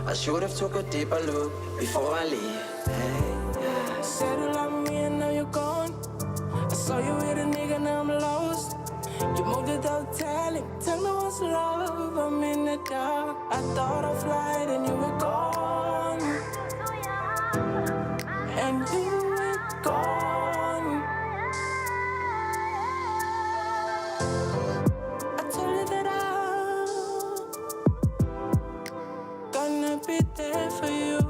I should have took a deeper look before I leave. Hey, said you love me and now you're gone. I saw you with a nigga, now I'm lost. You moved without telling. Tell me what's love, I'm in the dark. I thought I'd fly, then you were gone. And you were gone. I told you that I'm gonna be there for you.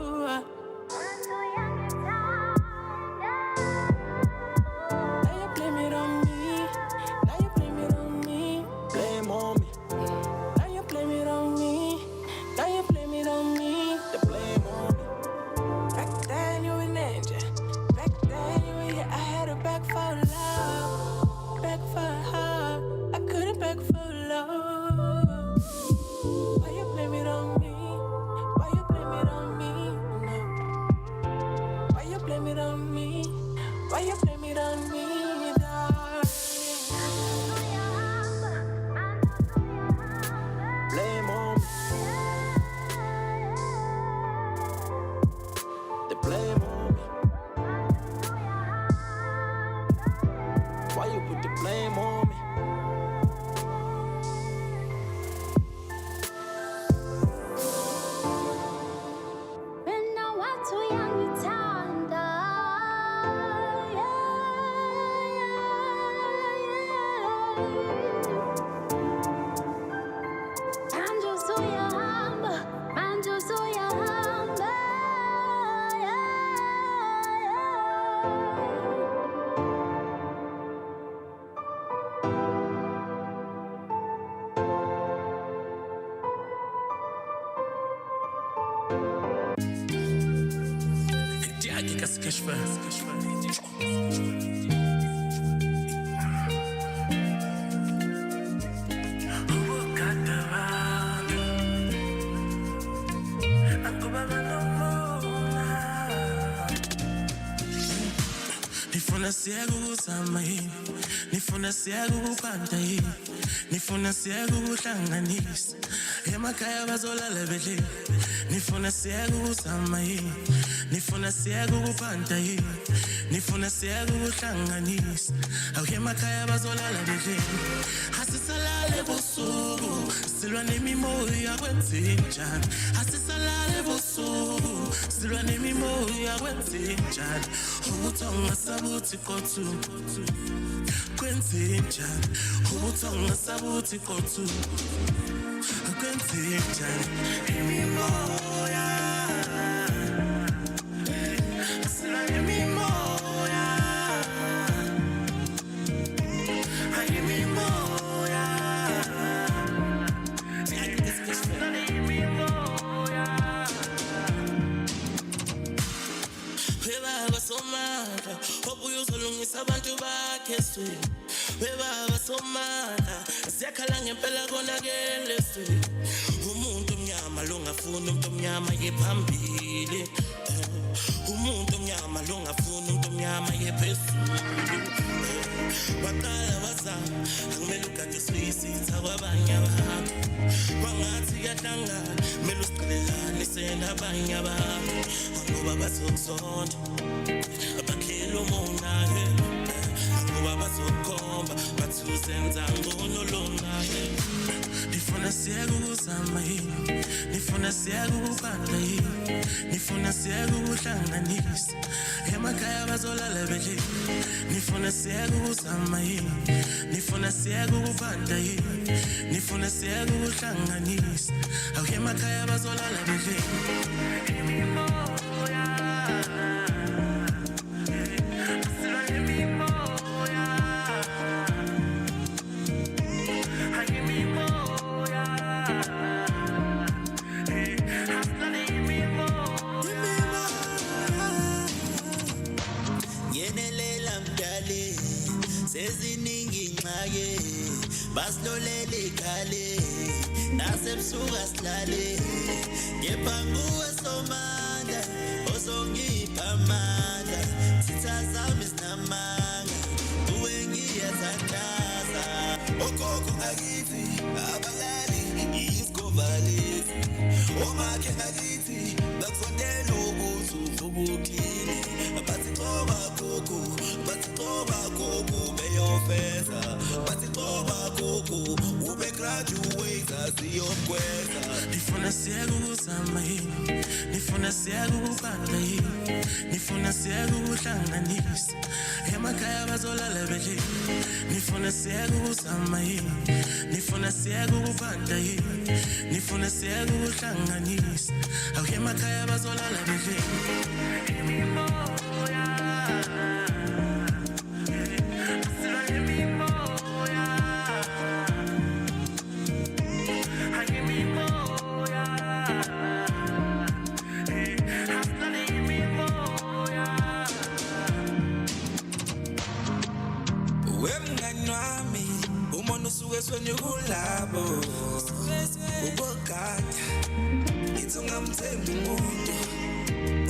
Nifuna siyaku kupanda yini, nifuna siyaku kuhlanganisa, emakhaya bazolala bedlile. Nifuna siyaku kuzama yini, nifuna siyaku kupanda yini, nifuna siyaku kuhlanganisa, emakhaya bazolala bedlile. Asisalale busuku, silwa nemimoya kwenzenjani. Asisalale busuku, silwa nemimoya kwenzenjani. Ubuthonga sabuthi kotu kwenzenjani, ubuthonga sabuthi kotu kwenzenjani. Imimoya silwa nemimoya, imimoya Bebaba somandla, obuye uzolungisa abantu bakhe esweni. Bebaba somandla, siyakhala ngempela konakele esweni. Umuntu omnyama longafuni umuntu omnyama yephambili. Umuntu omnyama longafuni umuntu omnyama yephezulu. Baqala bazama, kumele ugade usuyisitha kwabanye abantu. Kwangathi kuyahlangana, kumele usiqhelelanise nabanye abantu. Ngoba bazokuzonda, abakhela umonayo. Ngoba bazokhomba, bathi uzenza ngcono lonayo. Nifuna siyaku kuzama yini, nifuna siyaku kupanda yini, nifuna siyaku kuhlanganisa, emakhaya bazolala bedlile. Nifuna siyaku kuzama yini, nifuna siyaku kupanda yini, nifuna siyaku kuhlanganisa, emakhaya bazolala bedlile. Imimoya silwa nemimoya, imimoya hasla nemimoya. Yenelela mdali seziningi ingxaki, basilolele ikhali nasebusuka silale. Kepha nguwe somandla ozongipha amandla, sitha zami sinamanga, uwe ngiyathandaza. Ogogo akithi abalali isigovalisi, omakhe ngakithi bakufundela ukuthi uvukile bathi qoba gogo beyofeza bathi qoba gogo ube graduate asiyokwenza nifuna siyeke ukuzama yini nifuna siyeke ukubanda yini nifuna siyeke ukuhlanganisa emakhaya bazolala bedle nifuna siyeke ukuzama yini nifuna siyeke ukubanda yini nifuna siyeke ukuhlanganisa emakhaya bazolala bedle Kulabo ubogada ithi ungamthembi umuntu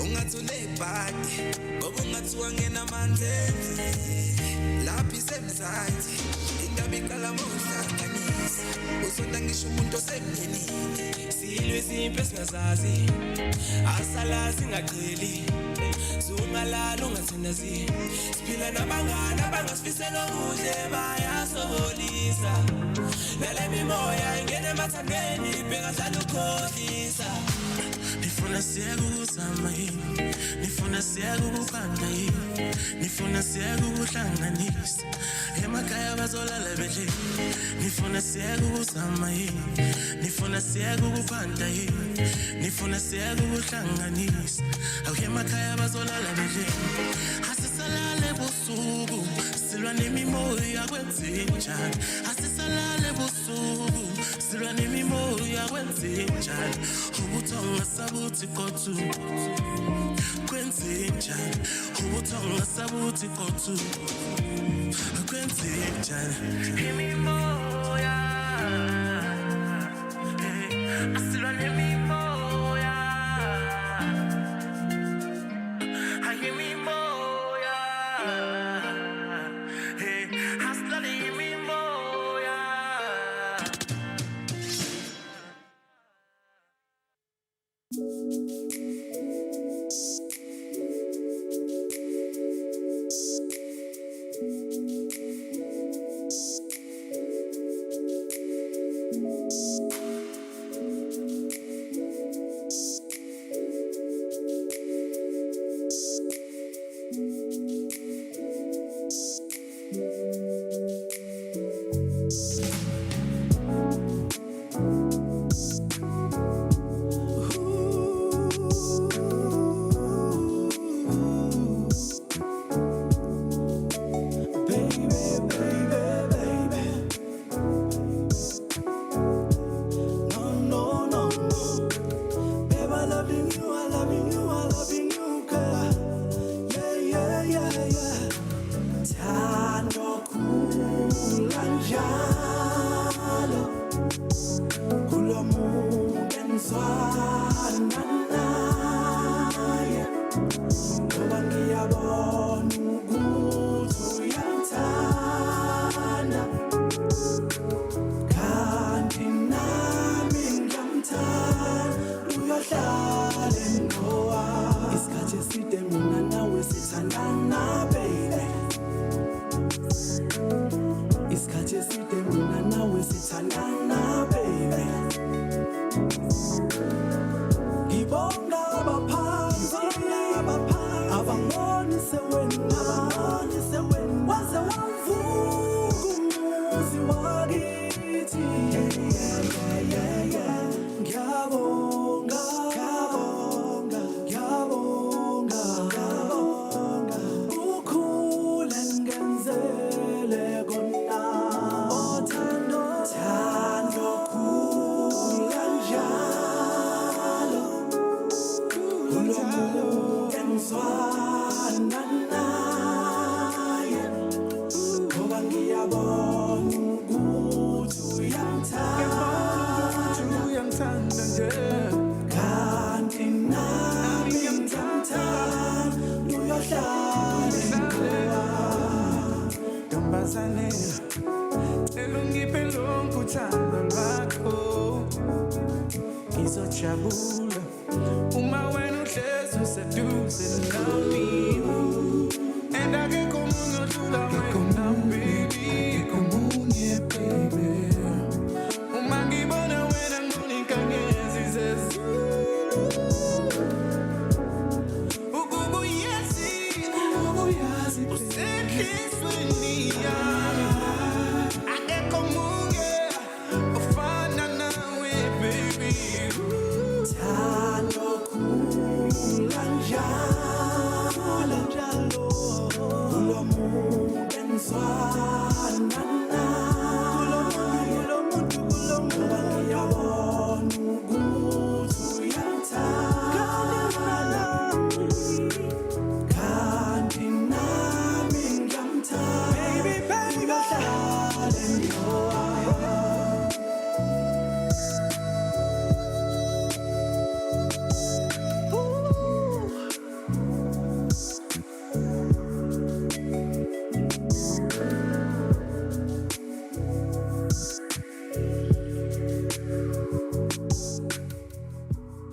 ungathule ibhadi ngoba ungathiwa ngena amanzeni lapho isemzathi indaba iqala mawuhlanganisa usonta ngisho umuntu osemndenini silwe simpe singazazi asala singaqheli sungalala ungathandazi siphila nabangani abangasifisela ukuze bayasobolisa nale mimoya ingene emathandweni bengazala ukhohlisa nifuna siyeke ukuzama yini nifuna siyeke ukubanda yini nifuna siyeke ukuhlanganisa emakhaya bazolala bedle nifuna siyeke ukuzama yini nifuna siyeke ukubanda yini nifuna siyeke ukuhlanganisa emakhaya bazolala bedle asisalale busuku silwa nemimoya kwenzenjani asisalale busuku silwa nemimoya kwenzenjani ubuthonga sabuthi kotu kwenzenjani ubuthonga sabuthi kotu kwenzenjani imimoya asilwa nemimoya Elungiphe lonke uthando lwakho ngizojabula And I get como no do la baby, como baby. Umangi bona when I'm doing kangezi says. Ugugu yesi, useki swenia. I get como ofana nawe baby. Tano kulanja.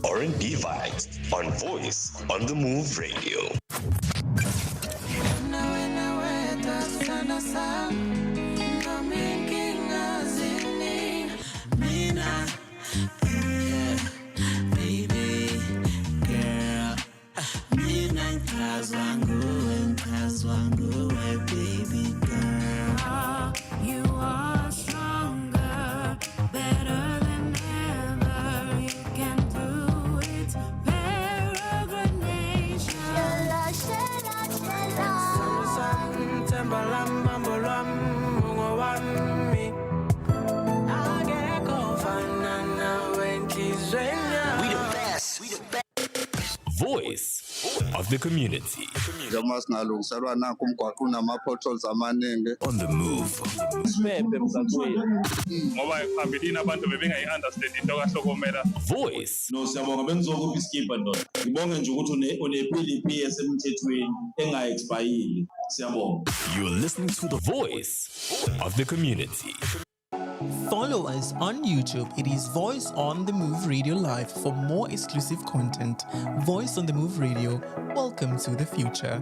RNBVibes on Voice on the Move Radio. You are stronger, better than ever. You can do it, peregrination. Voice of the community. Njengoba singalungiselwa nakho umgwaqo unama-potholes amaningi. On the move. Ngoba phambilini abantu bebengayi-understand into kahlokomela. Voice No, siyabonga bengizokupha iskipha ndoda. Ngibonge nje ukuthi une-PLP esemthethweni enga-expayile. Siyabonga. You're listening to the voice of the community. Follow us on YouTube. It is Voice on the Move Radio Live for more exclusive content. Voice on the Move Radio. Welcome to the future.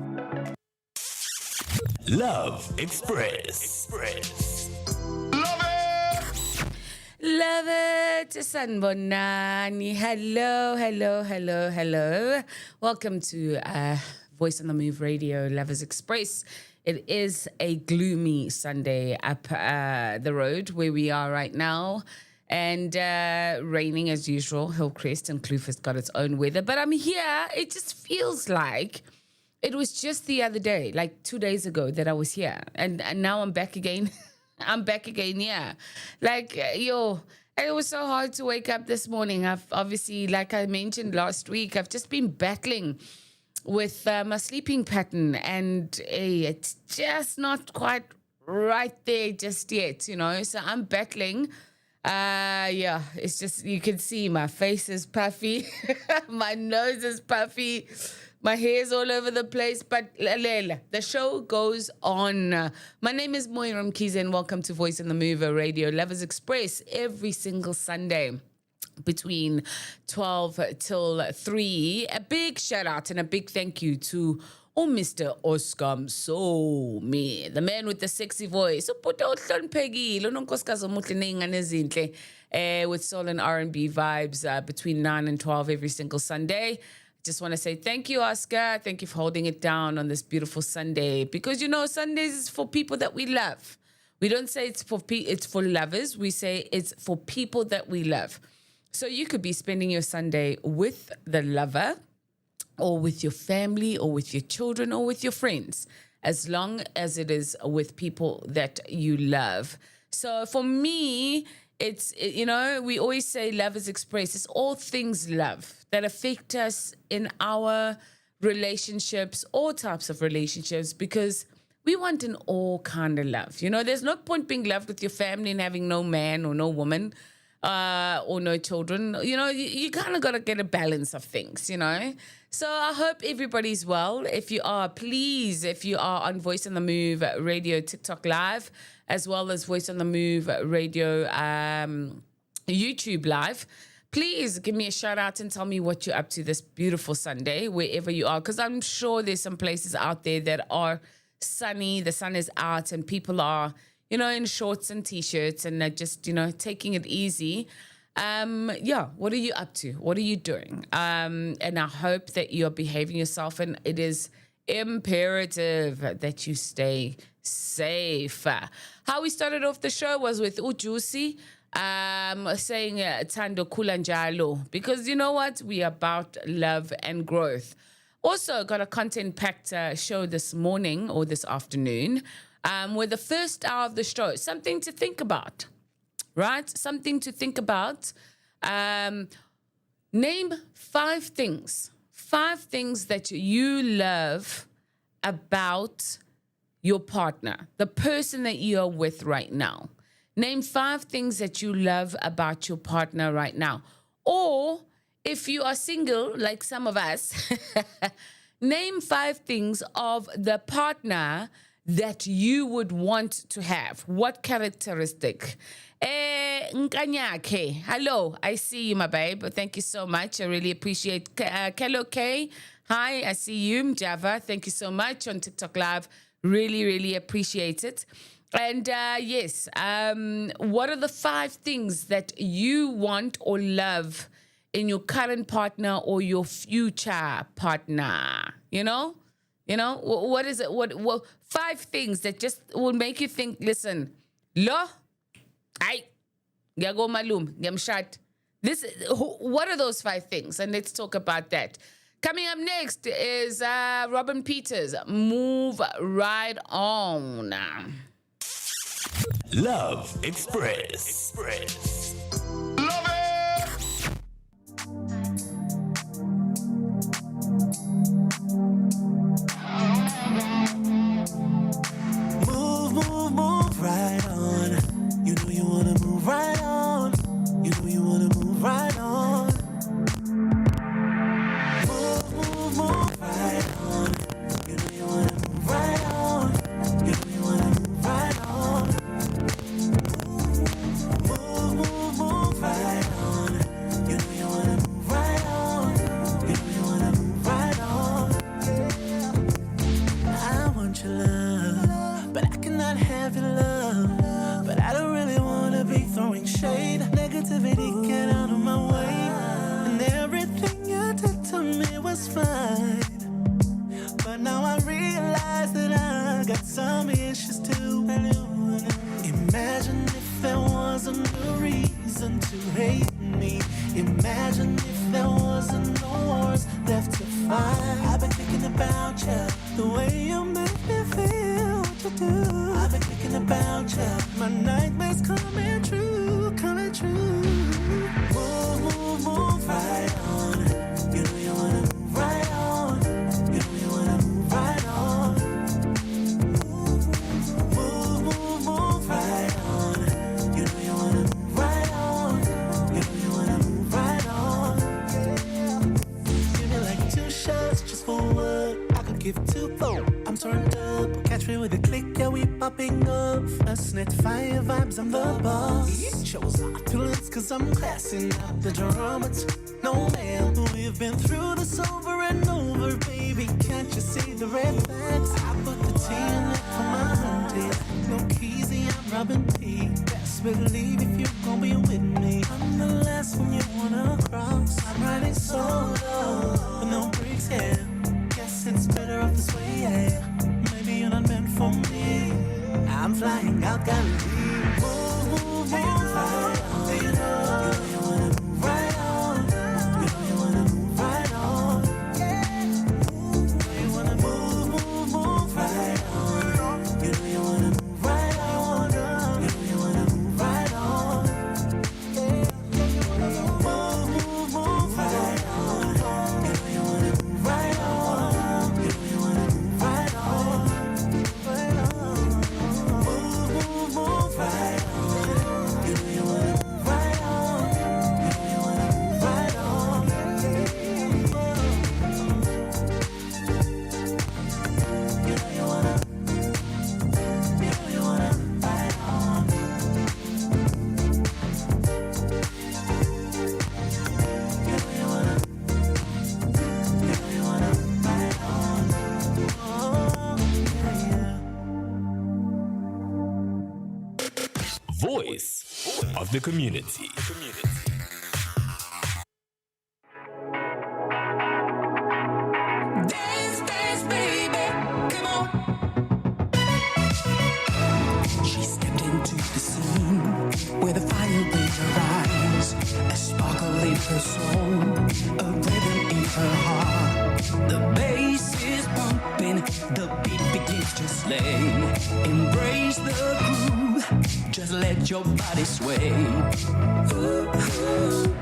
Love Express. Love it, Sanbonani. Hello. Welcome to Voice on the Move Radio, Lovers Express. It is a gloomy Sunday up the road where we are right now, and raining as usual. Hillcrest and Kloof has got its own weather, but I'm here. It just feels like it was just the other day, like 2 days ago, that I was here, and now I'm back again. I'm back again, yeah. Like, it was so hard to wake up this morning. I've obviously, like I mentioned last week, I've just been battling with my sleeping pattern, and it's just not quite right there just yet, so I'm battling. It's just, you can see my face is puffy, my nose is puffy, my hair's all over the place, but the show goes on. My name is Moira Mkize, and welcome to Voice on the Move Radio Lovers Express every single Sunday between 12 till 3. A big shout out and a big thank you to Mr. Oscar Msomi, the man with the sexy voice. With soul and R&B vibes between 9 and 12 every single Sunday. Just want to say thank you, Oscar. Thank you for holding it down on this beautiful Sunday, because Sundays is for people that we love. We don't say it's for lovers. We say it's for people that we love. So you could be spending your Sunday with the lover, or with your family, or with your children, or with your friends, as long as it is with people that you love. So for me, it's, we always say love is expressed. It's all things love that affect us in our relationships, all types of relationships, because we want an all kind of love. There's no point being loved with your family and having no man or no woman, or no children. You kind of got to get a balance of things, So I hope everybody's well. If you are, please, if you are on Voice on the Move Radio TikTok Live, as well as Voice on the Move Radio YouTube Live, please give me a shout out and tell me what you're up to this beautiful Sunday, wherever you are, because I'm sure there's some places out there that are sunny, the sun is out, and people are, in shorts and t-shirts and just, taking it easy. What are you up to? What are you doing? And I hope that you're behaving yourself, and it is imperative that you stay safe. How we started off the show was with Ujusi saying Tando Kulanjalo, because you know what? We are about love and growth. Also got a content-packed show this morning or this afternoon with the first hour of the show. Something to think about, right? Something to think about. Name 5 things that you love about your partner, the person that you are with right now. Name 5 things that you love about your partner right now. Or if you are single, like some of us, name 5 things of the partner that you would want to have. What characteristic? Nkanyake, hello, I see you, my babe. Thank you so much. I really appreciate. Kello K, hi, I see you. Java, thank you so much on TikTok Live. Really, really appreciate it. And yes, what are the 5 things that you want or love in your current partner or your future partner? What is it? What 5 things that just will make you think, listen, lo, ay, yago malum, yamshat. What are those 5 things? And let's talk about that. Coming up next is Robin Peters, Move Right On. Love Express. Love it! Move right on. You know you wanna move right on. You know you wanna move right on. Move right on. You know you wanna move right on. You know you wanna move right on. Move right on. You know you wanna move right on. You know you wanna move right on. I want your love, but I cannot have your love. But I don't really wanna be throwing shade. Negativity, get out of my way. And everything you did to me was fine. But now I realize that I got some issues too. Imagine if there wasn't a reason to hate me. Imagine if there wasn't no wars left to fight. I've been thinking about you, the way you make me feel what you do. I've been thinking about you, my nightmares coming true, coming true. Move right on. You know you wanna move right on. You know you wanna move right on. Move right on. You know you wanna move right on. You know you wanna move right on. Give me like 2 shots just for what I could give 2 for. I'm turned up, catch me with a click, yeah, we popping up. First net fire vibes, I'm the boss. It shows opulence, cause I'm classing up the drama. No man, we've been through this over and over, baby. Can't you see the red flags? I put the T in it for my hunting. No keysy, I'm Robin P. Best believe if you're gonna be with me, I'm the last one you wanna cross. I'm riding solo, with no brakes, yeah. Guess it's better off this way, yeah. Maybe you're not meant for me. I'm flying out Galilee. Move right on. You know you wanna move right on. You know you wanna move right on. You wanna move right on. You know you wanna move right on. You know you wanna move right on. Move right on. of the community. Dance, dance, baby, come on. She stepped into the scene where the fire in her eyes, a sparkle in her soul, a rhythm in her heart. The bass is pumping, the beat begins to slay. Embrace the groove, just let your body sway. Ooh, ooh.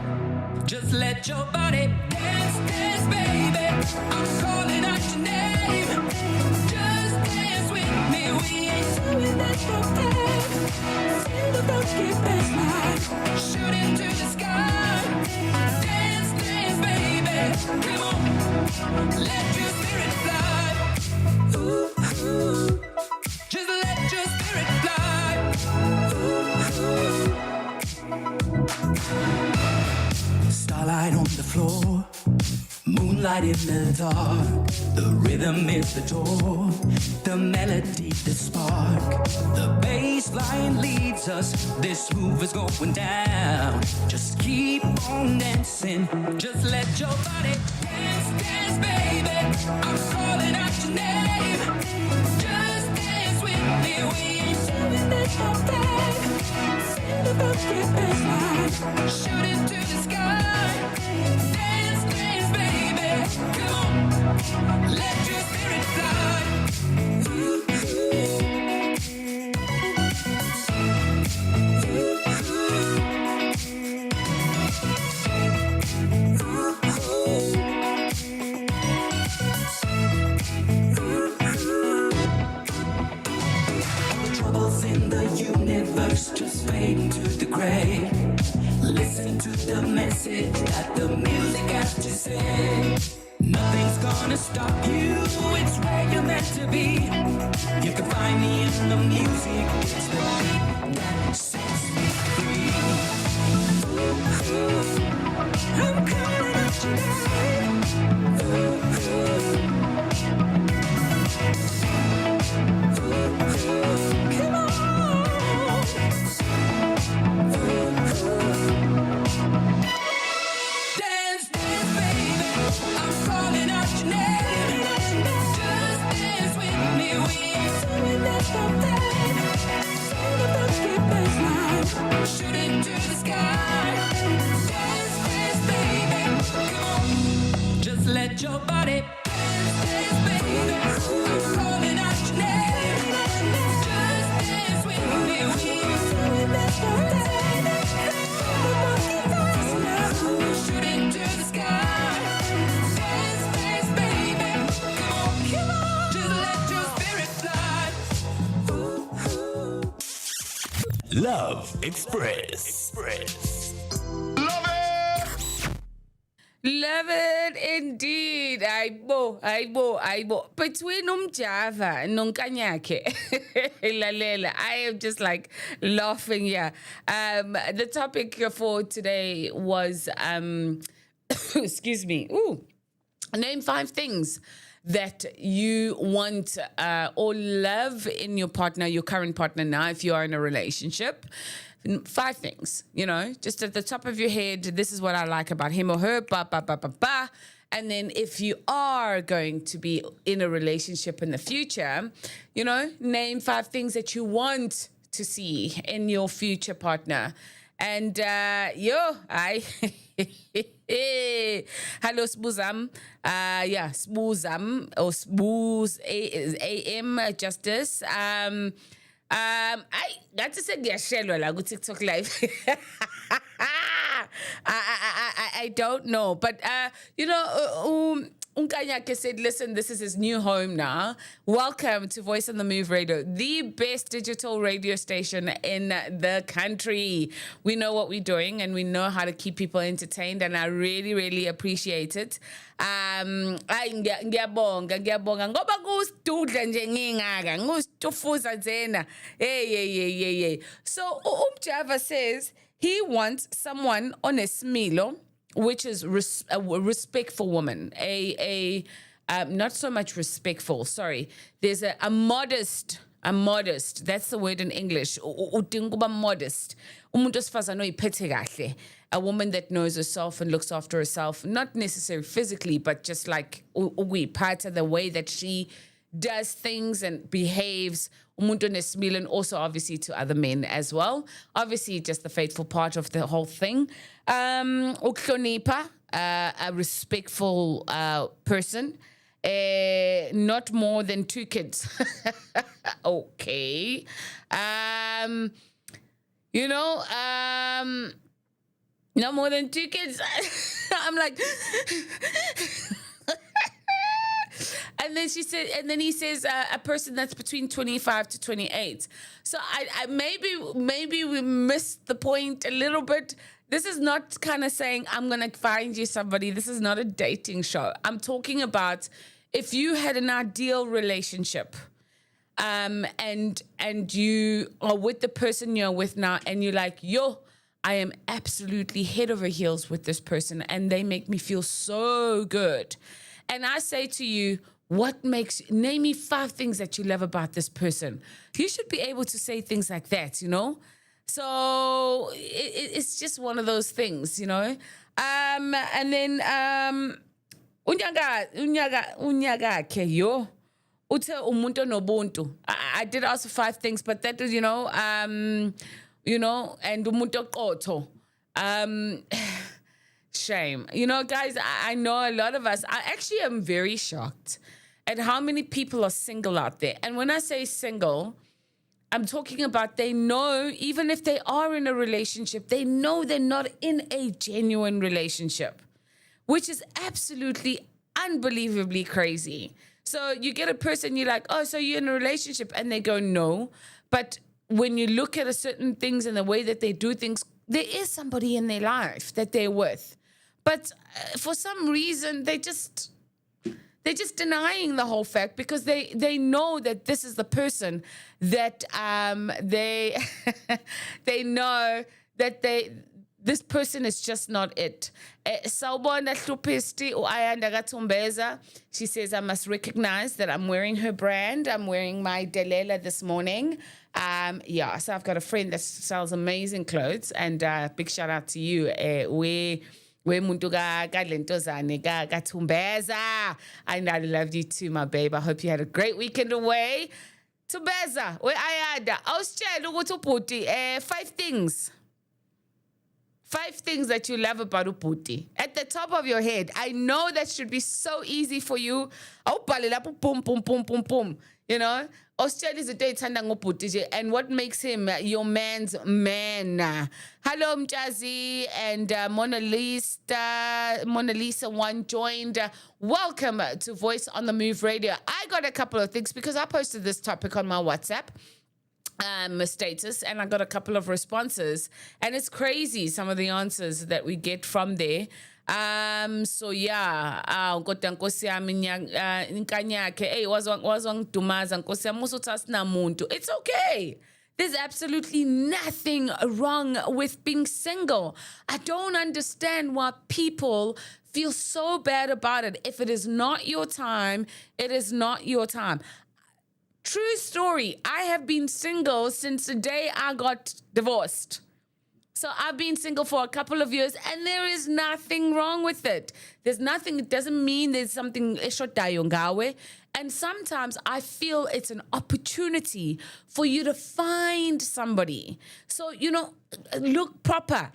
Just let your body dance, dance, baby. I'm calling out your name. Just dance with me. We ain't doing this for fun. Feel the funky bassline. Shoot into the sky. Dance, dance, baby. Come on, let your spirit fly. Ooh, ooh. Just let your spirit fly. Ooh, ooh. Starlight on the floor, moonlight in the dark. The rhythm is the door, the melody the spark. The bass line leads us, this move is going down. Just keep on dancing, just let your body dance, dance, baby. I'm calling out your name. Just dance with me, we ain't doing this for fun. Feel the funky bassline, shoot into the sky. Dance, dance, baby, come on, let your spirit fly. Ooh, all the troubles in the universe just fade into the gray. Listen to the message that the music has to say. Nothing's gonna stop you, it's where you're meant to be. You can find me in the music, it's the beat that sets me free. Ooh, ooh, I'm calling out your name. Ooh, ooh. Ooh, ooh, come on. Dance, dance, baby. I'm calling out your name. Just dance with me. We ain't doing this for fun. Feel the funky bassline. Shoot into the sky. Dance, dance, baby. Come on. Just let your body dance, dance, baby. I'm calling out your name. Just dance with me. We ain't doing this for fun. Shoot into the sky. Dance, dance, baby. Come on, just let your spirit fly. Ooh, ooh. Love Express. Love it indeed. Aibo. Between Java and Nunkanyake. Lalela. I am just like laughing here. The topic for today was excuse me. Ooh. Name 5 things that you want or love in your partner, your current partner now, if you are in a relationship. 5 things, just at the top of your head. This is what I like about him or her. And then if you are going to be in a relationship in the future, name 5 things that you want to see in your future partner. And hello Sboozam. Sboozam or Spooz AM Justice. I got to say ngiyashelwa la ku TikTok live. I don't know, but Unkanyake said, listen, this is his new home now. Welcome to Voice on the Move Radio, the best digital radio station in the country. We know what we're doing and we know how to keep people entertained, and I really, really appreciate it. Ngiyabonga ngoba kusitudla nje ngingaka ngustufuza nzena. Hey. So Java says he wants someone on a smilo, which is a respectful woman, not so much respectful. Sorry, there's a modest I'm modest. That's the word in English. Udinga ukuba modest. Umuntu osifazane oyiphethe kahle. A woman that knows herself and looks after herself, not necessarily physically, but just like ukuyiphatha, the way that she does things and behaves. Umuntu onesimilo, and also obviously to other men as well. Obviously, just the faithful part of the whole thing. Ukuhlonipha, a respectful person. Not more than 2 kids. Okay. No more than 2 kids. I'm like, and then she said, and then he says, a person that's between 25 to 28. So I maybe we missed the point a little bit. This is not kind of saying I'm gonna find you somebody. This is not a dating show. I'm talking about if you had an ideal relationship, and you are with the person you're with now, and you're like, yo, I am absolutely head over heels with this person, and they make me feel so good. And I say to you, name me 5 things that you love about this person. You should be able to say things like that, you know? So it's just one of those things, you know? And then, unyaga ke yo. Ute umuntu nobuntu. I did ask for 5 things, but that is, and umuntu qotho. Shame. Guys, I know a lot of us, I actually am very shocked at how many people are single out there. And when I say single, I'm talking about they know, even if they are in a relationship, they know they're not in a genuine relationship, which is absolutely unbelievably crazy. So you get a person, you're like, oh, so you're in a relationship? And they go, no. But when you look at a certain things and the way that they do things, there is somebody in their life that they're with. But for some reason, they're just denying the whole fact because they know that this is the person that they they know that this person is just not it. Sawubona Hlupisti uAyanda Katumbeza. She says, I must recognize that I'm wearing her brand. I'm wearing my Delela this morning. So I've got a friend that sells amazing clothes, and big shout out to you. We muntu ka lentozane ka Tumbeza. And I loved you too, my babe. I hope you had a great weekend away. Tumbeza, we Ayanda. Ausitshela ukuthi ubhuti 5 things. 5 things that you love about ubhuti. At the top of your head. I know that should be so easy for you. Awubhale lapho boom boom boom boom boom. You know? Australia is a day and what makes him your man's man. Hello, Mjazi and Mona Lisa 1 joined. Welcome to Voice on the Move Radio. I got a couple of things because I posted this topic on my WhatsApp status, and I got a couple of responses, and it's crazy some of the answers that we get from there. So yeah, kodwa nkosi yami inkanyakhe wazwangidumaza nkosi yami usuthi asinamuntu. It's okay. There's absolutely nothing wrong with being single. I don't understand why people feel so bad about it. If it is not your time, it is not your time. True story. I have been single since the day I got divorced. So I've been single for a couple of years, and there is nothing wrong with it. There's nothing. It doesn't mean there's something eshotayo ngawe. And sometimes I feel it's an opportunity for you to find somebody. So, look proper.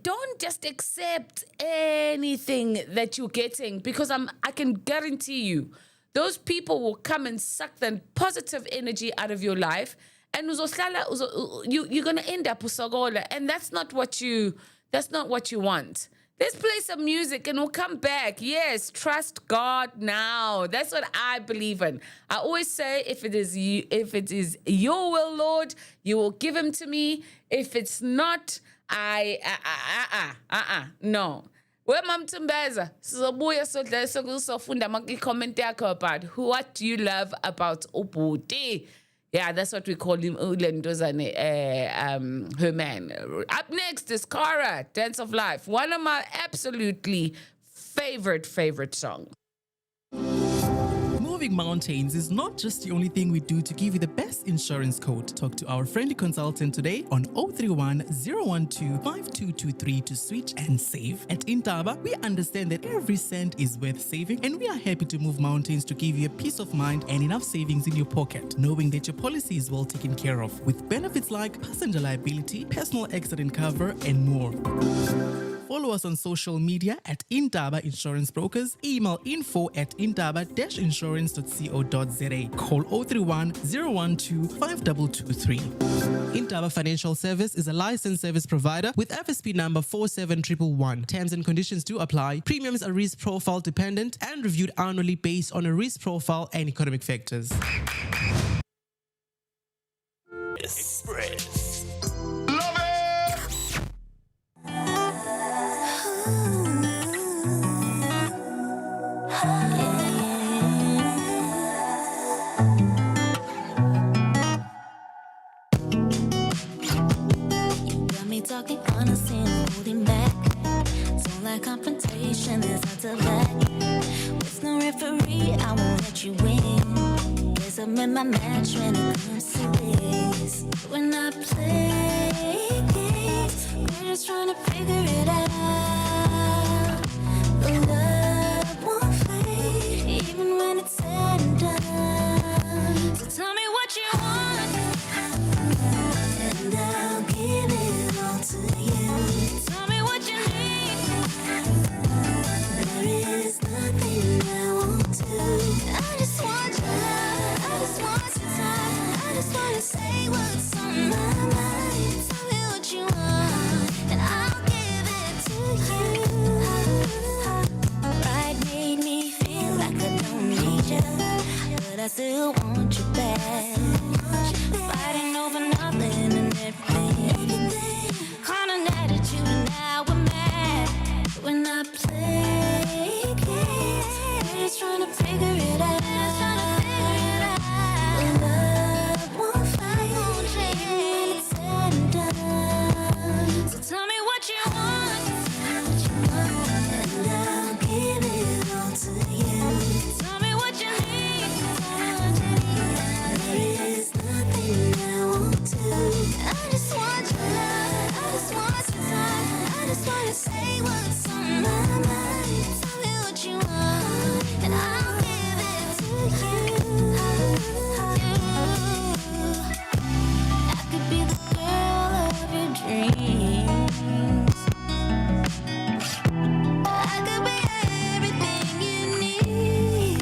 Don't just accept anything that you're getting, because I can guarantee you, those people will come and suck the positive energy out of your life, and you're gonna end up usogola, and that's not what you want. Let's play some music and we'll come back. Yes, trust God now. That's what I believe in. I always say, if it is your will, Lord, you will give him to me. If it's not, no. Where Mam Tumbeza, sizobuya sofunda comment yakho about what do you love about ubhuti. Yeah, that's what we call him, her man. Up next is Kara, Dance of Life. One of my absolutely favorite songs. moving mountains is not just the only thing we do to give you the best insurance quote. Talk to our friendly consultant today on 031 012 5223 to switch and save. At Intaba, we understand that every cent is worth saving, and we are happy to move mountains to give you a peace of mind and enough savings in your pocket, knowing that your policy is well taken care of, with benefits like passenger liability, personal accident cover, and more. Follow us on social media at Intaba Insurance Brokers. Email info@intaba-insurance.co.za. Call 031 012 5223. Intaba Financial Service is a licensed service provider with FSP number 47111. Terms and conditions do apply. Premiums are risk profile dependent and reviewed annually based on a risk profile and economic factors. Express. Talking honestly and holding back. Don't like confrontation, is out to back. With no referee, I won't let you win. Guess I'm in my match when it comes to this. When I play games, we're just trying to figure it out. The love won't fade, even when it's said and done. So tell me what you want, and I'll give it to you. Tell me what you need. There is nothing I won't do. I just want your love. I just want your time. I just wanna say what's on my mind. Tell me what you want, and I'll give it to you. Pride made me feel like I don't need you, but I still want you back. Fighting over nothing and everything. On an attitude and now we're mad. When I play games, we're just trying to figure it out. Love won't fight, won't change when it's said and done. So tell me what you want, and I'll give it all to you. Tell me what you need. There is nothing I won't do. I just want your love. I just want some time. I just wanna say what's on my mind. Tell me what you want, and I'll give it to you. I could be the girl of your dreams. I could be everything you need.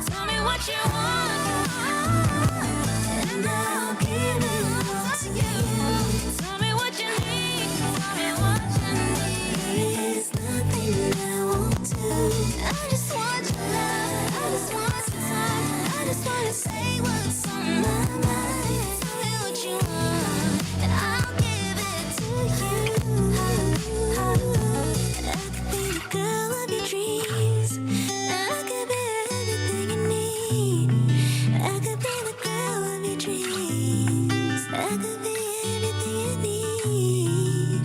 Tell me what you want, and I'll give it all to you. Tell me what you need. Tell me what you need. There is nothing I won't do. I just want your love. I just want some time. I just wanna say what's on my mind. Tell me what you want, and I'll give it to you. And I could be the girl of your dreams. I could be everything you need. I could be the girl of your dreams. I could be everything you need.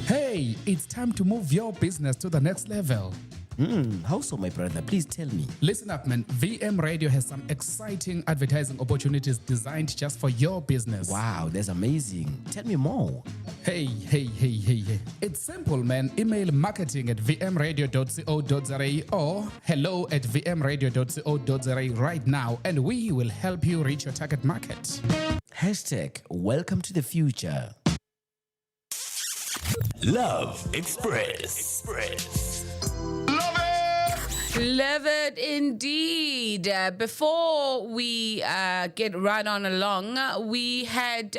Hey, it's time to move your business to the next level. How so, my brother? Please tell me. Listen up, man. VM Radio has some exciting advertising opportunities designed just for your business. Wow, that's amazing. Tell me more. Hey. It's simple, man. Email marketing@vmradio.co.za or hello@vmradio.co.za right now, and we will help you reach your target market. #welcome to the future. Love Express. Love it indeed. Before we get right on along, we had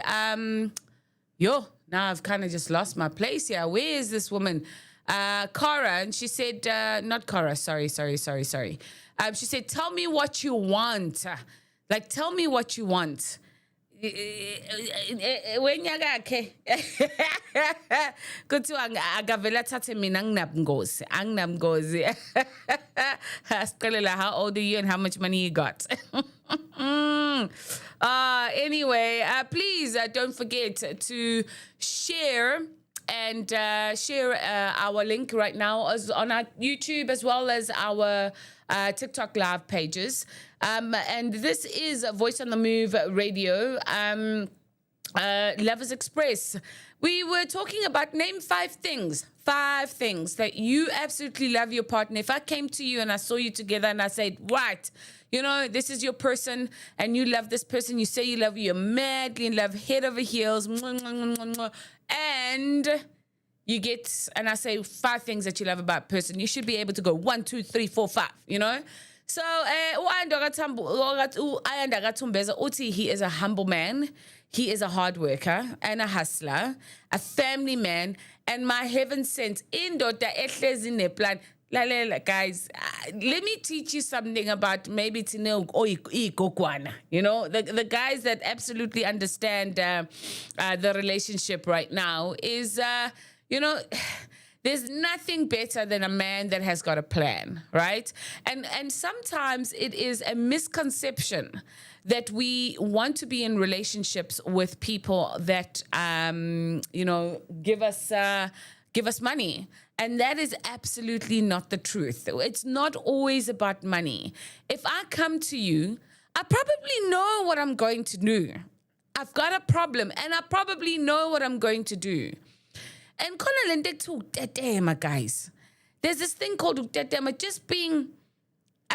now I've kind of just lost my place here. Where is this woman? Cara, and she said, not Cara, sorry. She said, tell me what you want. Like, tell me what you want. wenyaka ke kuthiwa akavela thathe mina anginabungozi asiqelela how old are you and how much money you got. Anyway, please don't forget to share and share our link right now on our YouTube as well as our TikTok live pages. And this is Voice on the Move Radio, Lovers Express. We were talking about name 5 things that you absolutely love your partner. If I came to you and I saw you together and I said, what? You know, this is your person and you love this person. You say you love, you're madly in love, head over heels. And you get, and I say 5 things that you love about a person. You should be able to go 1, 2, 3, 4, 5, you know? So, he is a humble man. He is a hard worker and a hustler, a family man, and my heaven sent indoda ehlezi neplan. Guys, let me teach you something about maybe you know, the guys that absolutely understand the relationship right now is, you know, there's nothing better than a man that has got a plan, right? And sometimes it is a misconception that we want to be in relationships with people that, you know, give us money. And that is absolutely not the truth. It's not always about money. If I come to you, I probably know what I'm going to do. I've got a problem and I probably know what I'm going to do. And guys, there's this thing called just being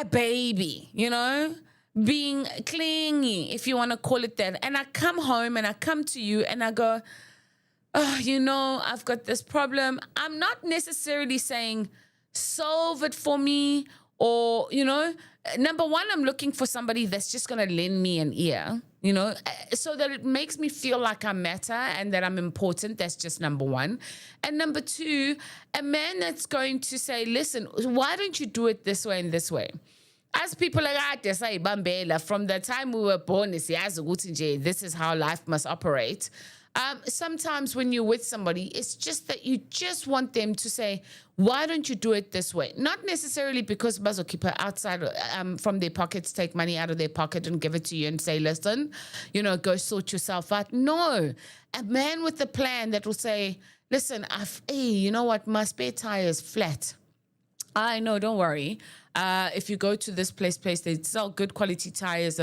a baby, you know, being clingy, if you want to call it that. And I come home and I come to you and I go, oh, you know, I've got this problem. I'm not necessarily saying solve it for me or, you know, number one, I'm looking for somebody that's just going to lend me an ear, you know, so that it makes me feel like I matter and that I'm important. That's just number one. And number two, a man that's going to say, listen, why don't you do it this way and this way? As people like that say, Bambela, from the time we were born, this is how life must operate. Sometimes when you're with somebody, it's just that you just want them to say, why don't you do it this way? Not necessarily because Bazokeeper outside from their pockets take money out of their pocket and give it to you and say, listen, you know, go sort yourself out. No, a man with a plan that will say, listen, hey, you know what, my spare tire is flat. I know, don't worry. If you go to this place, they sell good quality tires.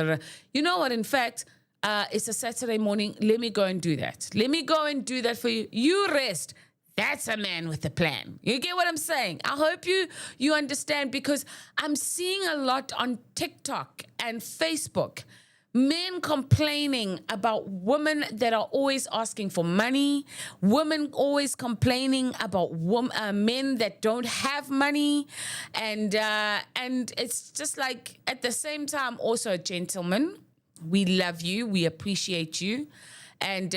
You know what, in fact, it's a Saturday morning. Let me go and do that. Let me go and do that for you. You rest. That's a man with a plan. You get what I'm saying? I hope you understand, because I'm seeing a lot on TikTok and Facebook. Men complaining about women that are always asking for money. Women always complaining about men that don't have money. And it's just like, at the same time, also, gentlemen, we love you. We appreciate you. And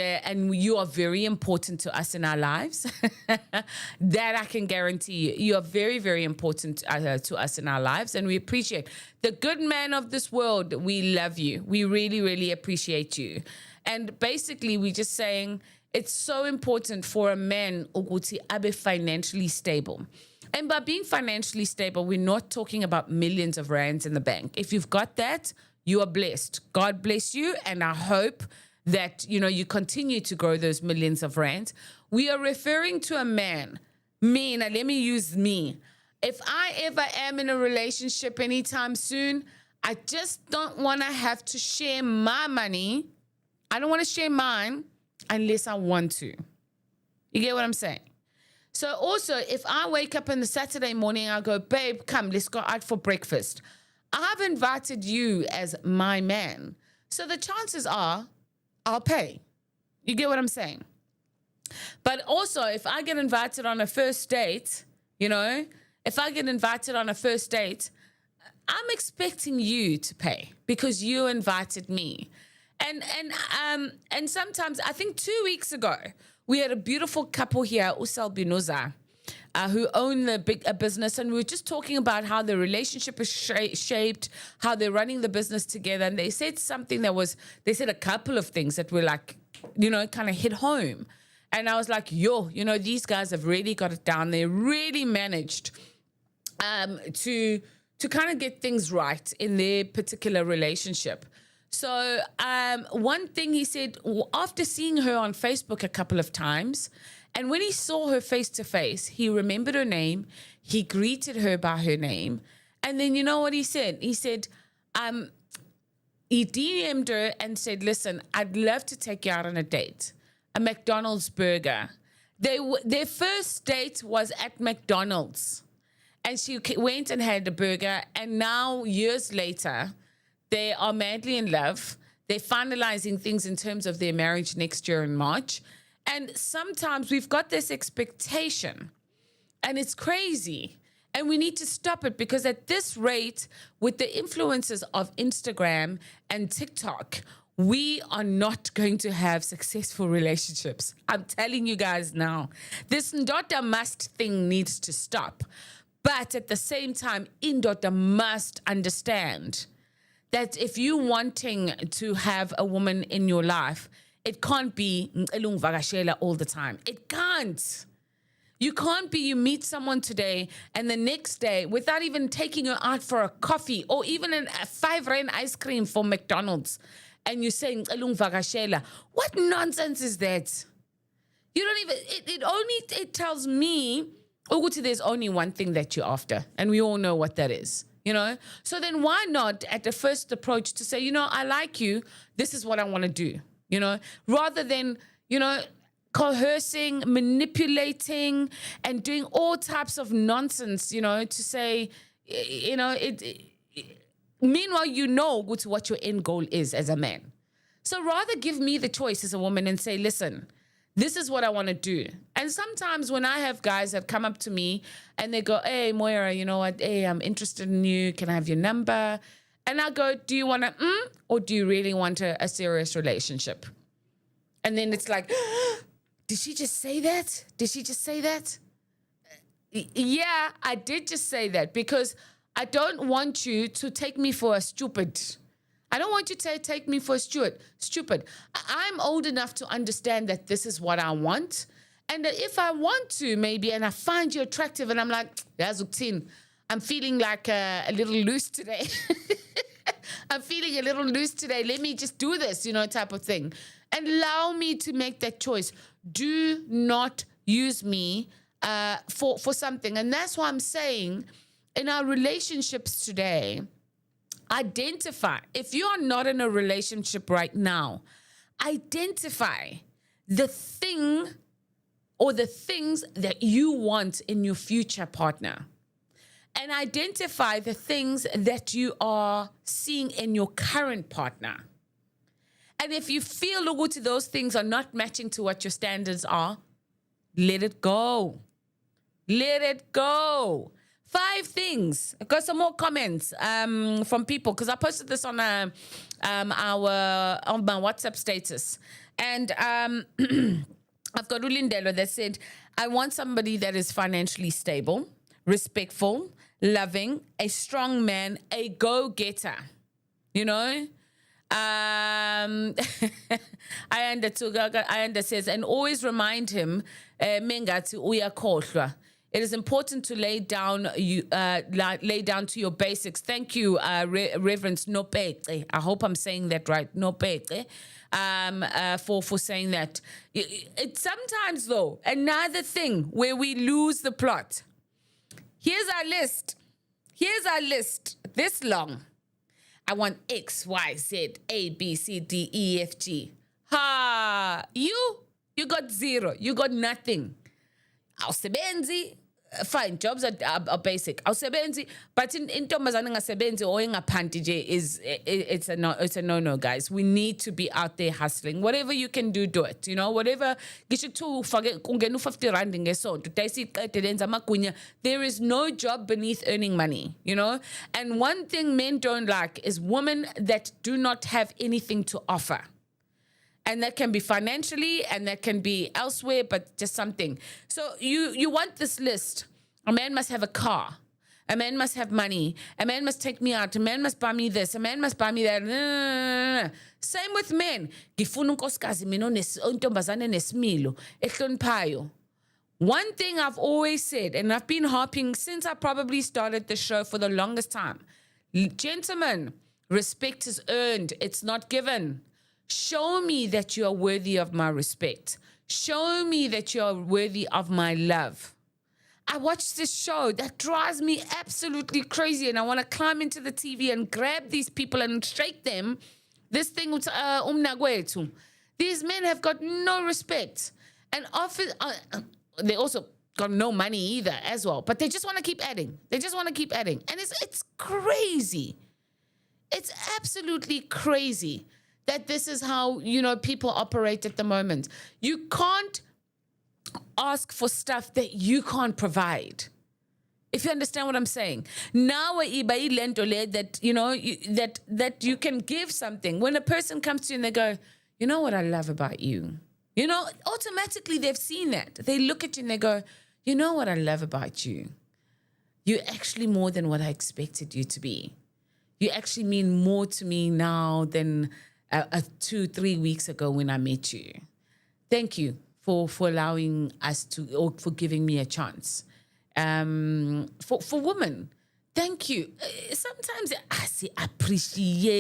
you are very important to us in our lives. That I can guarantee you. You are very, very important to us in our lives. And we appreciate the good man of this world. We love you. We really, really appreciate you. And basically, we're just saying it's so important for a man ukuthi abe financially stable. And by being financially stable, we're not talking about millions of rands in the bank. If you've got that, you are blessed. God bless you. And I hope that, you know, you continue to grow those millions of rands. We are referring to a man. Me, now let me use me. If I ever am in a relationship anytime soon, I just don't want to have to share my money. I don't want to share mine unless I want to. You get what I'm saying? So also, if I wake up on the Saturday morning, I go, babe, come, let's go out for breakfast. I've invited you as my man. So the chances are, I'll pay. You get what I'm saying? But also, if I get invited on a first date, you know, if I get invited on a first date, I'm expecting you to pay because you invited me. And sometimes, I think 2 weeks ago, we had a beautiful couple here, Usal Binoza. who own a business, and we were just talking about how the relationship is shaped, how they're running the business together, and they said they said a couple of things that were like, kind of hit home. And I was like, these guys have really got it down. They really managed to kind of get things right in their particular relationship. So one thing he said, after seeing her on Facebook a couple of times, and when he saw her face to face, he remembered her name, he greeted her by her name, and then you know what he said? He said, he DM'd her and said, listen, I'd love to take you out on a date, a McDonald's burger. Their first date was at McDonald's. And she went and had a burger, and now years later, they are madly in love. They're finalizing things in terms of their marriage next year in March. And sometimes we've got this expectation, and it's crazy. And we need to stop it, because at this rate, with the influences of Instagram and TikTok, we are not going to have successful relationships. I'm telling you guys now. This Ndoda must thing needs to stop. But at the same time, Indoda must understand that if you're wanting to have a woman in your life, it can't be all the time. It can't. You can't be, you meet someone today and the next day, without even taking her out for a coffee or even a 5 rand ice cream from McDonald's, and you're saying, what nonsense is that? You don't even, it tells me, there's only one thing that you're after, and we all know what that is, So then why not at the first approach to say, I like you, this is what I want to do, rather than, coercing, manipulating, and doing all types of nonsense, to say, meanwhile, what your end goal is as a man. So rather give me the choice as a woman and say, listen, this is what I want to do. And sometimes when I have guys that come up to me and they go, hey, Moira, you know what? Hey, I'm interested in you. Can I have your number? And I go, do you want to, or do you really want a serious relationship? And then it's like, did she just say that? Did she just say that? Yeah, I did just say that, because I don't want you to take me for a stupid. I don't want you to take me for stupid. I'm old enough to understand that this is what I want. And that if I want to, maybe, and I find you attractive, and I'm like, I'm feeling like a little loose today. I'm feeling a little loose today. Let me just do this, type of thing. And allow me to make that choice. Do not use me for something. And that's why I'm saying, in our relationships today, identify. If you are not in a relationship right now, identify the thing or the things that you want in your future partner. And identify the things that you are seeing in your current partner. And if you feel those things are not matching to what your standards are, let it go. Let it go. 5 things. I've got some more comments from people, because I posted this on my WhatsApp status. And I've got Ulindelo that said, I want somebody that is financially stable, respectful, loving, a strong man, a go-getter. Ayanda says, and always remind him, Mengati uyakhohlwa. It is important to lay down to your basics. Thank you, Reverend Nopete. I hope I'm saying that right, Nopete, for saying that. It's sometimes, though, another thing where we lose the plot. Here's our list. This long. I want X, Y, Z, A, B, C, D, E, F, G. You got 0. You got nothing. Awusebenzi. Fine, jobs are basic. Awusebenzi, but in intombazane ngasebenzi or ingaphanti nje it's a no, guys. We need to be out there hustling. Whatever you can do it. Whatever. There is no job beneath earning money. And one thing men don't like is women that do not have anything to offer. And that can be financially and that can be elsewhere, but just something. So you want this list. A man must have a car. A man must have money. A man must take me out. A man must buy me this. A man must buy me that. Same with men. Ngifuna unkosikazi mina ontombazane nesimilo ehloniphayo. One thing I've always said, and I've been harping since I probably started the show for the longest time. Gentlemen, respect is earned. It's not given. Show me that you are worthy of my respect. Show me that you are worthy of my love. I watch this show that drives me absolutely crazy, and I want to climb into the TV and grab these people and shake them. This thing with umnagwetu. These men have got no respect. And often... they also got no money either as well, but they just want to keep adding. They just want to keep adding. And it's crazy. It's absolutely crazy that this is how, people operate at the moment. You can't ask for stuff that you can't provide. If you understand what I'm saying. Now that, that you can give something. When a person comes to you and they go, you know what I love about you? Automatically they've seen that. They look at you and they go, you know what I love about you? You're actually more than what I expected you to be. You actually mean more to me now than 2-3 weeks ago when I met you. Thank you for allowing us to, or for giving me a chance. For women, thank you. Sometimes I say appreciate.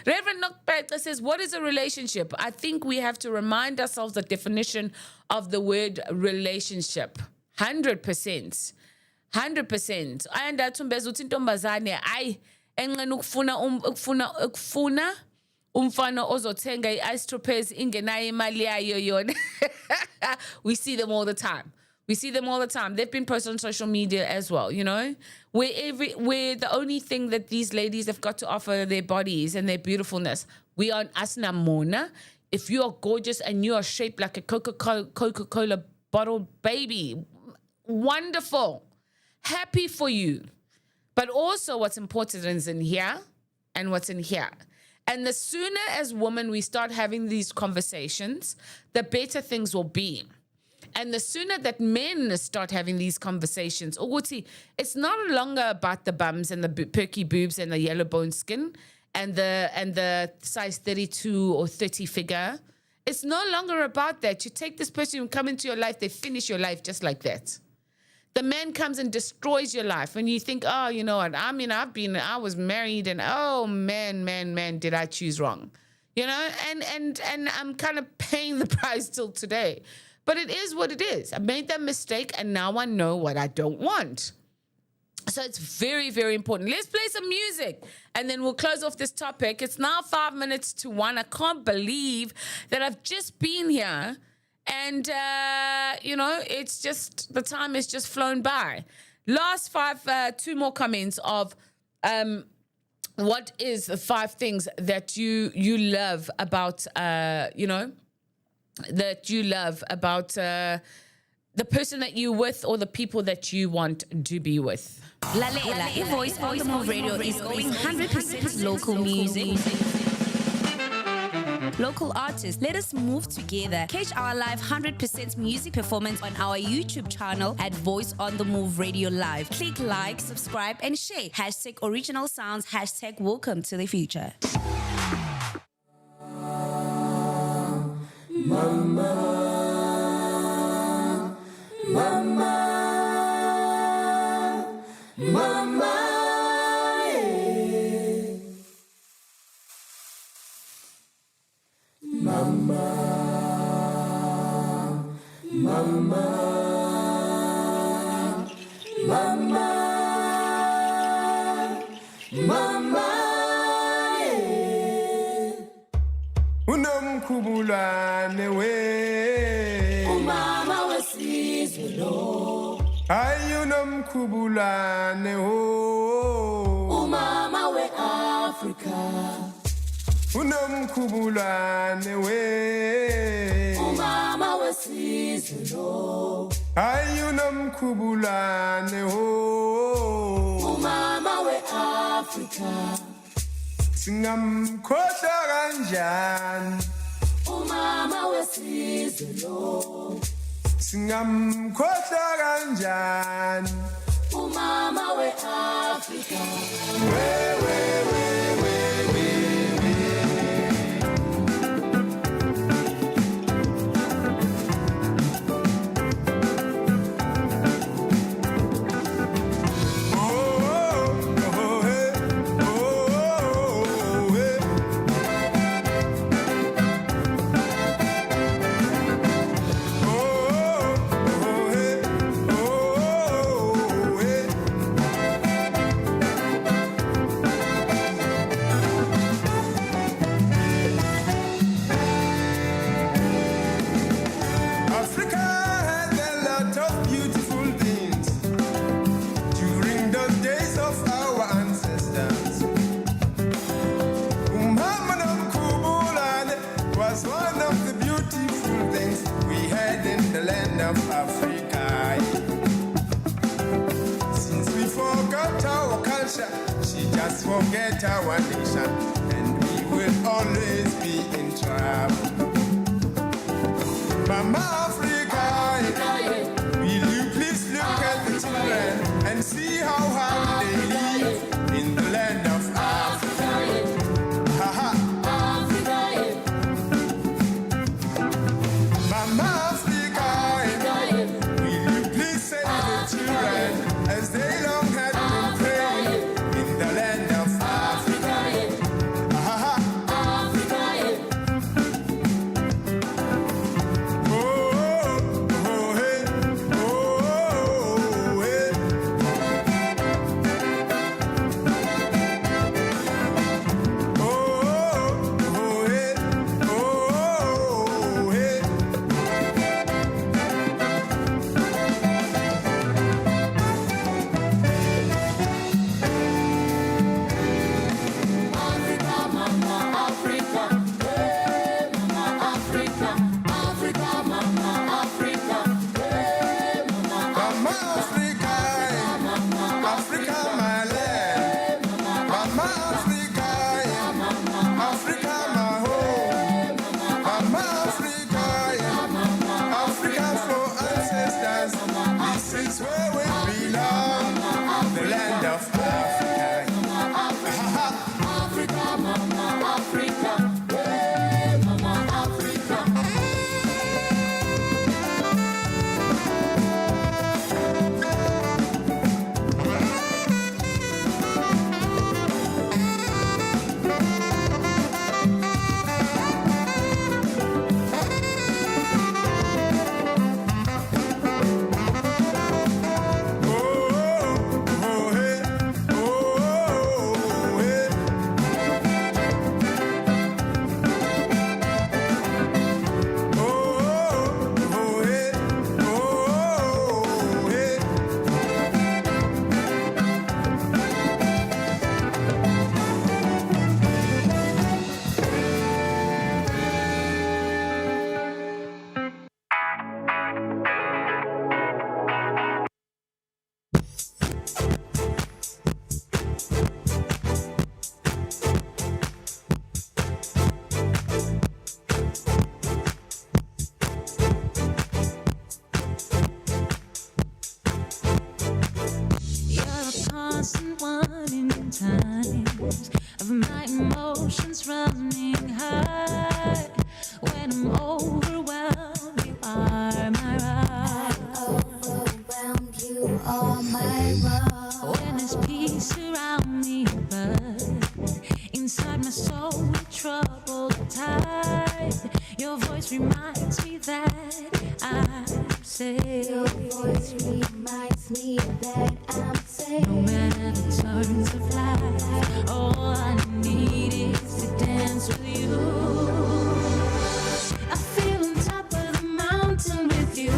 Reverend Nokpeta says, what is a relationship? I think we have to remind ourselves the definition of the word relationship. 100%. 100%. I ndathumbezo uthi intombazane ay enqena ukufuna umfana ozothenga i-ice ingenayo imali yayo yona. We see them all the time. We see them all the time. They've been posted on social media as well, where the only thing that these ladies have got to offer their bodies and their beautifulness. We are asna mona. If you are gorgeous and you are shaped like a Coca-Cola bottle baby, wonderful. Happy for you. But also what's important is in here and what's in here. And the sooner as women we start having these conversations, the better things will be. And the sooner that men start having these conversations, it's no longer about the bums and the perky boobs and the yellow bone skin and the size 32 or 30 figure. It's no longer about that. You take this person who come into your life, they finish your life just like that. The man comes and destroys your life. And you think, oh, you know what? I was married and oh, man, did I choose wrong? And I'm kind of paying the price till today. But it is what it is. I made that mistake and now I know what I don't want. So it's very, very important. Let's play some music and then we'll close off this topic. It's now 5 minutes to 1. I can't believe that I've just been here and, it's just, the time has just flown by. Last 2 more comments of what is the 5 things that you love about, that you love about the person that you're with or the people that you want to be with. Lalela, Voice on the Move Radio is going 100% local music. Local artists, let us move together. Catch our live 100% music performance on our YouTube channel at Voice on the Move Radio Live. Click like, subscribe, and share. #original sounds, #welcome to the future. Mama, mama, mama, yeah. Mama, mama, mama, mama, yeah. Unomkhubulane we umama wesizwe lo ayunomkhubulane ho umama we Africa unomkhubulane we umama wesizwe lo ayunomkhubulane ho umama we Africa singamkhohlwa kanjani umama wesizwe lo singamkhohlwa kanjani umama we-Afrika forget our nation, and we will always be in trouble. Mama Africa, will you please look at the children and see how hard they live in the land of Africa? Haha. Mama Africa, will you please save the children as they long had been praying in the land of Africa? times of my emotions running high. When I'm overwhelmed, you are my rock. Overwhelmed, you are my rock. When there's peace around me, but inside my soul with troubled tide, your voice reminds me that I'm safe. Your voice reminds me that I'm safe. No matter the turns of life, all I need is to dance with you. I feel on top of the mountain with you,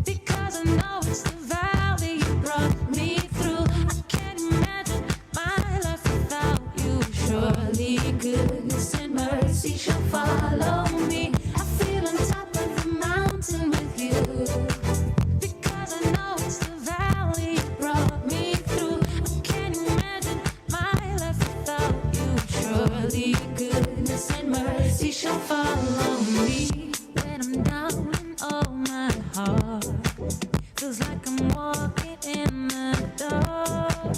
because I know it's the valley you brought me through. I can't imagine my life without you. Surely goodness and mercy shall follow me. I feel on top of the mountain with you, because I know it's the valley you brought me through. I can't imagine my life without you. shall follow me when I'm down in all my heart. Feels like I'm walking in the dark.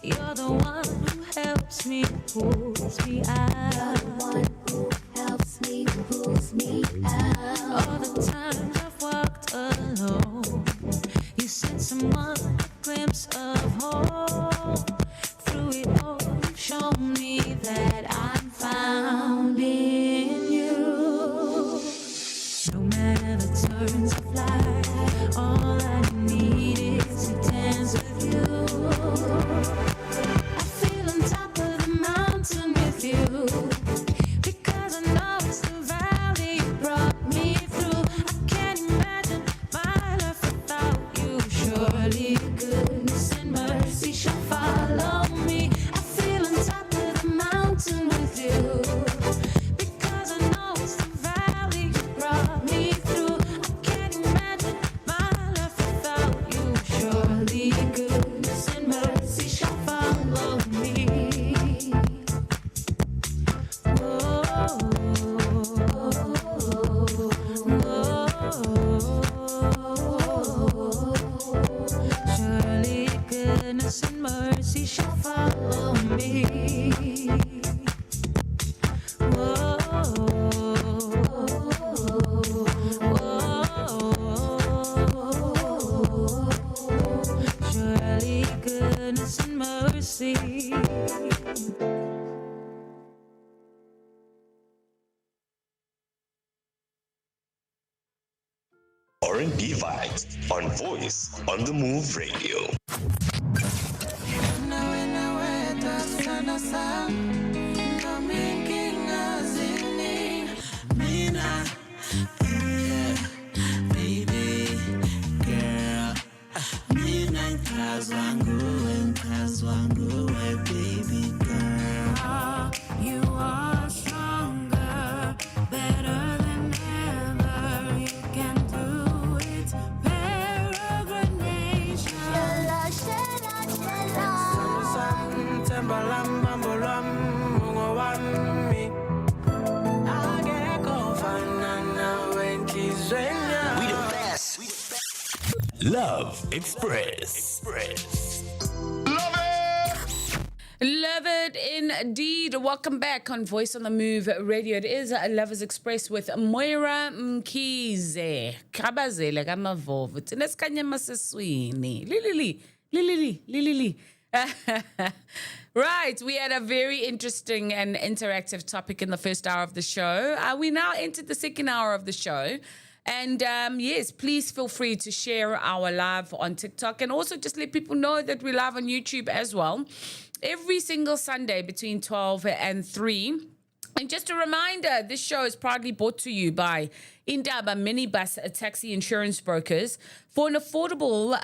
You're the one who helps me, pulls me out. You're the one who helps me, pulls me out. All the times I've walked alone, you sent someone a glimpse of hope. Through it all, you've shown me that I'm found in you. No matter the turns of life, all I need is to dance with you. I feel on top of the mountain with you, because I know it's the valley you brought me through. I can't imagine my life without you. Surely goodness and mercy shall follow me. I feel on top of the mountain with you, because I know it's the valley you brought me through. I can't imagine my life without you. Surely goodness and mercy shall follow me. Surely goodness and mercy shall follow me. Surely goodness and mercy. R&B Vibes on Voice on the Move Radio. You are stronger, better than ever. You can do it. Peregrine Nation. We the best. Love Express. Love it indeed. Welcome back on Voice on the Move Radio. It is Lovers Express with Moira Mkhize. Kabazele kamavovo. Tinesikanye maseswini. Lili. Right, we had a very interesting and interactive topic in the first hour of the show. We now entered the second hour of the show. And yes, please feel free to share our live on TikTok, and also just let people know that we're live on YouTube as well. Every single Sunday between 12 and 3. And just a reminder, this show is proudly brought to you by Indaba Minibus Taxi Insurance Brokers. For an affordable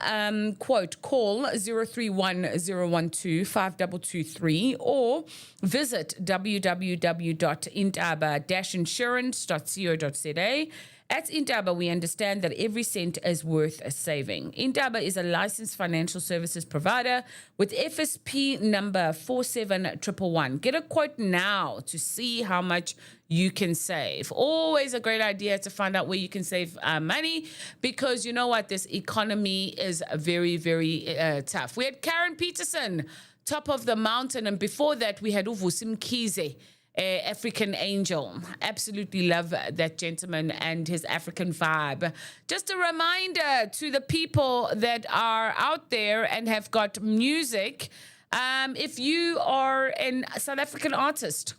quote, call 031-012-5223 or visit www.indaba-insurance.co.za. At Indaba, we understand that every cent is worth saving. Indaba is a licensed financial services provider with FSP number 47111. Get a quote now to see how much you can save. Always a great idea to find out where you can save money, because you know what? This economy is very, very tough. We had Karen Peterson, top of the mountain, and before that we had Uvusim Kize, African Angel. Absolutely love that gentleman and his African vibe. Just a reminder to the people that are out there and have got music, if you are a South African artist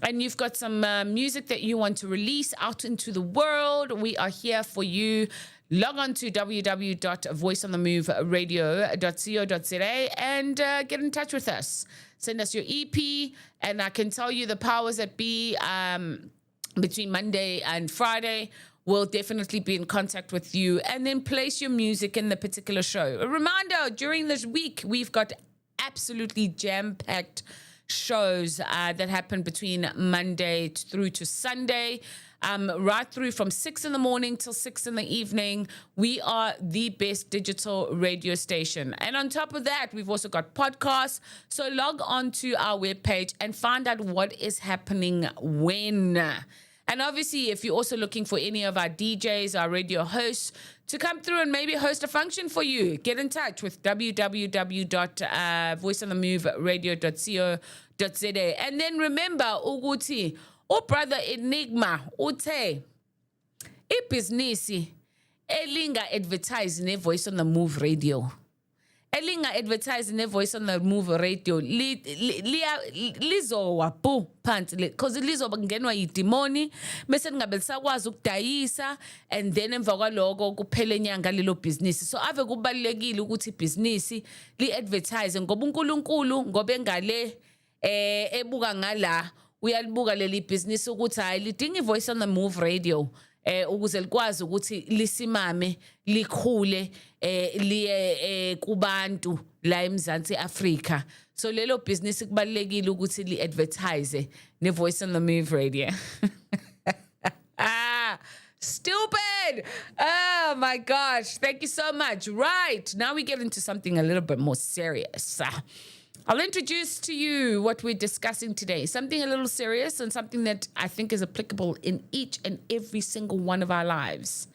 and you've got some music that you want to release out into the world, we are here for you. Log on to www.voiceonthemoveradio.co.za and get in touch with us. Send us your EP, and I can tell you the powers that be between Monday and Friday will definitely be in contact with you, and then place your music in the particular show. A reminder, during this week, we've got absolutely jam-packed shows that happen between Monday through to Sunday. Right through from 6 in the morning till 6 in the evening. We are the best digital radio station. And on top of that, we've also got podcasts. So log on to our webpage and find out what is happening when. And obviously, if you're also looking for any of our DJs, our radio hosts, to come through and maybe host a function for you, get in touch with www.voiceonthemove.radio.co.za. And then remember, Uguti, brother Enigma, ute, ibhizinisi elinga advertise ne Voice on the Move radio. Elinga advertise ne Voice on the Move radio lizo wapu pant because lizo bangenwa yidimoni bese ngabe lisakwazi ukudayisa and then emva kwaloko kuphela enyanga lelo business. So ave kubalekile ukuthi business li advertise ngoba uNkulunkulu ngoba engale ebuka ngala uyalibuka leli business ukuthi hayi lidinga iVoice on the Move radio ukuze likwazi ukuthi lisimame likhule liye kubantu la eMzansi Afrika. So lelo business kubalekile ukuthi li advertise ne Voice on the Move radio. Stupid. Oh my gosh. Thank you so much. Right. Now we get into something a little bit more serious. I'll introduce to you what we're discussing today. Something a little serious and something that I think is applicable in each and every single one of our lives.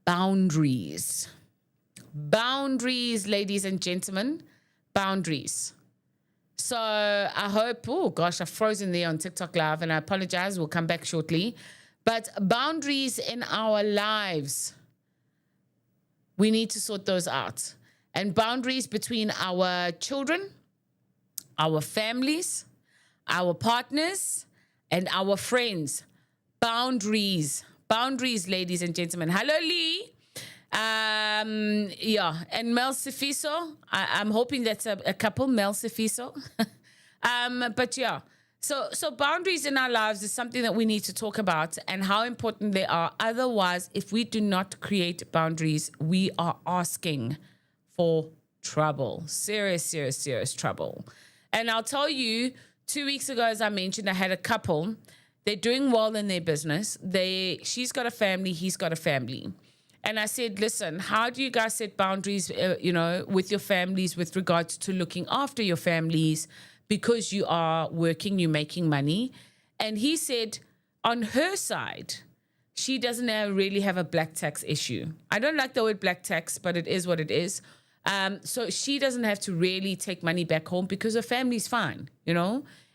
Boundaries. Boundaries, ladies and gentlemen. Boundaries. So I hope, oh gosh, I've frozen there on TikTok Live and I apologize. We'll come back shortly. But boundaries in our lives, we need to sort those out. And boundaries between our children, our families, our partners, and our friends. Boundaries. Boundaries, ladies and gentlemen. Hello, Lee. Yeah, and Mel Sifiso. I'm hoping that's a couple, Mel Sifiso. But yeah, so boundaries in our lives is something that we need to talk about and how important they are. Otherwise, if we do not create boundaries, we are asking for trouble. Serious, serious, serious trouble. And I'll tell you, 2 weeks ago, as I mentioned, I had a couple. They're doing well in their business. She's got a family, he's got a family. And I said, listen, how do you guys set boundaries, with your families with regards to looking after your families because you are working, you're making money? And he said, on her side, she doesn't really have a black tax issue. I don't like the word black tax, but it is what it is. So she doesn't have to really take money back home because her family's fine,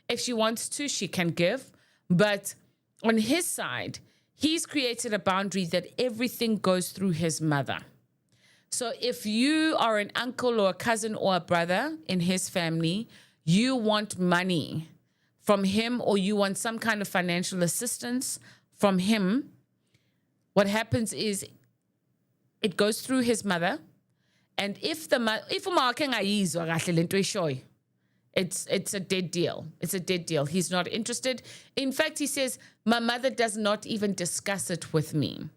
If she wants to, she can give. But on his side, he's created a boundary that everything goes through his mother. So if you are an uncle or a cousin or a brother in his family, you want money from him or you want some kind of financial assistance from him, what happens is it goes through his mother. And if it's a dead deal. It's a dead deal. He's not interested. In fact, he says, my mother does not even discuss it with me.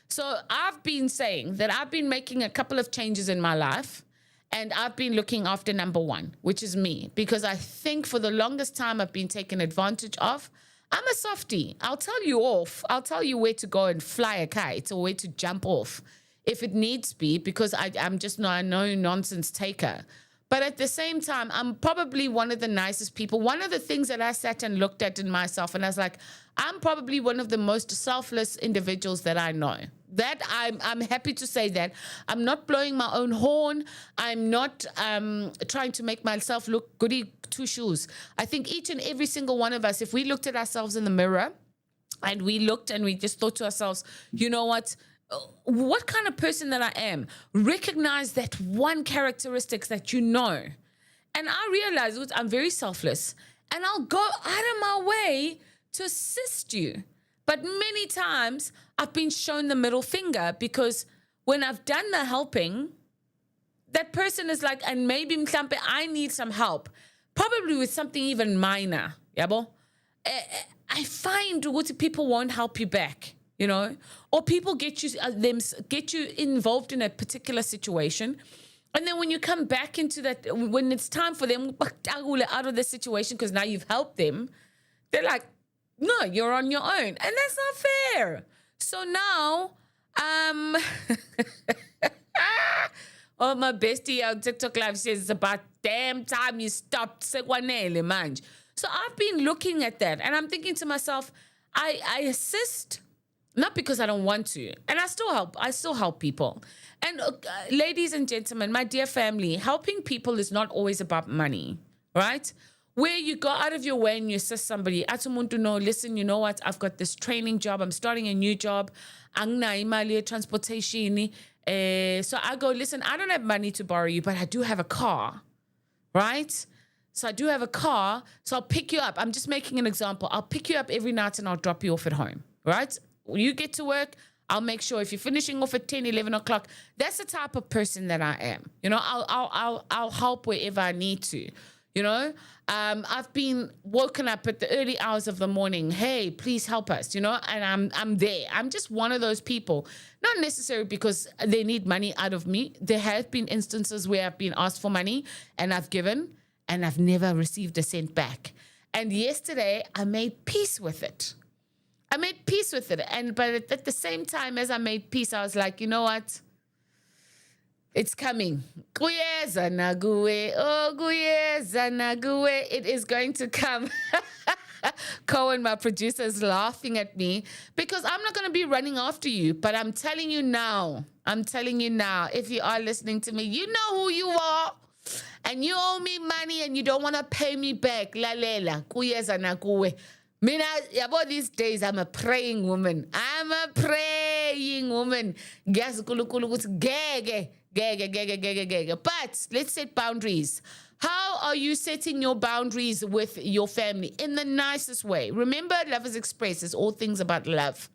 So I've been saying that I've been making a couple of changes in my life and I've been looking after number one, which is me, because I think for the longest time I've been taken advantage of. I'm a softie. I'll tell you off. I'll tell you where to go and fly a kite or where to jump off if it needs be, because I'm just not a no-nonsense taker. But at the same time, I'm probably one of the nicest people. One of the things that I sat and looked at in myself, and I was like, I'm probably one of the most selfless individuals that I know. That I'm happy to say that. I'm not blowing my own horn. I'm not trying to make myself look goody two-shoes. I think each and every single one of us, if we looked at ourselves in the mirror and we looked and we just thought to ourselves, you know what kind of person that I am, recognize that one characteristic that you know. And I realized I'm very selfless and I'll go out of my way to assist you. But many times I've been shown the middle finger because when I've done the helping, that person is like, and maybe mhlampe I need some help, probably with something even minor, yabo. I find what people won't help you back. Or people get you involved in a particular situation. And then when you come back into that, when it's time for them out of the situation, because now you've helped them, they're like, no, you're on your own. And that's not fair. So now, oh, my bestie on TikTok Live says it's about damn time you stopped. So I've been looking at that and I'm thinking to myself, I assist, not because I don't want to, and I still help people. And ladies and gentlemen, my dear family, helping people is not always about money, right? Where you go out of your way and you assist somebody, atumuntu no, listen, you know what? I've got this training job. I'm starting a new job. Angna imali transportation. So I go, listen, I don't have money to borrow you, but I do have a car, right? So I do have a car, so I'll pick you up. I'm just making an example. I'll pick you up every night and I'll drop you off at home, right? When you get to work, I'll make sure if you're finishing off at 10, 11 o'clock, that's the type of person that I am. You know, I'll help wherever I need to. You know, I've been woken up at the early hours of the morning. Hey, please help us, you know, and I'm there. I'm just one of those people, not necessarily because they need money out of me. There have been instances where I've been asked for money and I've given and I've never received a cent back. And yesterday I made peace with it. But at the same time as I made peace, I was like, you know what? It's coming. Kuyeza naguwe. Oh, kuyeza naguwe. It is going to come. Cohen, my producer, is laughing at me because I'm not going to be running after you. But I'm telling you now, if you are listening to me, you know who you are. And you owe me money and you don't want to pay me back. Lalela. Kuyeza naguwe. Mina, about these days, I'm a praying woman. But let's set boundaries. How are you setting your boundaries with your family? In the nicest way. Remember, Lovers Express is all things about love.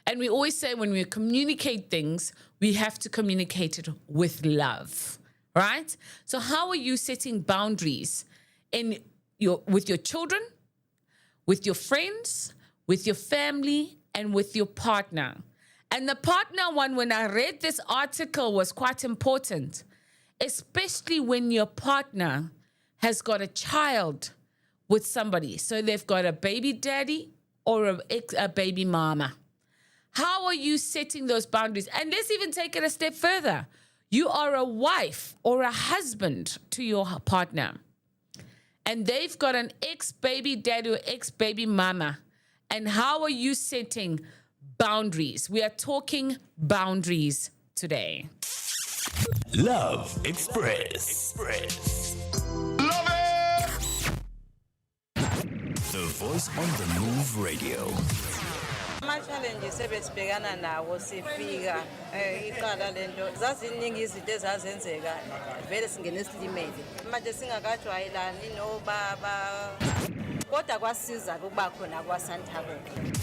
And we always say when we communicate things, we have to communicate it with love, right? So how are you setting boundaries with your children, with your friends, with your family, and with your partner? And the partner one, when I read this article, was quite important, especially when your partner has got a child with somebody. So they've got a baby daddy or a baby mama. How are you setting those boundaries? And let's even take it a step further. You are a wife or a husband to your partner, and they've got an ex-baby daddy or ex-baby mama. And how are you setting boundaries? We are talking boundaries today. Love Express. Love it! The Voice on the Move Radio. Ama-challenges ebesibhekana nawo sifika iqala lento zaziningi izinto ezazenzeka vele singene esilimele manje singakajwayelani nobaba kodwa kwasiza ukuba khona kwaSanthabo.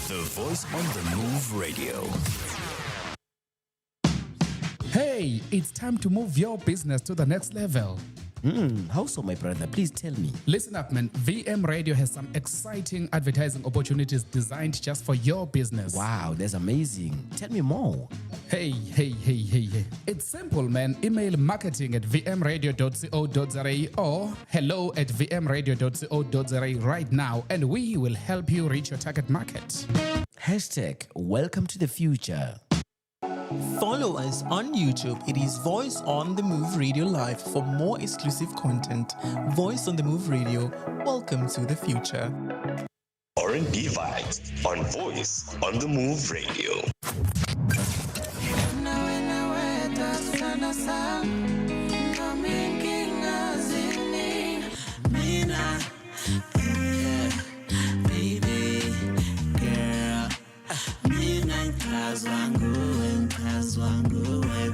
The Voice on the Move Radio. Hey, it's time to move your business to the next level. How so, my brother? Please tell me. Listen up, man. VM Radio has some exciting advertising opportunities designed just for your business. Wow, that's amazing. Tell me more. Hey. It's simple, man. Email marketing@vmradio.co.za or hello@vmradio.co.za right now, and we will help you reach your target market. #Welcome to the future. Follow us on YouTube. It is Voice on the Move Radio Live for more exclusive content. Voice on the Move Radio. Welcome to the future. RNBVibes on Voice on the Move Radio.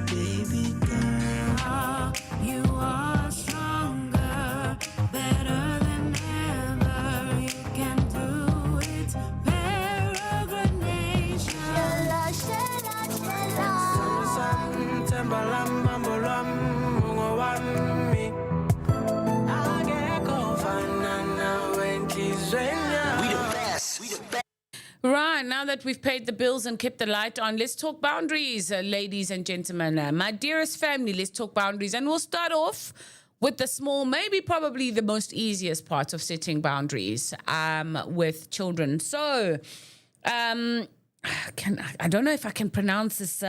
Baby girl, you are stronger, better than ever. You can do it, peregrination. Right, now that we've paid the bills and kept the light on, let's talk boundaries, ladies and gentlemen. My dearest family, let's talk boundaries. And we'll start off with the small, maybe probably the most easiest part of setting boundaries with children. So, I don't know if I can pronounce this,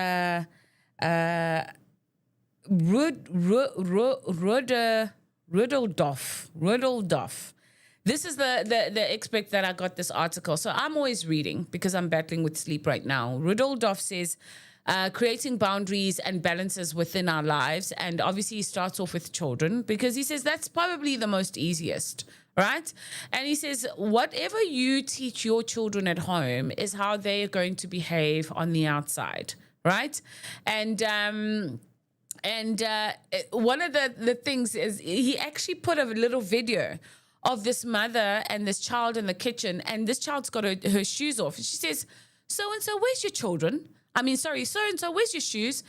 Rudolph. This is the expert that I got this article. So I'm always reading because I'm battling with sleep right now. Rudolph says, creating boundaries and balances within our lives. And obviously he starts off with children because he says that's probably the most easiest, right? And he says, whatever you teach your children at home is how they are going to behave on the outside, right? And one of the things is he actually put a little video of this mother and this child in the kitchen, and this child's got her shoes off. And she says, so-and-so, where's your children? So-and-so, where's your shoes?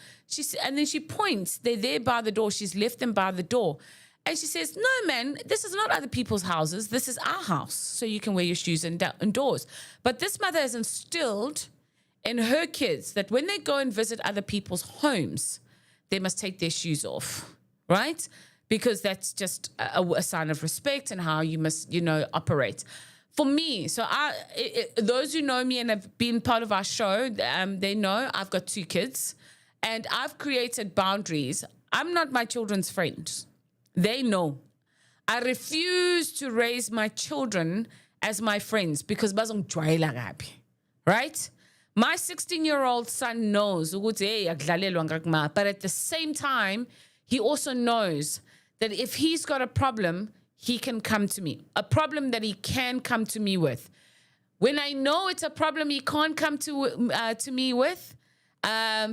And then she points, they're there by the door. She's left them by the door. And she says, no, man, this is not other people's houses. This is our house. So you can wear your shoes indoors. But this mother has instilled in her kids that when they go and visit other people's homes, they must take their shoes off, right? Because that's just a sign of respect and how you must, operate. For me, so those who know me and have been part of our show, they know I've got 2 kids and I've created boundaries. I'm not my children's friend. They know. I refuse to raise my children as my friends because right? My 16-year-old son knows, but at the same time, he also knows that if he's got a problem, he can come to me. A problem that he can come to me with. When I know it's a problem he can't come to me with,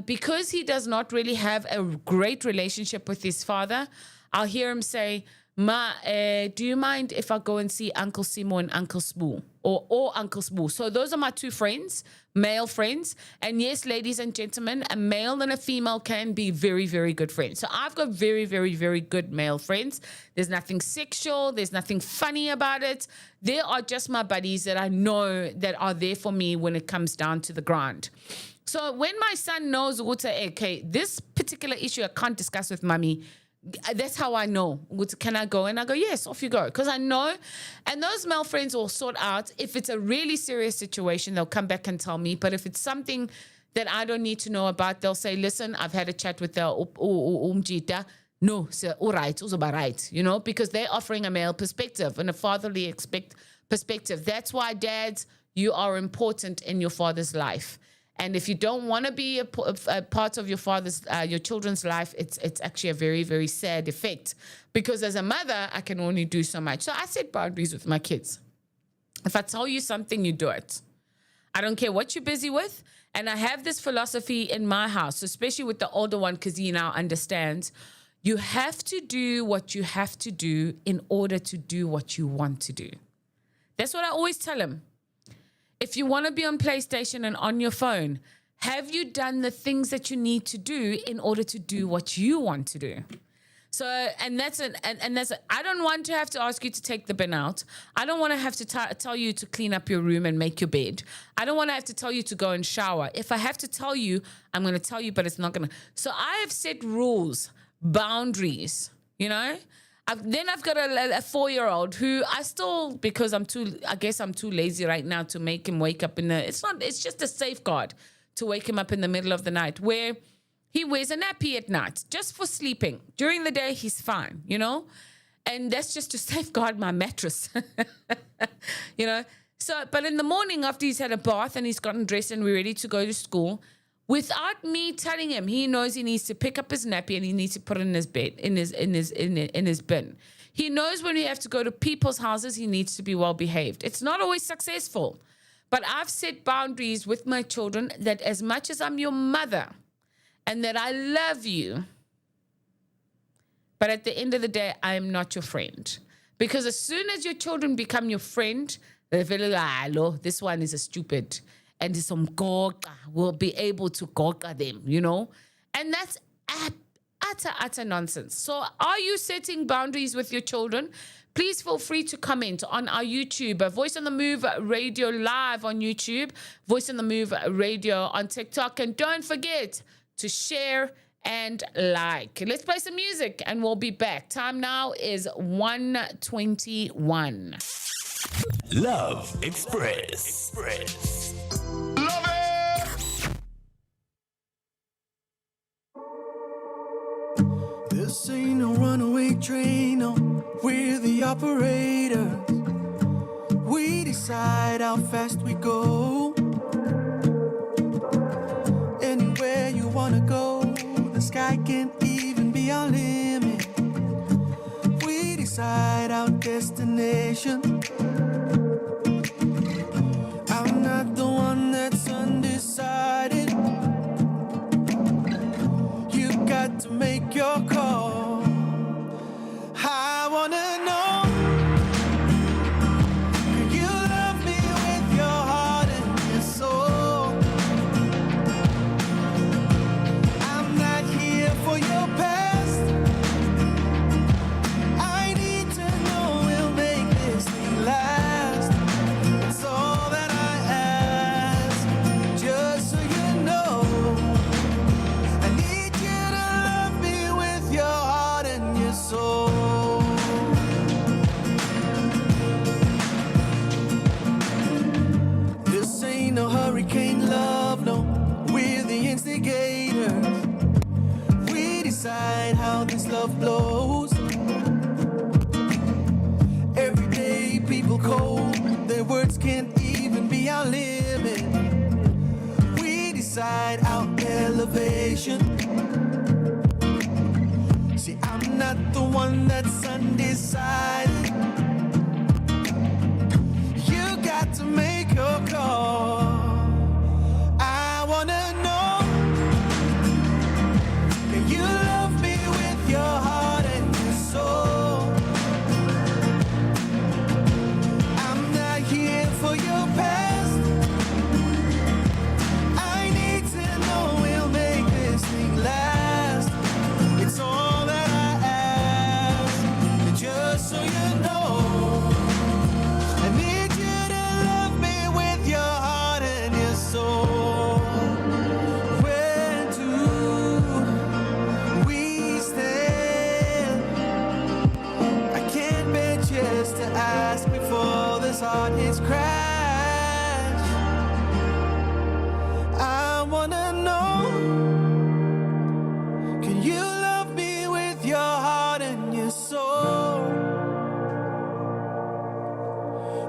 because he does not really have a great relationship with his father, I'll hear him say, Ma, do you mind if I go and see Uncle Simo and Uncle Spoo? Or Uncle Spoo. So those are my 2 friends, male friends. And yes, ladies and gentlemen, a male and a female can be very, very good friends. So I've got very, very, very good male friends. There's nothing sexual. There's nothing funny about it. They are just my buddies that I know that are there for me when it comes down to the grind. So when my son knows, okay, this particular issue I can't discuss with mommy, that's how I know. Can I go? And I go, yes, off you go. Because I know. And those male friends will sort out. If it's a really serious situation, they'll come back and tell me. But if it's something that I don't need to know about, they'll say, listen, I've had a chat with the umjita. No, sir, all right, right. Because they're offering a male perspective and a fatherly perspective. That's why, dads, you are important in your father's life. And if you don't want to be a part of your children's life, it's actually a very, very sad effect. Because as a mother, I can only do so much. So I set boundaries with my kids. If I tell you something, you do it. I don't care what you're busy with. And I have this philosophy in my house, especially with the older one, because he now understands. You have to do what you have to do in order to do what you want to do. That's what I always tell him. If you want to be on PlayStation and on your phone, have you done the things that you need to do in order to do what you want to do? So, and that's I don't want to have to ask you to take the bin out. I don't want to have to tell you to clean up your room and make your bed. I don't want to have to tell you to go and shower. If I have to tell you, I'm going to tell you, but it's not going to. So I have set rules, boundaries, Then I've got a 4-year-old who I still, because I'm too lazy right now to make him wake up it's just a safeguard to wake him up in the middle of the night where he wears a nappy at night just for sleeping. During the day, he's fine, and that's just to safeguard my mattress, So, but in the morning after he's had a bath and he's gotten dressed and we're ready to go to school, without me telling him, he knows he needs to pick up his nappy and he needs to put it in his bed, in his bin. He knows when we have to go to people's houses, he needs to be well behaved. It's not always successful, but I've set boundaries with my children that as much as I'm your mother and that I love you, but at the end of the day, I am not your friend. Because as soon as your children become your friend, they feel like, this one is a stupid. And some goka will be able to goka them, And that's utter nonsense. So are you setting boundaries with your children? Please feel free to comment on our YouTube, Voice on the Move Radio Live on YouTube, Voice on the Move Radio on TikTok. And don't forget to share and like. Let's play some music and we'll be back. Time now is 1:21. Love Express. This ain't no runaway train, no, we're the operators. decide how fast we go. Anywhere you wanna go, the sky can't even be our limit. We decide our destination. I'm not the one that's undecided. You got to make your call. I wanna know, can you love me with your heart and your soul? I'm not here for your past. I need to know we'll make this thing last. It's all that I ask, just so you know. I need you to love me with your heart and your soul. This ain't no hurricane love, no. We're the instigators. We decide how this love blows. Everyday people cold, their words can't even be our limit. We decide our elevation. See, I'm not the one that's undecided. You got to make your call. I wanna know, can you love me with your heart and your soul? I'm not here for your past. I need to know we'll make this thing last. It's all that I ask, and just so you know, I need you to love me with your heart and your soul. Where do we stand? I can't bear just to ask before this heart hits crash. I wanna know, can you love me with your heart and your soul?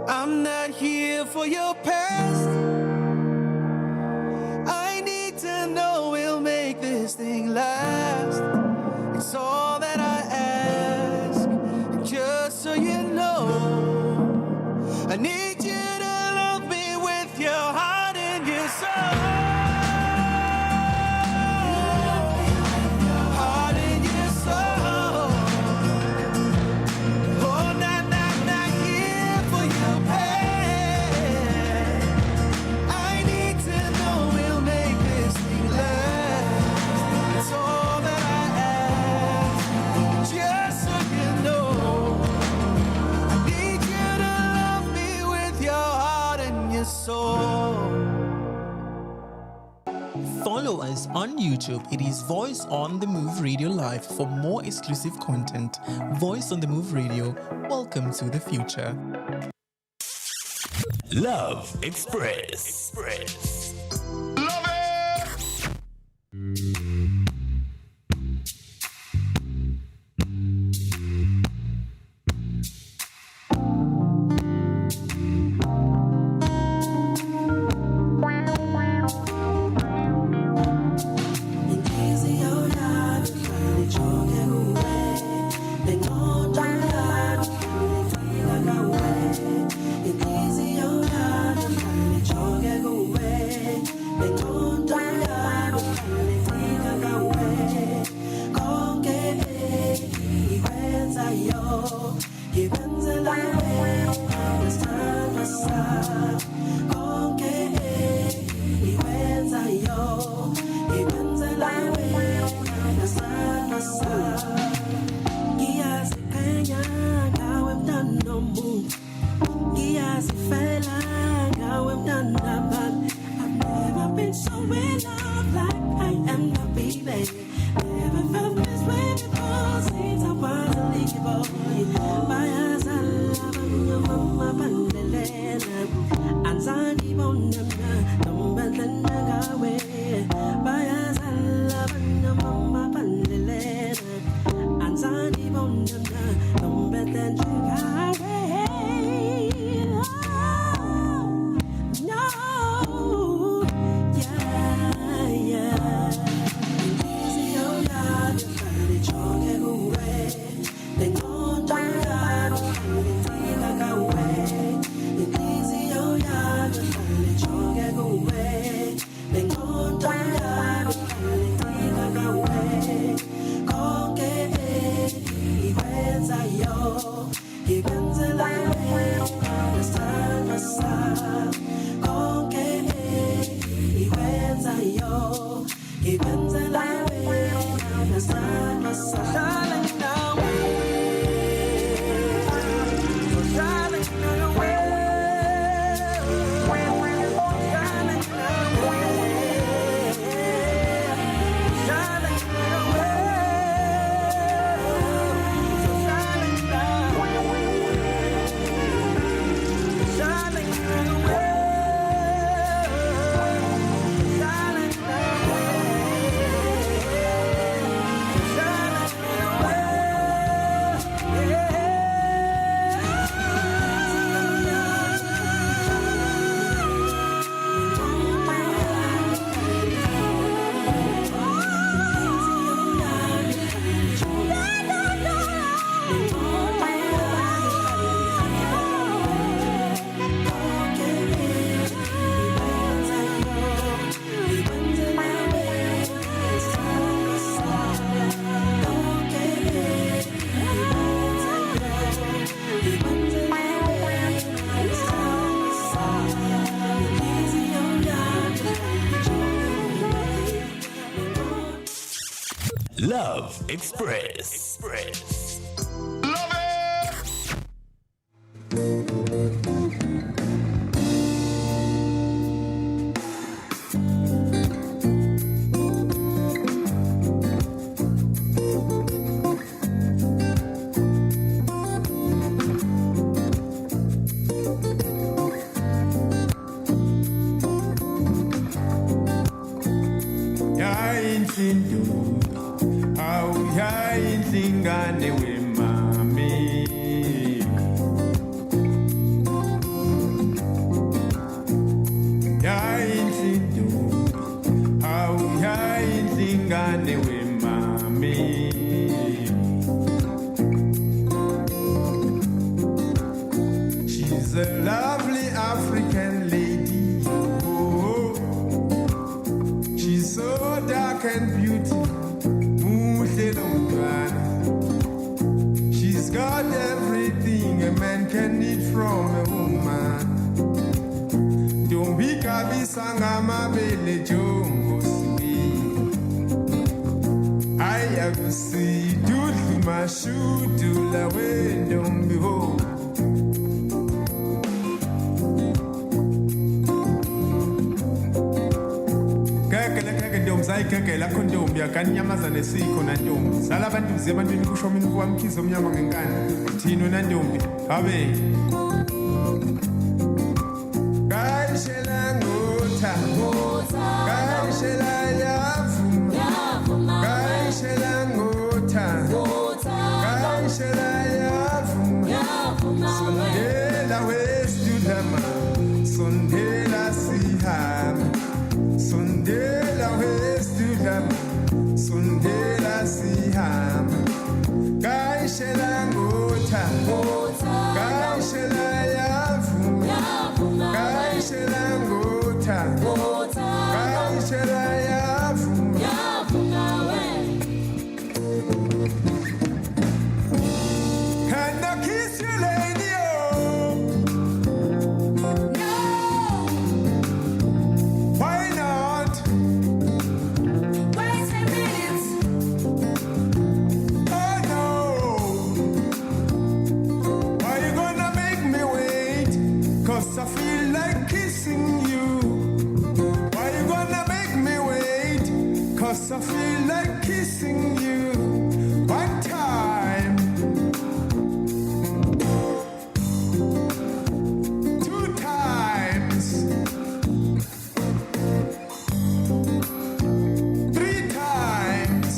I'm not here for your past. I need to know we'll make this thing last. It's all that I ask, and just so you know, I need you to love me with your heart and your soul. Heart and your soul. Oh, not here for your pain. I need to know we'll make this thing last. It's all that I ask, just so you know. I need you to love me with your heart and your soul. Follow us on YouTube. It is Voice on the Move Radio Live for more exclusive content. Voice on the Move Radio. Welcome to the future. Love Express. Inhliziyo yami, ngale joke kuwe. Love Express. She's a lovely African lady. Oh, she's so dark and beautiful. She's got everything a man can need from a woman. Don't be kabisanga mabele jongo sweet. I have see do my shoe to la way don't be home. Keke la kondombi akanyamaza nesiko na ntombi sala abantu zebantwini kusho mina kwamkhizo omnyama ngenkani thino na ntombi abe kayishela ngotha kayishela yavuma kayishela ngotha kayishela yavuma sondela westudama sondela sihama sondela westudama sondela sihama kayishela ngotha kayishela yavuma kayishela ngotha kayishela yavuma can I kiss you lady oh why not wait a minute oh no why you gonna make me wait 'cause I feel like kissing you why you gonna make me wait 'cause I feel like kissing you one time two times three times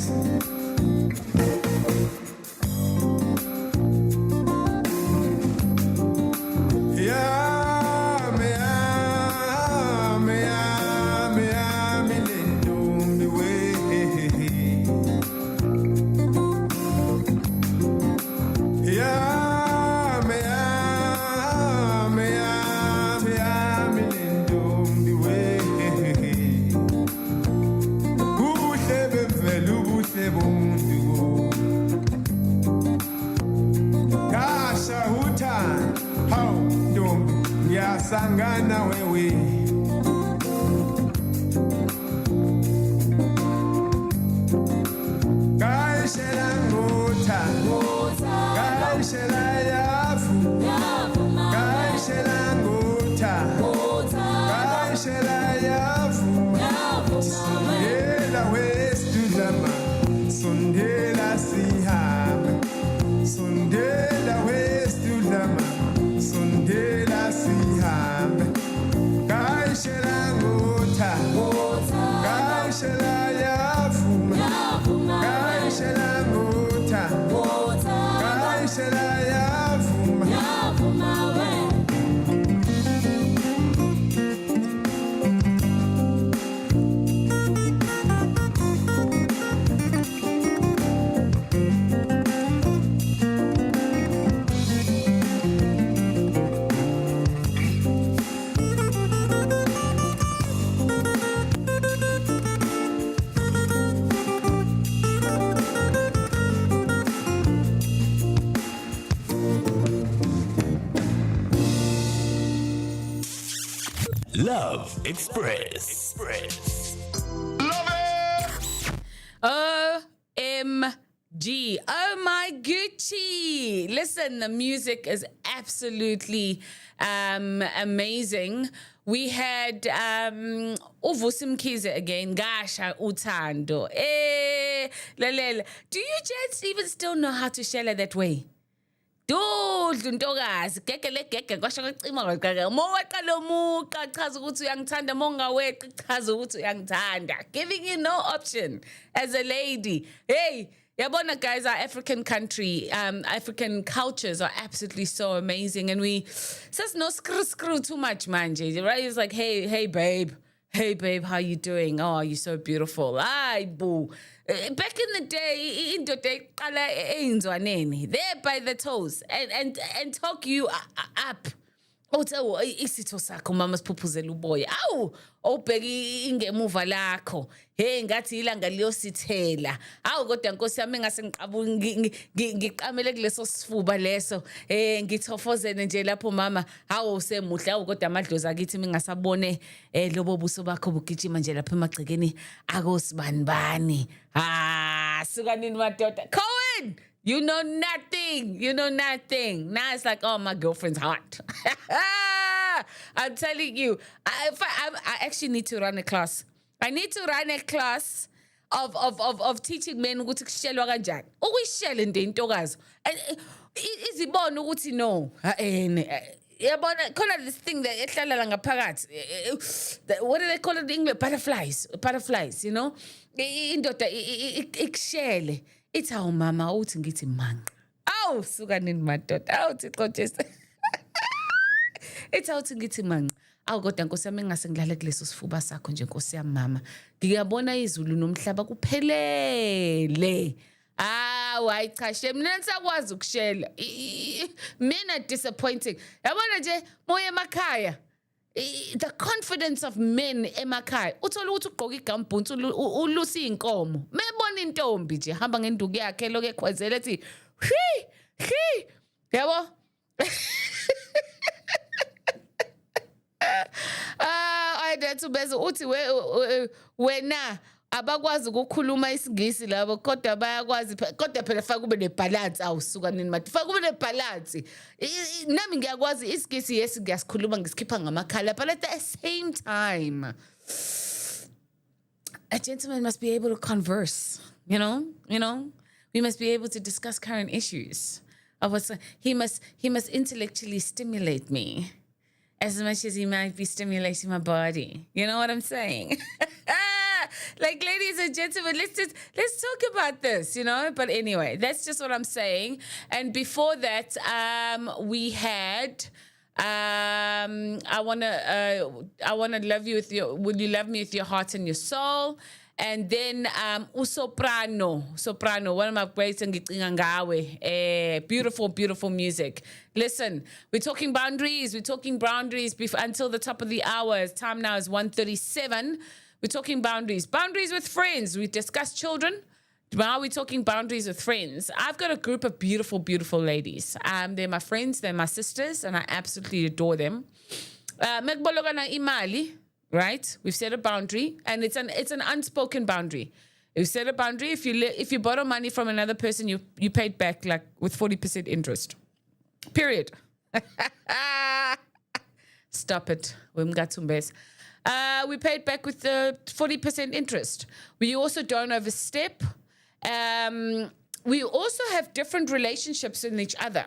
Love Express. OMG. Oh my Gucci. Listen, the music is absolutely amazing. We had Uvusim Kiza again. Gasha Utando. Lalela. Do you just even still know how to share that way? Ntokazi gege kwasho kwacima kwaqaka moweqa lo muqa chaza ukuthi uyangithanda mongaweqa chaza ukuthi uyangithanda, giving you no option as a lady. Hey, yabona guys, our African country, African cultures are absolutely so amazing, and we says no screw too much manje, right? It's like hey babe, how you doing? Oh, you're so beautiful. Ay boo. Back in the day, there by the toes and talk you up. Utho isitho sakho mama siphuphuzela uboya. Awu obheki ingemuva lakho. Hey ngathi ilanga liyosithela. Awu kodwa Nkosi yami ngase ngiqamele kuleso sifuba leso. Ngithofozene nje lapho mama. Hawu usemuhle. Awu kodwa amadlozi akithi mingasabone lobo buso bakho bugijima nje lapha emagcekeni akosibanibani. Suka nini madoda. Cohen! You know nothing. Now it's like, oh, my girlfriend's hot. I'm telling you. I actually need to run a class. I need to run a class of teaching men ukuthi kushelwa kanjani. Ukuyishela nje intokazo. Izibona ukuthi no. Yabona khona this thing that ehlala la ngaphakathi. What do they call it in English? Butterflies, you know? Indoda ikshele. It's how mama uthi ngithi man. Aw suka nini madoda. Aw Thixo Jesu. It's how uthi ngithi man. Aw kodwa Nkosi yami ngase ngilale kuleso sifuba sakho nje Nkosi yami mama. Ngiyabona izulu nomhlaba kuphelele. Hayi cha mina nisakwazi ukushela. Men are disappointing. Yabona nje moya emakhaya. The confidence of men emakhaya uthola ukuthi ugqoka igamboots ulusi inkomo mebona intombi nje hamba ngenduku yakhe lokho ekhwezela ethi hi yabo. Ayethu bese uthi wena abakwazi ukukhuluma isingisi labo kodwa bayakwazi kodwa phela faka kube nebalance. Awusuka nini mathi faka kube nebalance. Nami ngiyakwazi isingisi yes ngiyasikhuluma ngisikhipha ngamakhala, but at the same time a gentleman must be able to converse, you know we must be able to discuss current issues of what's he must intellectually stimulate me as much as he might be stimulating my body. You know what I'm saying? Like, ladies and gentlemen, let's talk about this, But anyway, that's just what I'm saying. And before that, we had I wanna love you with your. Will you love me with your heart and your soul? And then soprano, one of my greats and beautiful music. Listen, we're talking boundaries until the top of the hour. Time now is 1:37. We're talking boundaries with friends. We discussed children. Now we're talking boundaries with friends. I've got a group of beautiful ladies. They're my friends, they're my sisters, and I absolutely adore them. Imali. Right? We've set a boundary, and it's an unspoken boundary. We've set a boundary. If you borrow money from another person, you paid back like with 40% interest. Period. Stop it. We paid back with 40% interest. We also don't overstep. We also have different relationships in each other.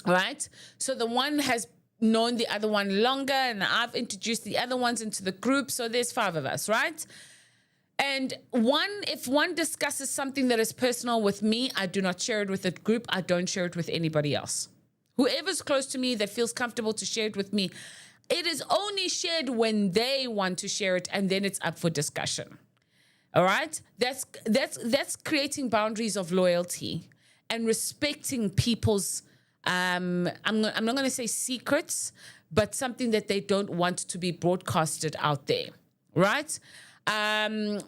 Right? So the one has known the other one longer, and I've introduced the other ones into the group, so there's 5 of us, right? And if one discusses something that is personal with me, I do not share it with the group. I don't share it with anybody else. Whoever's close to me that feels comfortable to share it with me, it is only shared when they want to share it, and then it's up for discussion. All right? That's creating boundaries of loyalty and respecting people's I'm not going to say secrets, but something that they don't want to be broadcasted out there, right?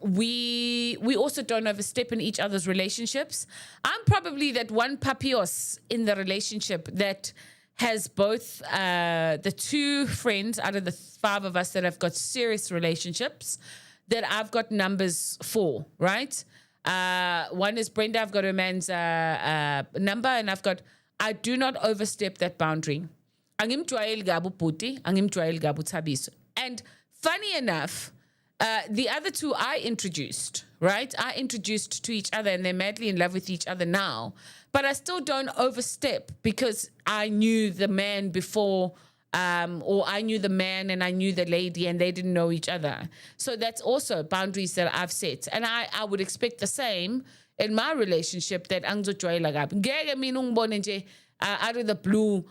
We also don't overstep in each other's relationships. I'm probably that one papios in the relationship that has both the two friends out of the 5 of us that have got serious relationships that I've got numbers for, right? One is Brenda. I've got her man's number, and I do not overstep that boundary. And funny enough, the other 2 I introduced, right? I introduced to each other, and they're madly in love with each other now. But I still don't overstep because I knew the man before, or I knew the man and I knew the lady, and they didn't know each other. So that's also boundaries that I've set. And I would expect the same in my relationship, that out of the blue,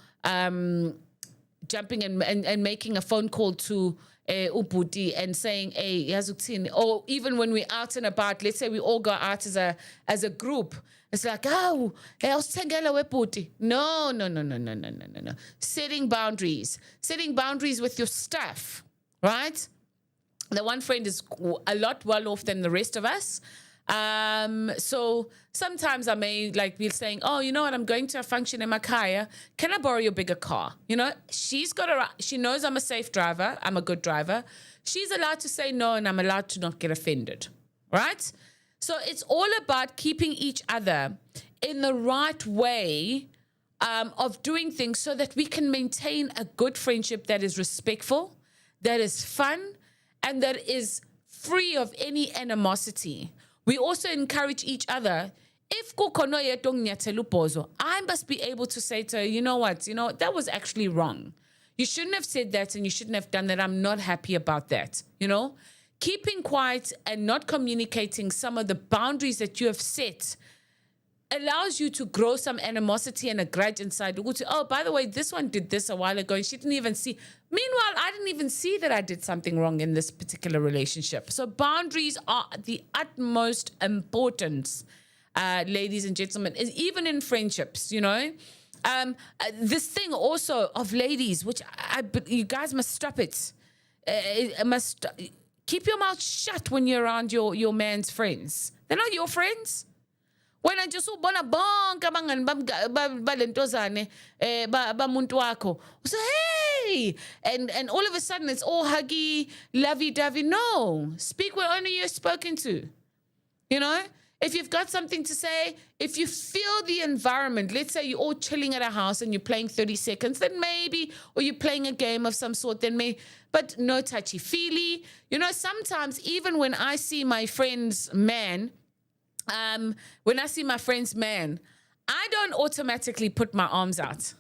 jumping and making a phone call to Uputi and saying, hey, yazukthini, or even when we're out and about, let's say we all go out as a group, it's like, oh, hey, awusithengela weputi. No. Setting boundaries with your stuff, right? The one friend is a lot well off than the rest of us. So sometimes I may be saying, oh, you know what, I'm going to a function in Makaya. Can I borrow your bigger car? You know, she knows I'm a safe driver. I'm a good driver. She's allowed to say no, and I'm allowed to not get offended, right? So it's all about keeping each other in the right way of doing things so that we can maintain a good friendship that is respectful, that is fun, and that is free of any animosity. We also encourage each other. If I must be able to say to her, you know what, that was actually wrong. You shouldn't have said that, and you shouldn't have done that. I'm not happy about that, Keeping quiet and not communicating some of the boundaries that you have set allows you to grow some animosity and a grudge inside. Oh, by the way, this one did this a while ago, and she didn't even see. Meanwhile, I didn't even see that I did something wrong in this particular relationship. So boundaries are the utmost importance, ladies and gentlemen, even in friendships, This thing also of ladies, which you guys must stop it. Keep your mouth shut when you're around your man's friends. They're not your friends. When I just bona bonke balentozane bamuntu wako, so hey, and all of a sudden it's all huggy, lovey-dovey. No, speak when only you're spoken to. If you've got something to say, if you feel the environment, let's say you're all chilling at a house and you're playing 30 seconds, then maybe, or you're playing a game of some sort, then maybe, but no touchy-feely. Sometimes even when I see my friend's man, I don't automatically put my arms out.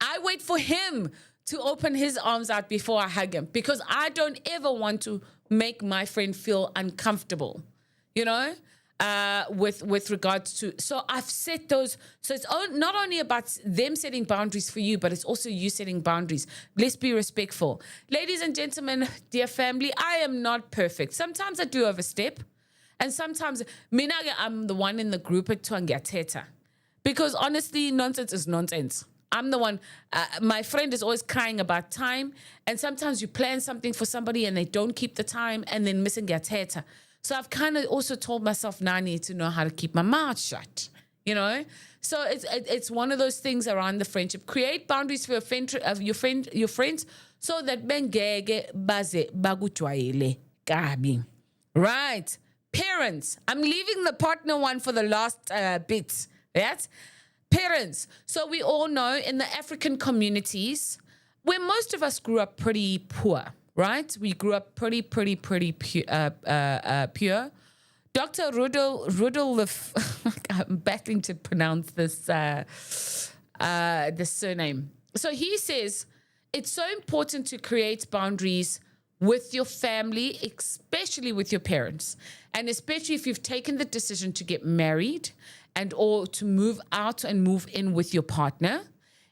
I wait for him to open his arms out before I hug him, because I don't ever want to make my friend feel uncomfortable, with regards to, so I've set those, so it's not only about them setting boundaries for you, but it's also you setting boundaries. Let's be respectful. Ladies and gentlemen, dear family, I am not perfect. Sometimes I do overstep, and sometimes I'm the one in the group at Tuangateta, because honestly, nonsense is nonsense. I'm the one, my friend is always crying about time, and sometimes you plan something for somebody and they don't keep the time and then missing Gateta. So I've kind of also told myself now I need to know how to keep my mouth shut, So it's one of those things around the friendship. Create boundaries for your friends, so that bengeke baze bakujwayele kabi. Right. Parents. I'm leaving the partner one for the last bit. Right? Parents. So we all know in the African communities, where most of us grew up pretty poor, right? We grew up pretty pure. Dr. Rudolph, I'm battling to pronounce this surname. So he says, it's so important to create boundaries with your family, especially with your parents. And especially if you've taken the decision to get married and or to move out and move in with your partner,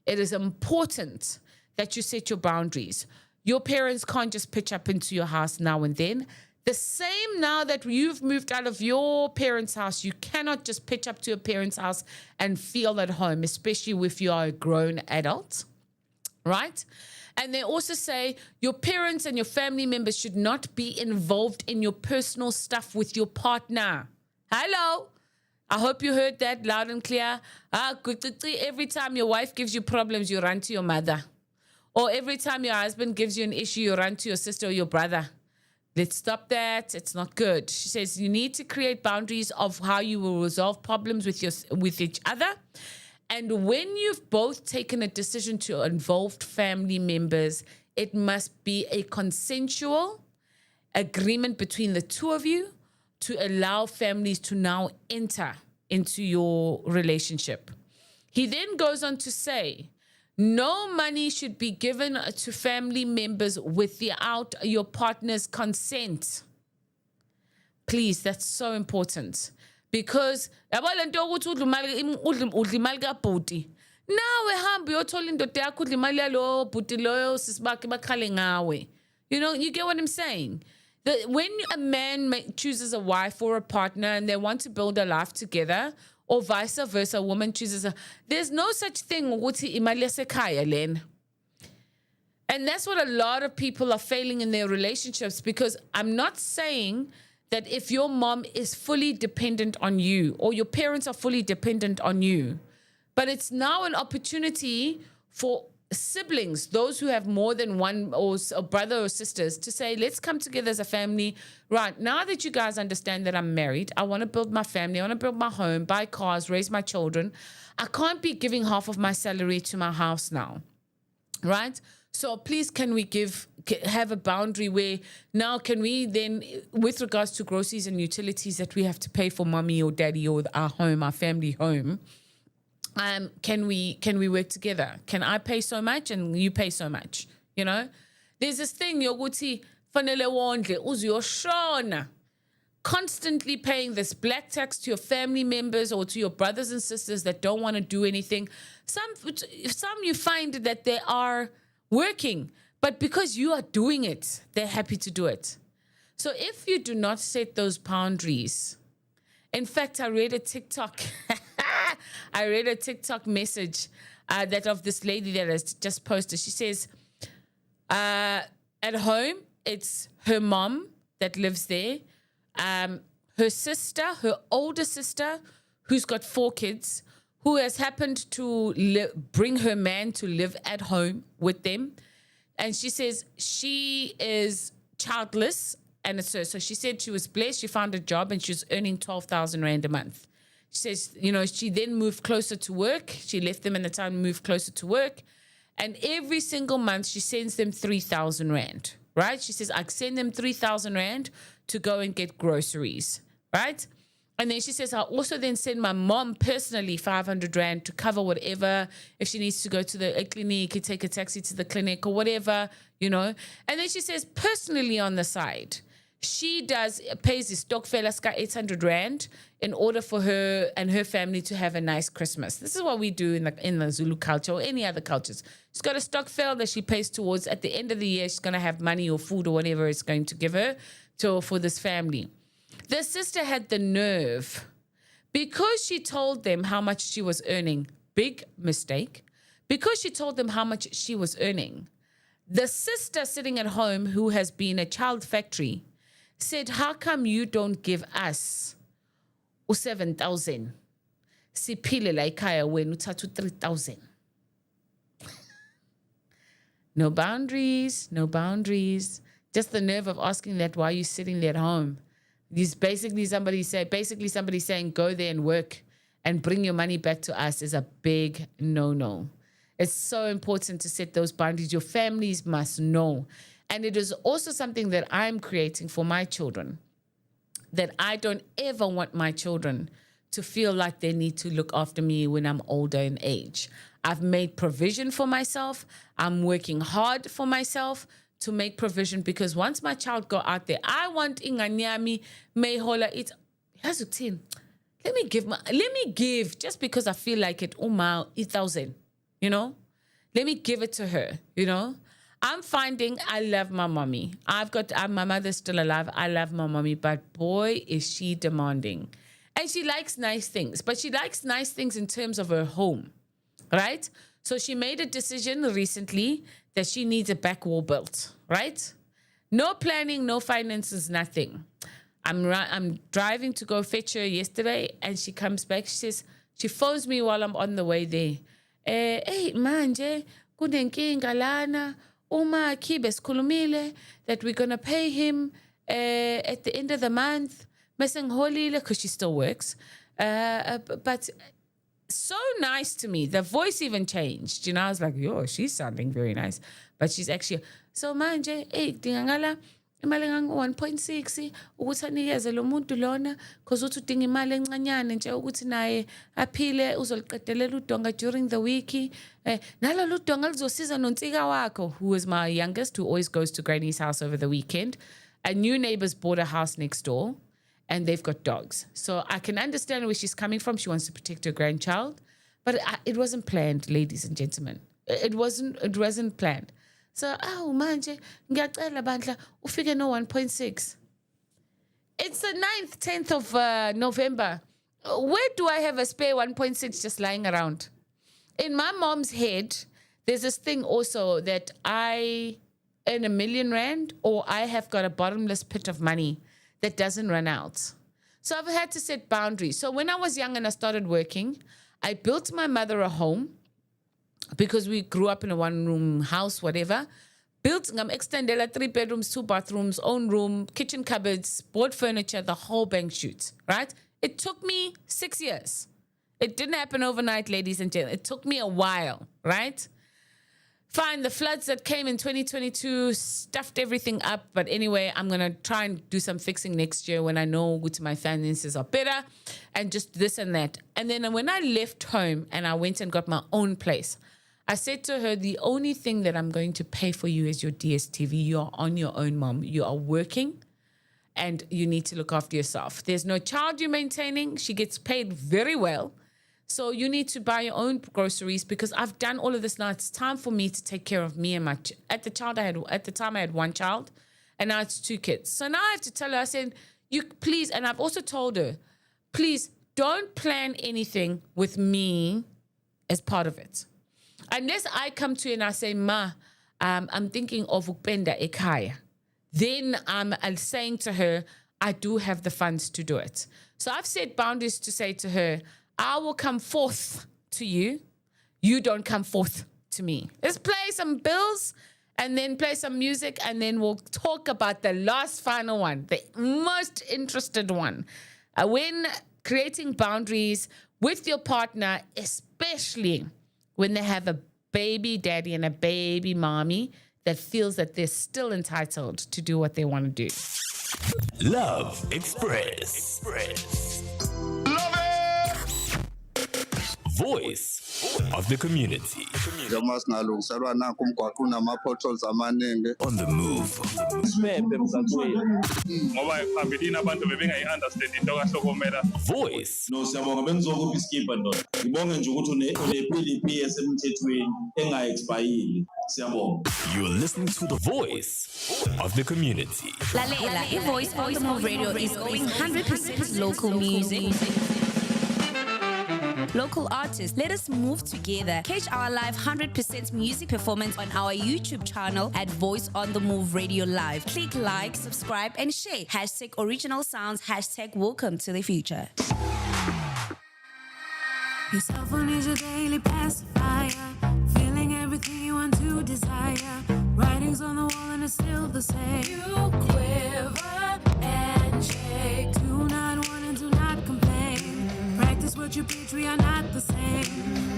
it is important that you set your boundaries. Your parents can't just pitch up into your house now and then. The same now that you've moved out of your parents' house, you cannot just pitch up to your parents' house and feel at home, especially if you are a grown adult, right? And they also say your parents and your family members should not be involved in your personal stuff with your partner. Hello? I hope you heard that loud and clear. Every time your wife gives you problems, you run to your mother. Or every time your husband gives you an issue, you run to your sister or your brother. Let's stop that. It's not good. She says you need to create boundaries of how you will resolve problems with each other. And when you've both taken a decision to involve family members, it must be a consensual agreement between the two of you to allow families to now enter into your relationship. He then goes on to say, no money should be given to family members without your partner's consent. Please, that's so important. Because nawe hambe uyothola indoda yakho udla imali yalo bhuti loyo sisibakhe bakhale ngawe. You get what I'm saying? When a man chooses a wife or a partner and they want to build a life together, or vice versa, a woman chooses there's no such thing ukuthi imali yasekhaya lena. And that's what a lot of people are failing in their relationships, because I'm not saying that if your mom is fully dependent on you or your parents are fully dependent on you, but it's now an opportunity for siblings, those who have more than one or a brother or sisters, to say, let's come together as a family. Right, now that you guys understand that I'm married, I want to build my family, I want to build my home, buy cars, raise my children. I can't be giving half of my salary to my house now, right? So please, can we have a boundary where now can we then, with regards to groceries and utilities that we have to pay for mommy or daddy or our home, our family home, can we work together? Can I pay so much and you pay so much? There's this thing, yoguti fanele wondle uziyoshona, constantly paying this black tax to your family members or to your brothers and sisters that don't want to do anything. Some you find that they are working, but because you are doing it, they're happy to do it. So if you do not set those boundaries, in fact, I read a TikTok message that of this lady that has just posted. She says, at home, it's her mom that lives there, her sister, her older sister, who's got 4 kids, who has happened to bring her man to live at home with them. And she says she is childless. And so she said she was blessed. She found a job and she was earning 12,000 Rand a month. She says, she then moved closer to work. She left them in the town, moved closer to work. And every single month she sends them 3,000 Rand, right? She says, I send them 3,000 Rand to go and get groceries, right? And then she says, I also then send my mom personally 500 Rand to cover whatever, if she needs to go to the clinic, take a taxi to the clinic or whatever, And then she says, personally on the side, she pays the stokfelaska 800 Rand in order for her and her family to have a nice Christmas. This is what we do in the Zulu culture or any other cultures. She's got a stokvel that she pays towards. At the end of the year, she's going to have money or food or whatever it's going to give her for this family. The sister had the nerve, because she told them how much she was earning, big mistake, because she told them how much she was earning, the sister sitting at home who has been a child factory said, how come you don't give us 7,000? Siphile la ikhaya wena uthatha 3,000. No boundaries, no boundaries. Just the nerve of asking that while you're sitting there at home. Basically somebody saying go there and work and bring your money back to us is a big no-no. It's so important to set those boundaries. Your families must know. And it is also something that I'm creating for my children, that I don't ever want my children to feel like they need to look after me when I'm older in age. I've made provision for myself. I'm working hard for myself to make provision, because once my child go out there, I want inganyami mehola it has a tin. Let me give just because I feel like it 1,000, let me give it to her, I'm finding I love my mommy. My mother's still alive. I love my mommy, but boy, is she demanding. And she likes nice things, but she likes nice things in terms of her home, right? So she made a decision recently that she needs a back wall built, right? No planning, no finances, nothing. I'm driving to go fetch her yesterday, and she comes back. She phones me while I'm on the way there. Hey, manje, kunenkinga lana. Uma kibe sikhulumile that we're gonna pay him at the end of the month. Messing holile because she still works. But so nice to me. The voice even changed. You know, I was like, yo, she's sounding very nice. But she's actually, so manje, hey, dingangala, imali ngangu 1.6 ukuthi anikeze lo muntu lona because uthi udinga imali encanyane nje ukuthi naye aphile uzoliqedelela udonga during the week. Nalo udonga luzosiza nonsika wakho, who is my youngest, who always goes to Granny's house over the weekend. A new neighbor's bought a house next door, and they've got dogs. So I can understand where she's coming from. She wants to protect her grandchild. But it wasn't planned, ladies and gentlemen. It wasn't planned. So, manje, ngiyacela bandla, ufike no 1.6. It's the 9th, 10th of November. Where do I have a spare 1.6 just lying around? In my mom's head, there's this thing also that I earn R1 million or I have got a bottomless pit of money that doesn't run out. So I've had to set boundaries. So when I was young and I started working, I built my mother a home because we grew up in a one-room house, whatever. Built extended 3 bedrooms, 2 bathrooms, own room, kitchen cupboards, bought furniture, the whole bang shoot, right? It took me 6 years. It didn't happen overnight, ladies and gentlemen. It took me a while, right? Fine, the floods that came in 2022 stuffed everything up. But anyway, I'm going to try and do some fixing next year when I know which my finances are better and just this and that. And then when I left home and I went and got my own place, I said to her, the only thing that I'm going to pay for you is your DSTV. You are on your own, Mom. You are working and you need to look after yourself. There's no child you're maintaining. She gets paid very well. So you need to buy your own groceries because I've done all of this now. It's time for me to take care of me and my at the time I had 1 child, and now it's 2 kids. So now I have to tell her, I said, you please, and I've also told her, please don't plan anything with me as part of it. Unless I come to you and I say, Ma, I'm thinking of ukupenda ekhaya. Then I'm saying to her, I do have the funds to do it. So I've set boundaries to say to her, I will come forth to you. You don't come forth to me. Let's play some bills and then play some music, and then we'll talk about the last final one, the most interested one. When creating boundaries with your partner, especially when they have a baby daddy and a baby mommy that feels that they're still entitled to do what they want to do. Love Express. Voice of the community. On the move. Voice. No, siyabonga bengizokuphi iskipha ndoda. Ngibonge nje ukuthi une-PLP esemthethweni enga-expayile. Siyabonga. You're listening to the voice of the community. Lalela, iVoice on the Move Radio is going 100% local music. Local artists, let us move together. Catch our live 100% music performance on our YouTube channel at Voice on the Move Radio Live. Click like, subscribe, and share. #original sounds, #welcome to the future. Your cell phone is your daily pacifier, feeling everything you want to desire. Writings on the wall and it's still the same. You quiver and shake. Do not want and do not complain. Practice what you preach, we are not the same.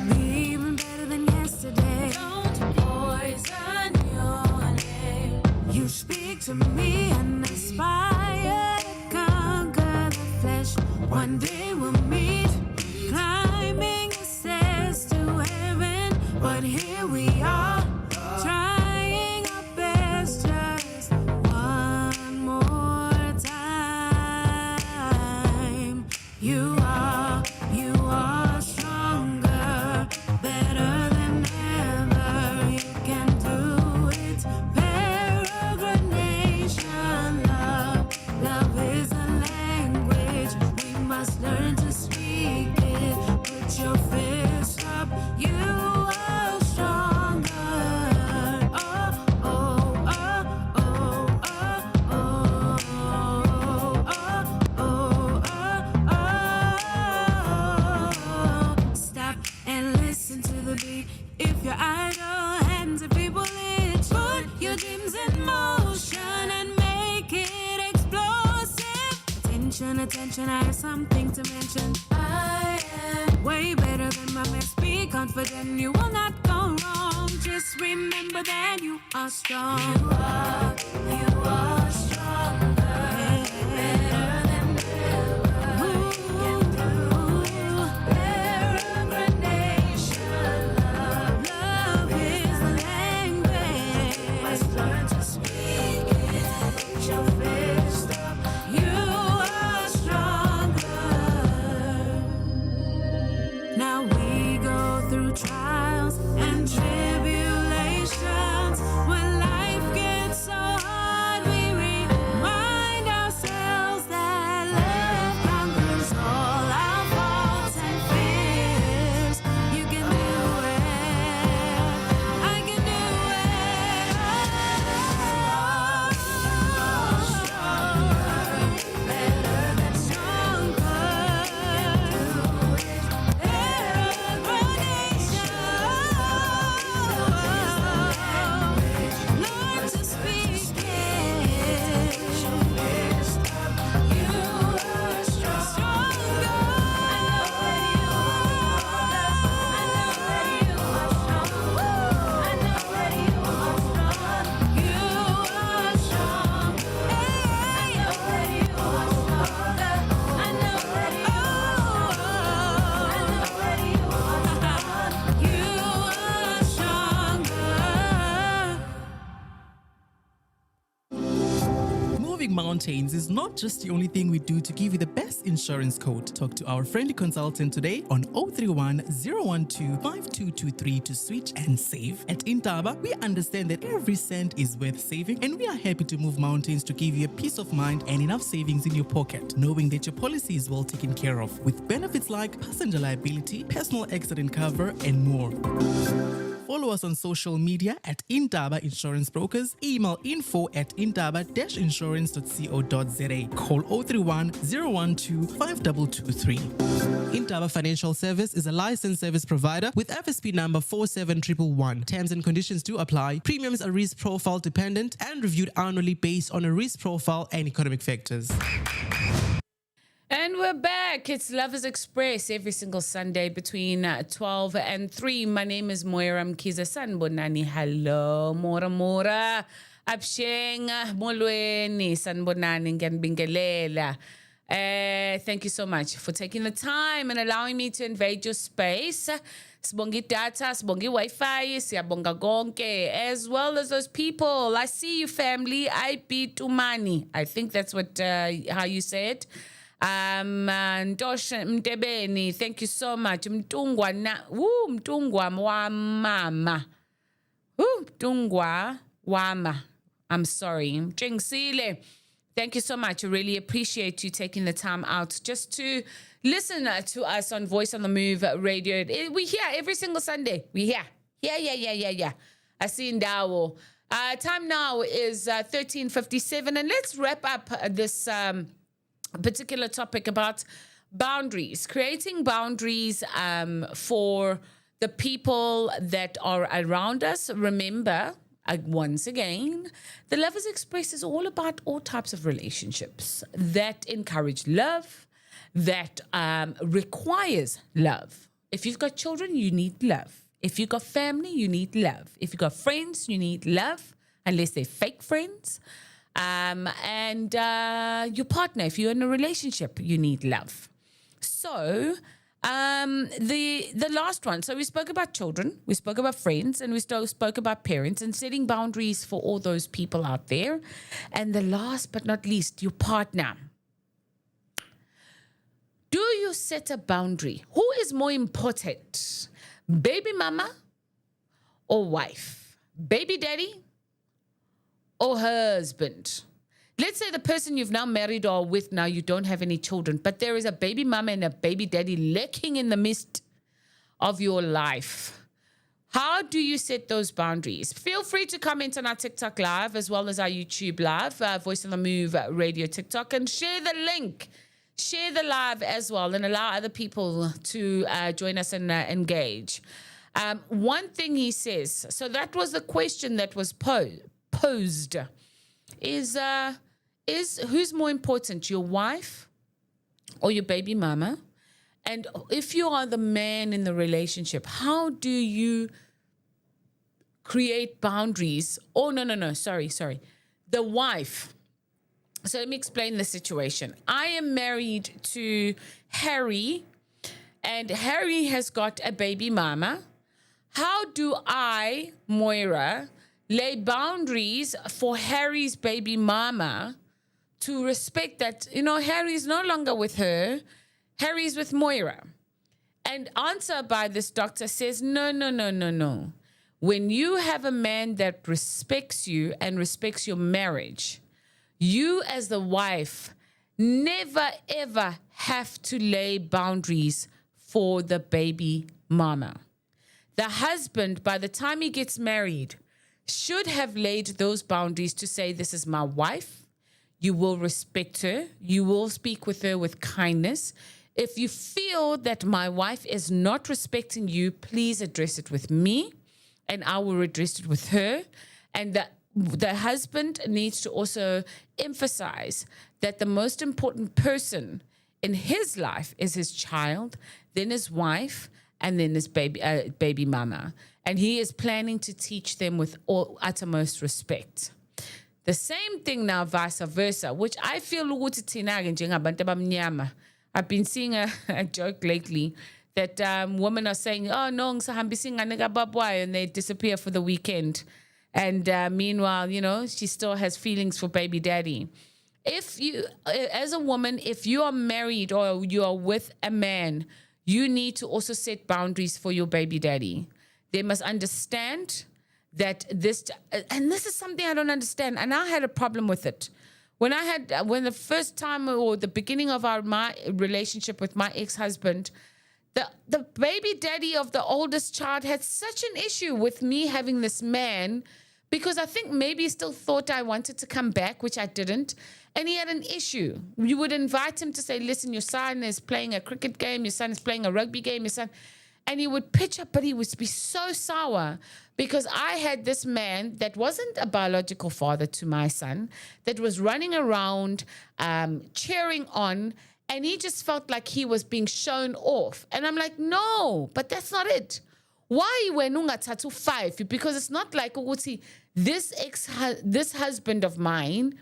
Be even better than yesterday. Don't poison your name. You speak to me and aspire to conquer the flesh. One day we'll meet, climbing the stairs to heaven. But here we are, trying our best just one more time. You are stronger, better than ever. You can do it. Peregrination, love is a language we must learn. attention, I have something to mention. I am way better than my best. Be confident, you will not go wrong. Just remember that you are strong. You are stronger, better than ever. Get through peregrination. Love is the language. Must learn to speak it. Put your fist up. You are stronger. Now we go through trials and tribulations. When life gets so hard, we remind ourselves that love conquers all our faults and fears. You can do it. I can do it. Better than stronger. Learn to speak it. You are stronger. I know that you are strong. I know that you are strong. You are strong. I know that you are stronger. I know that you are stronger. Moving mountains is not just the only thing we do to give you the best insurance quote. Talk to our friendly consultant today on 031 012 5223 to switch and save. At Intaba, we understand that every cent is worth saving, and we are happy to move mountains to give you a peace of mind and enough savings in your pocket, knowing that your policy is well taken care of, with benefits like passenger liability, personal accident cover, and more. Follow us on social media at Intaba Insurance Brokers. Email info@intaba-insurance.co.za. Call 031 012 5223. Intaba Financial Service is a licensed service provider with FSP number 47111. Terms and conditions do apply. Premiums are risk profile dependent and reviewed annually based on a risk profile and economic factors. And we're back. It's Lovers Express every single Sunday between 12 and 3. My name is Moira Mkiza Sanbonani. Hello, Mora Mora. Absheng Molweni Sanbonani Nganbingelela. Thank you so much for taking the time and allowing me to invade your space. Sibongi data, sibongi Wi-Fi, siyabonga gonke, as well as those people. I see you, family. I beat Umani. I think that's what how you say it. Ntosha Mtebeni, thank you so much. Mtungwa wa mama. Mtungwa wama. I'm sorry. Mchingsile. Thank you so much. I really appreciate you taking the time out just to listen to us on Voice on the Move Radio. We here every single Sunday. We here. Yeah. I see Ndawo. Time now is 13:57, and let's wrap up this particular topic about boundaries, creating boundaries for the people that are around us. Remember, once again, the Lovers Express is all about all types of relationships that encourage love, that requires love. If you've got children, you need love. If you've got family, you need love. If you've got friends, you need love, unless they're fake friends. And your partner, if you're in a relationship, you need love. So the last one, so we spoke about children, we spoke about friends, and we spoke about parents and setting boundaries for all those people out there. And the last but not least, your partner. Do you set a boundary? Who is more important, baby mama or wife? Baby daddy or husband? Let's say the person you've now married or with now, you don't have any children, but there is a baby mama and a baby daddy lurking in the midst of your life. How do you set those boundaries? Feel free to comment on our TikTok live as well as our YouTube live, Voice on the Move Radio TikTok, and share the link. Share the live as well and allow other people to join us and engage. One thing he says, so that was the question that was posed, is who's more important, your wife or your baby mama. And if you are the man in the relationship, how do you create boundaries? Oh, no, sorry. The wife. So let me explain the situation. I am married to Harry, and Harry has got a baby mama. How do I, Moira, lay boundaries for Harry's baby mama to respect that, Harry's no longer with her, Harry's with Moira? And answer by this doctor says, no. When you have a man that respects you and respects your marriage, you as the wife never ever have to lay boundaries for the baby mama. The husband, by the time he gets married, should have laid those boundaries to say, this is my wife. You will respect her. You will speak with her with kindness. If you feel that my wife is not respecting you, please address it with me, and I will address it with her. And the husband needs to also emphasize that the most important person in his life is his child, then his wife, and then his baby mama. And he is planning to teach them with all uttermost respect. The same thing now, vice versa, which I feel I've been seeing a joke lately that women are saying, oh, no, and they disappear for the weekend. And meanwhile, she still has feelings for baby daddy. If you, as a woman, if you are married or you are with a man, you need to also set boundaries for your baby daddy. They must understand that this is something I don't understand. And I had a problem with it. When the first time or the beginning of my relationship with my ex-husband, the baby daddy of the oldest child had such an issue with me having this man, because I think maybe he still thought I wanted to come back, which I didn't. And he had an issue. You would invite him to say, listen, your son is playing a cricket game, your son is playing a rugby game, and he would pitch up, but he would be so sour because I had this man that wasn't a biological father to my son, that was running around, cheering on, and he just felt like he was being shown off. And I'm like, no, but that's not it. Why wenunga tattoo 5? Because it's not like this husband of mine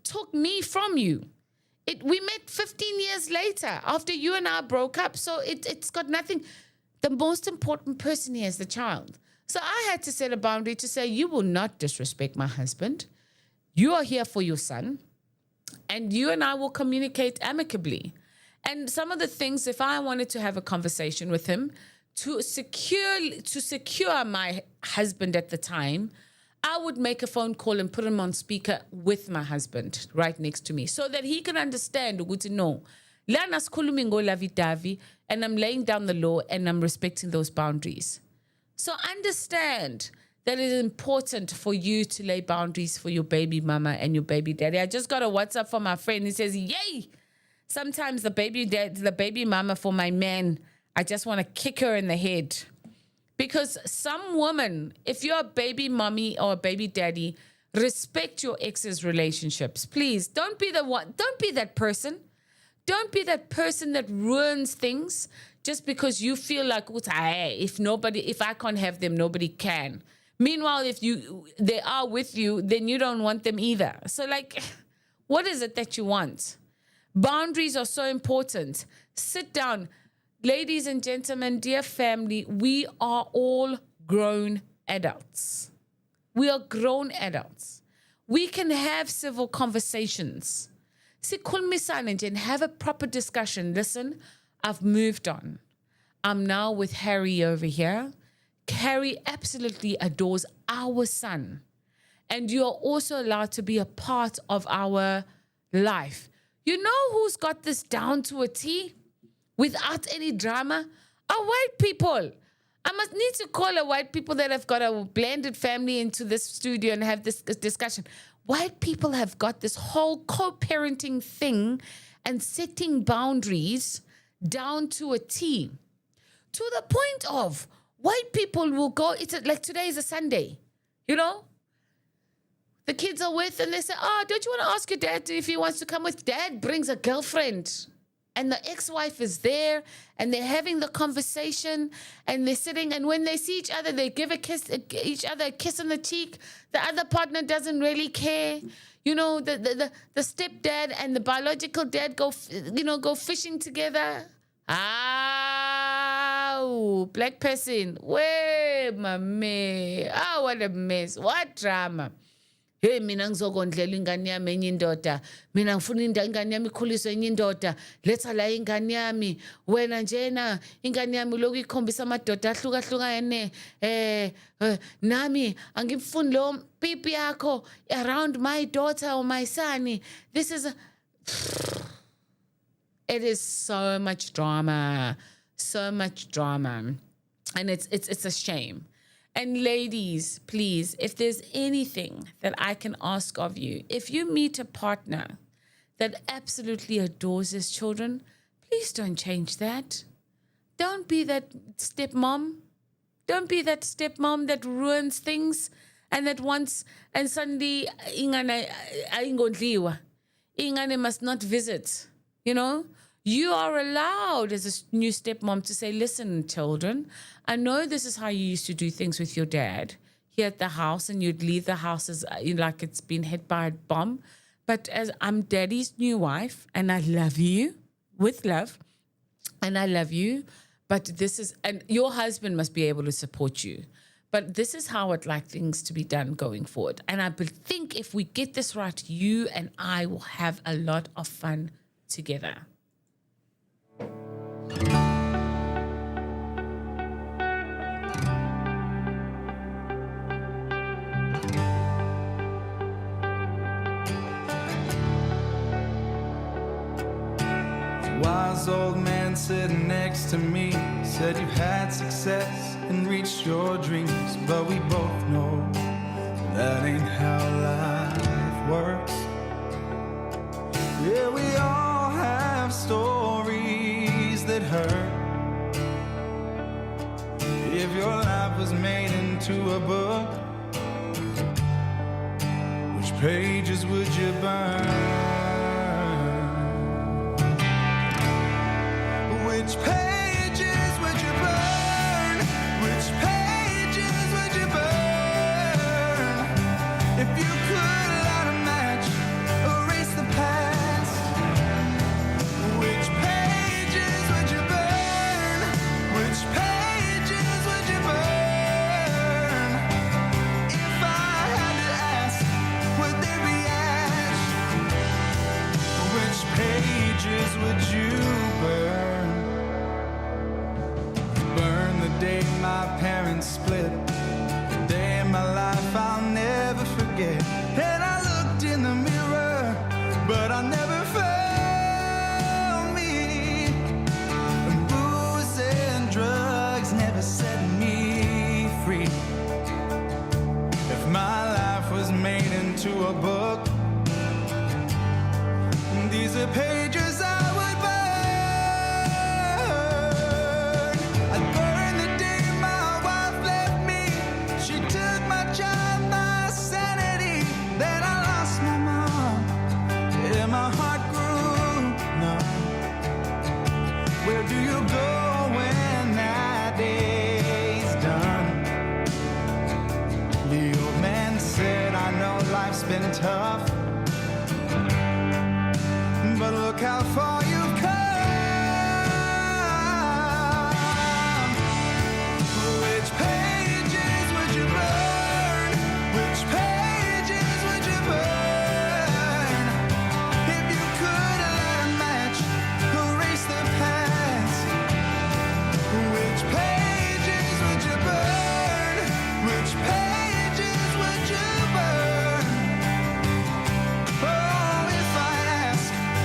took me from you. We met 15 years later after you and I broke up. So it's got nothing. The most important person here is the child. So I had to set a boundary to say, you will not disrespect my husband. You are here for your son, and you and I will communicate amicably. And some of the things, if I wanted to have a conversation with him to secure my husband at the time, I would make a phone call and put him on speaker with my husband right next to me so that he can understand, no, and I'm laying down the law and I'm respecting those boundaries. So understand that it is important for you to lay boundaries for your baby mama and your baby daddy. I just got a WhatsApp from my friend. He says, yay! Sometimes the baby mama for my man, I just want to kick her in the head. Because some woman, if you're a baby mommy or a baby daddy, respect your ex's relationships. Please, don't be that person. Don't be that person that ruins things just because you feel like, if I can't have them, nobody can. Meanwhile, if they are with you, then you don't want them either. So what is it that you want? Boundaries are so important. Sit down. Ladies and gentlemen, dear family, we are all grown adults. We are grown adults. We can have civil conversations. And have a proper discussion. Listen, I've moved on. I'm now with Harry over here. Harry absolutely adores our son. And you are also allowed to be a part of our life. You know who's got this down to a T without any drama? Are white people. I must need to call a white people that have got a blended family into this studio and have this discussion. White people have got this whole co-parenting thing and setting boundaries down to a T. To the point of white people will go, like today is a Sunday, The kids are with and they say, don't you want to ask your dad if he wants to come with? Dad brings a girlfriend. and the ex-wife is there and they're having the conversation and they're sitting, and when they see each other, they give each other a kiss on the cheek. The other partner doesn't really care. You know, the stepdad and the biological dad go fishing together. Black person. Where, mame? What a mess. What drama. Hey, mina ngizokondlela ingane yami enye indoda. Mina ngifuna ingane yami ikhuliswe enye indoda. Letha la ingane yami. Wena njena ingane yami lokhu ikhombisa amadoda ahlukahlukene. Nami angifuni lo pipi yakho around my daughter or my son. This is it is so much drama. So much drama. And it's a shame. And ladies, please, if there's anything that I can ask of you, if you meet a partner that absolutely adores his children, please don't change that. Don't be that stepmom. Don't be that stepmom that ruins things and that wants, and suddenly ingane must not visit, you know? You are allowed as a new stepmom to say, listen, children, I know this is how you used to do things with your dad here at the house, and you'd leave the house as like it's been hit by a bomb. But as I'm daddy's new wife, and I love you with love, and I love you, but this is, and your husband must be able to support you. But this is how I'd like things to be done going forward. And I think if we get this right, you and I will have a lot of fun together. Wise old man sitting next to me said you've had success and reached your dreams, but we both know that ain't how life works. Yeah, we all have stories that hurt. If your life was made into a book, which pages would you burn? Which pages would you burn? Which pages would you burn? If you could light a match, erase the past. Which pages would you burn? Which pages would you burn? If I had to ask, would there be ash? Which pages would you burn? The day my parents split, the day in my life I'll never forget. And I looked in the mirror, but I never found me. And booze and drugs never set me free. If my life was made into a book, these are pages I would burn. My heart grew numb. Where do you go when that day's done? The old man said, I know life's been tough, but look how far you've come. Which pages would you burn? Which pages would you burn?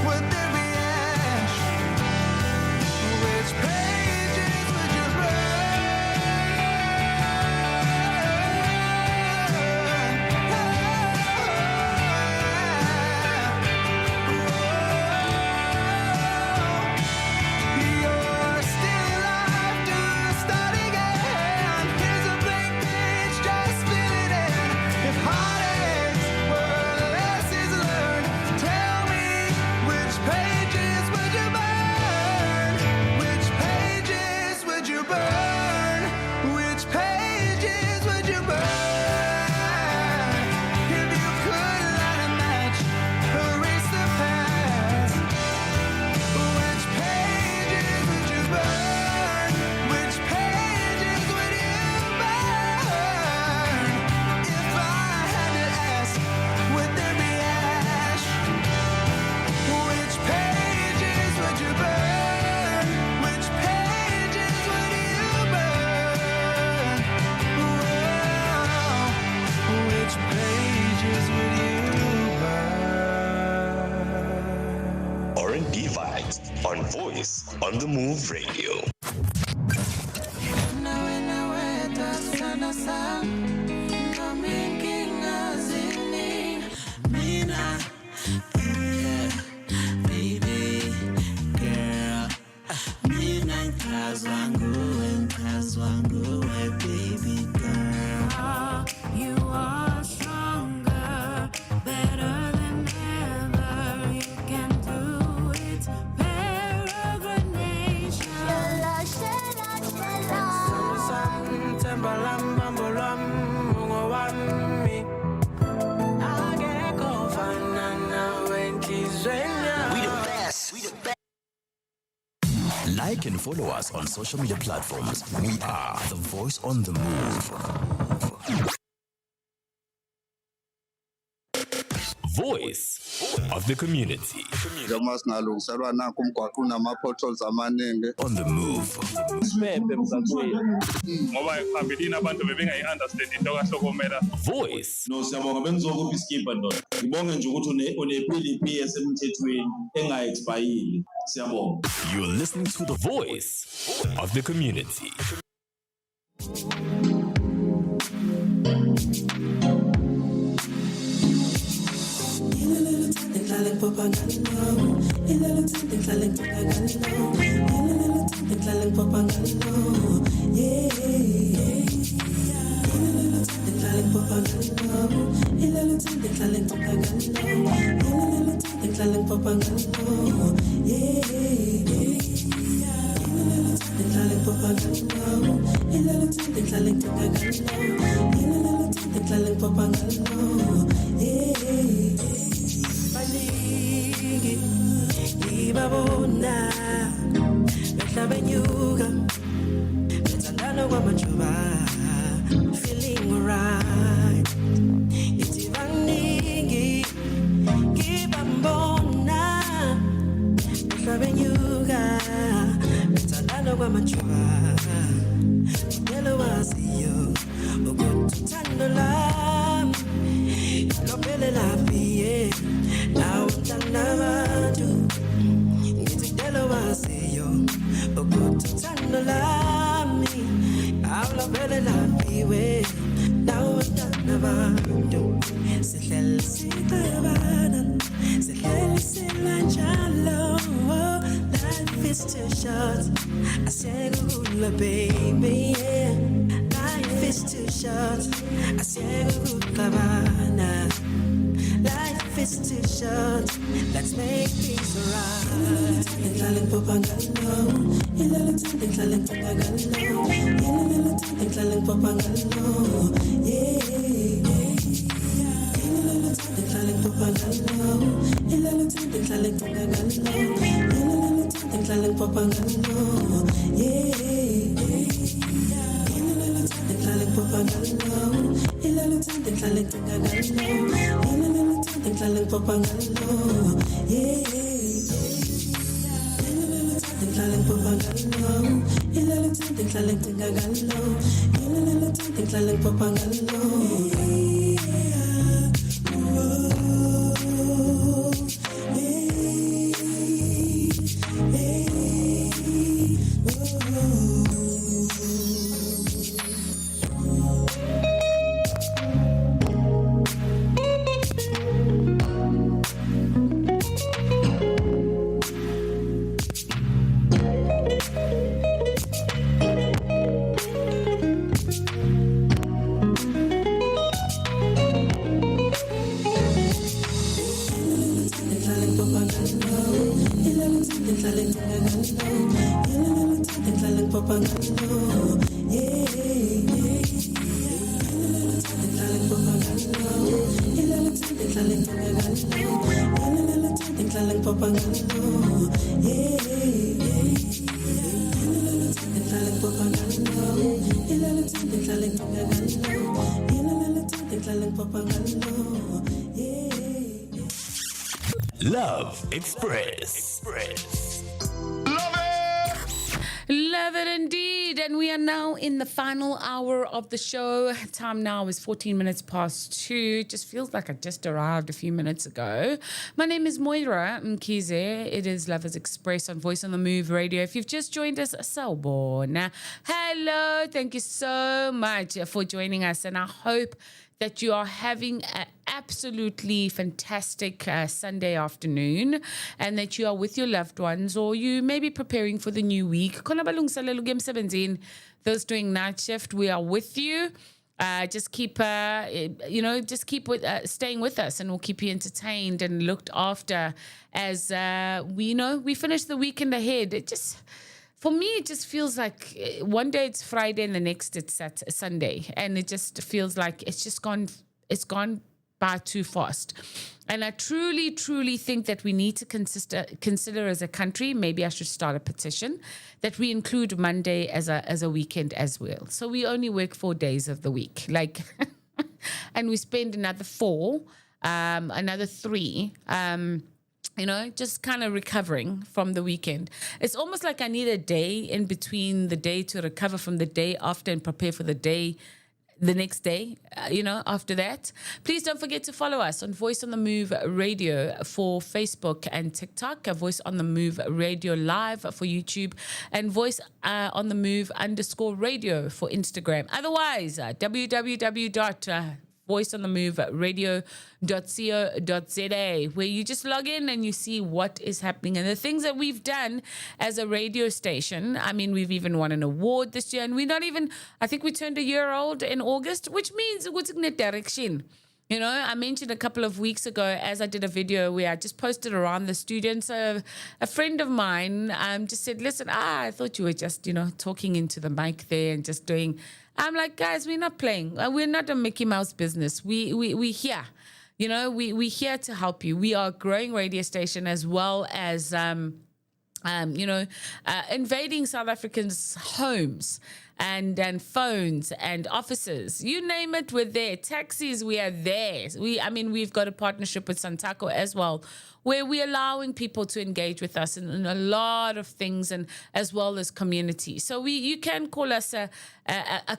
Would there be on Voice on the Move Radio. Baby girl, you are stronger, better than ever. You can do it, Peregrine Nation. We the best. Like and follow us on social media platforms. We are The Voice on the Move. Voice of the community. Njengoba singalungiselwa nakho umgwaqo unama-potholes amaningi. On the move. Siphephe emsakweni. Ngoba phambilini abantu bebengayi-understand into kahlokomela. Voice. No, siyabonga bengizokuphi iskipha ndoda. Ngibonge nje ukuthi une-PLP esemthethweni enga-expayili. Siyabonga. You're listening to The Voice of the community. Ibabona behlabenyuka bethandana kwamajuba feeling alright ithi baningi ngibambona behlabenyuka bethandana kwamajuba ngelo waziyo ukuthi uthando lami lophelela phi nawe uthanda abantu ngithindelo waziyo ukuthi uthando lami awulophelela phi nawe uthanda abantu sihleli sicabana sihleli silanjalo. Life is too short, I said good baby, yeah. Life is too short, I said good cabana. Life is too short, let's make things right. Love Express. Love it indeed. and we are now in the final hour of the show. Time now is 14 minutes past 2. Just feels like I just arrived a few minutes ago. My name is Moira Mkize. It is Lovers Express on Voice on the Move Radio. If you've just joined us, sawubona. Hello, thank you so much for joining us, and I hope that you are having an absolutely fantastic Sunday afternoon, and that you are with your loved ones, or you may be preparing for the new week. Those doing night shift, we are with you. Just keep, staying with us, and we'll keep you entertained and looked after as we finish the weekend ahead. For me, it just feels like one day it's Friday and the next it's Sunday. And it just feels like it's gone by too fast. And I truly, truly think that we need to consider as a country, maybe I should start a petition, that we include Monday as a weekend as well. So we only work 4 days of the week. And we spend another 4, another 3, just kind of recovering from the weekend. It's almost like I need a day in between the day to recover from the day after and prepare for the next day, after that. Please don't forget to follow us on Voice on the Move Radio for Facebook and TikTok, Voice on the Move Radio Live for YouTube, and Voice on the Move _radio for Instagram. Otherwise, www.voiceonthemove.radio.co.za, where you just log in and you see what is happening and the things that we've done as a radio station. I mean, we've even won an award this year, and I think we turned a year old in August, which means it's in that direction. I mentioned a couple of weeks ago, as I did a video where I just posted around the students, a friend of mine just said, listen, I thought you were just, talking into the mic there and just doing. I'm like, guys, we're not playing. We're not a Mickey Mouse business. We here. We're here to help you. We are a growing radio station, as well as, invading South Africans' homes and phones and offices. You name it, we're there. Taxis, we are there. We've got a partnership with Santaco as well, where we're allowing people to engage with us in a lot of things, and as well as community. So you can call us a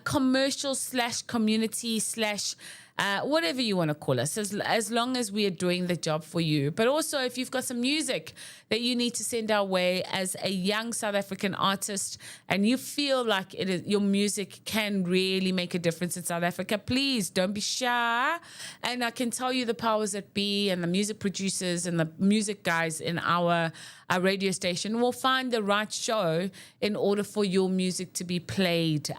commercial / community / whatever you want to call us, as long as we are doing the job for you. But also, if you've got some music that you need to send our way as a young South African artist, and you feel like your music can really make a difference in South Africa, please don't be shy. And I can tell you, the powers that be and the music producers and the music guys in our radio station will find the right show in order for your music to be played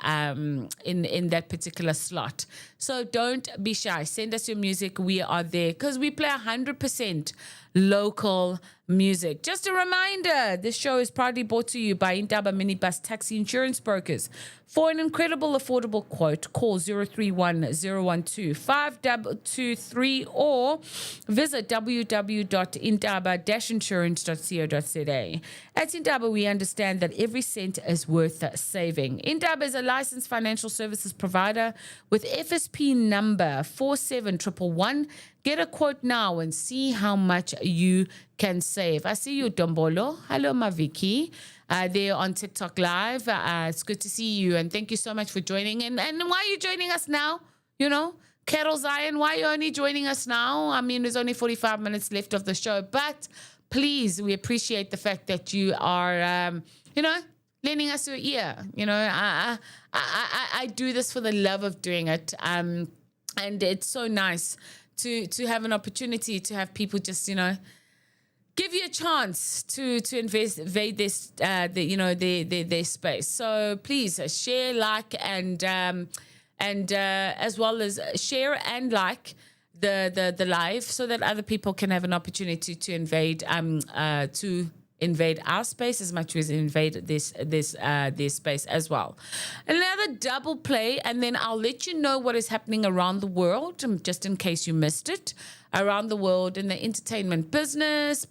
in that particular slot. So don't be shy. Send us your music. We are there because we play 100% local music. Just a reminder, this show is proudly brought to you by Indaba Minibus Taxi Insurance Brokers. For an incredible affordable quote, call 031-012-5223 or visit www.indaba-insurance.co.za. At Indaba, we understand that every cent is worth saving. Indaba is a licensed financial services provider with FSP number 47111. Get a quote now and see how much you can save. I see you, Dombolo. Hello, Maviki. They're on TikTok Live. It's good to see you, and thank you so much for joining. And why are you joining us now? Carol Zion, why are you only joining us now? There's only 45 minutes left of the show, but please, we appreciate the fact that you are, lending us your ear. I do this for the love of doing it, and it's so nice to have an opportunity to have people just, give you a chance to invade this, their space. So please share, like, and as well as share and like the live, so that other people can have an opportunity to invade our space as much as invade this space as well. Another double play, and then I'll let you know what is happening around the world, just in case you missed it, around the world in the entertainment business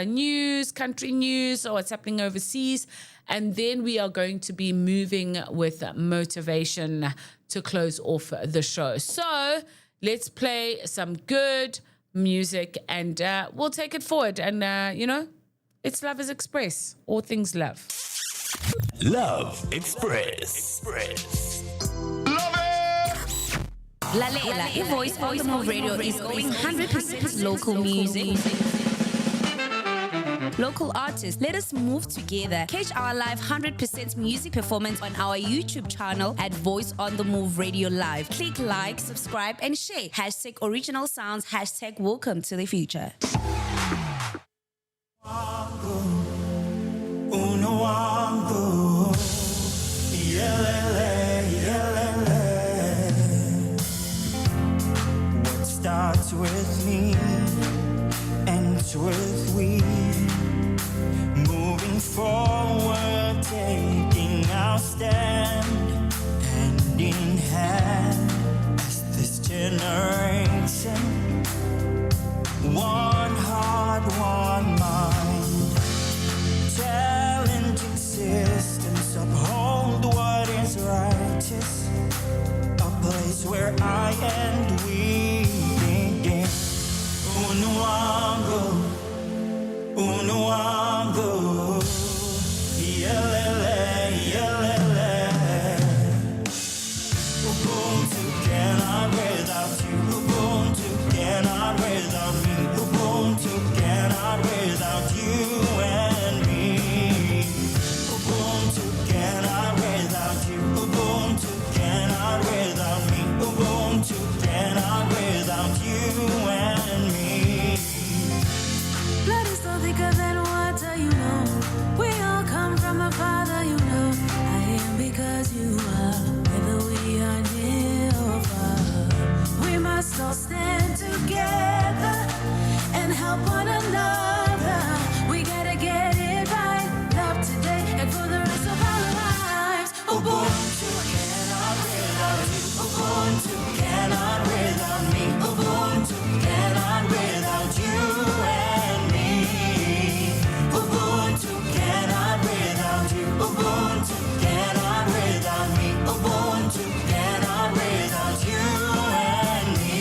news, country news, or what's happening overseas. And then we are going to be moving with motivation to close off the show. So let's play some good music, and we'll take it forward. And, it's Lovers Express, all things love. Love Express. Lalela, Voice on the Move Radio is going 100% local music. Local artists, let us move together. Catch our live 100% music performance on our YouTube channel at Voice on the Move Radio Live. Click like, subscribe, and share. # original sounds, # welcome to the future. What starts with me ends with we. Moving forward, taking our stand, hand in hand as this generation. One heart, one mind. Challenging systems, uphold what is righteous. A place where I and we begin. Unuango. Yelele, yelele. Ubuntu cannot without you. Ubuntu cannot without me. Ubuntu cannot without you and me. Ubuntu cannot without you. Ubuntu cannot without me. Ubuntu cannot without you and me. Blood is so thicker than water, you know. We all come from a father, you know. I am because you are, whether we are near or far. We must all stand together and help one another. We gotta get it right, love today and for the rest of our lives. Ubuntu cannot without you. Ubuntu cannot without me. Ubuntu cannot without you and me. Ubuntu cannot without you. Ubuntu cannot without me. Ubuntu cannot without you and me.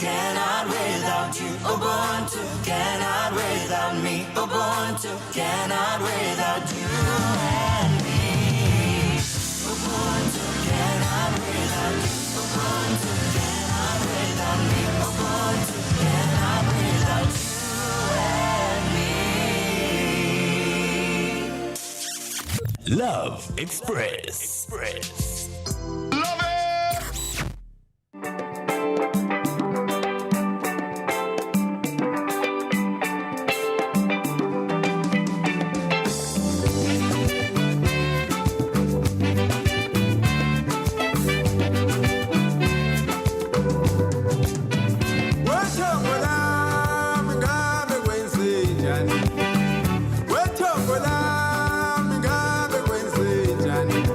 Cannot without you. Ubuntu cannot without me. Ubuntu cannot without you and me. Ubuntu cannot without you. Ubuntu cannot without me. Ubuntu cannot without you and me. Love Express. Wethongo lami ngabe kwenzenjani?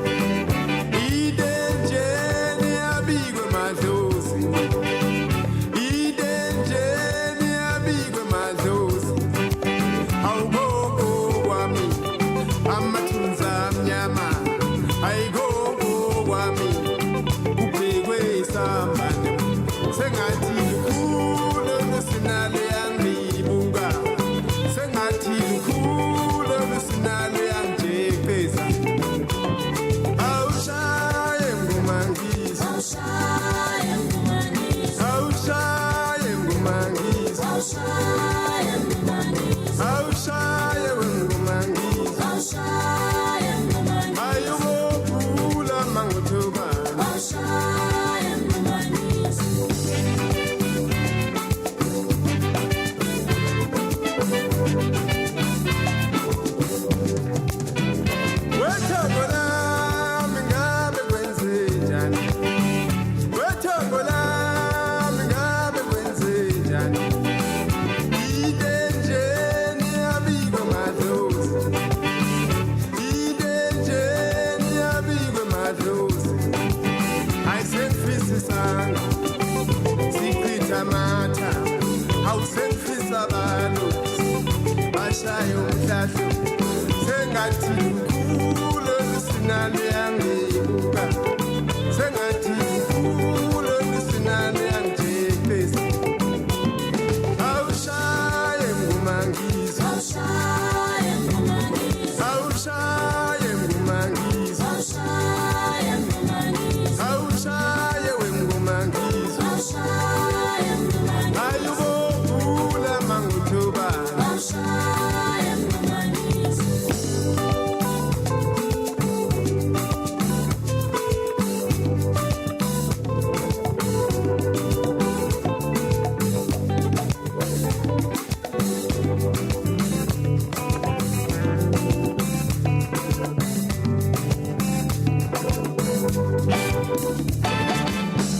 awusanga sichitha matha awusengifisa abantu bashaye umhlahlo sengathi kulo lisinalo yangibuka sengathi kulo lisinalo yangijepesa awushaye ngumangisi awushaye ngumangisi awushaye ngumangisi awushaye ngumangisi awushaye wengumangisi awushaye ngumangisi ayubokula mangutuba awushaye ngumangisi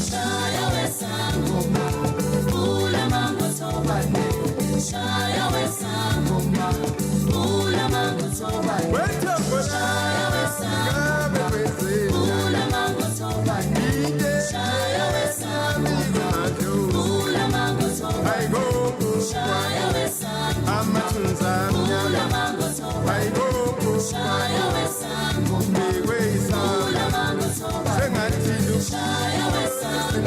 Shaya wesangoma, ula mango tobane. Shaya wesangoma, ula mango tobane. Shaya wesangoma, ula mango tobane. Shaya wesangoma, ula mango tobane. Shaya wesangoma, ula mango tobane. Shaya wesangoma, ula mango tobane. Shaya wesangoma,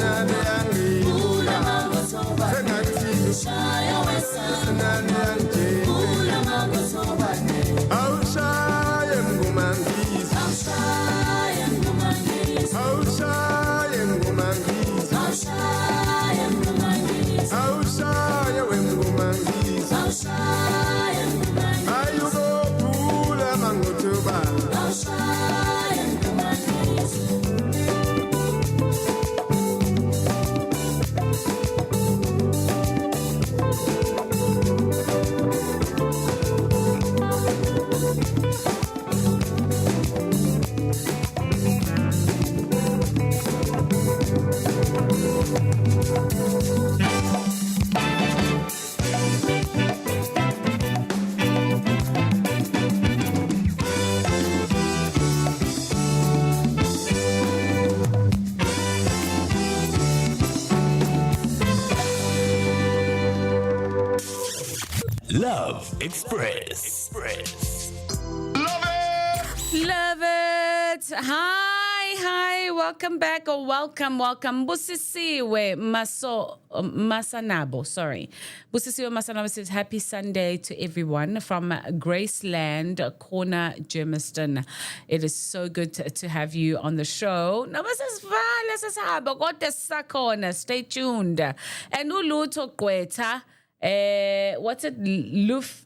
ula mango tobane. Shaya wesangoma, ula mango tobane. awushaye ngumangisi Awushaye ngumangisi, awushaye ngumangisi awushaye ngumangisi, awushaye wengumangisi awushaye ngumangisi, ayubokula mangutuba awushaye ngumangisi. Love Express. Love it. Hi. Welcome back or welcome. Busisiwe Masanabo. Sorry. Busisiwe Masanabo says happy Sunday to everyone from Graceland, Corner, Germiston. It is so good to have you on the show. Stay tuned. And ulutho kwetha. What's it?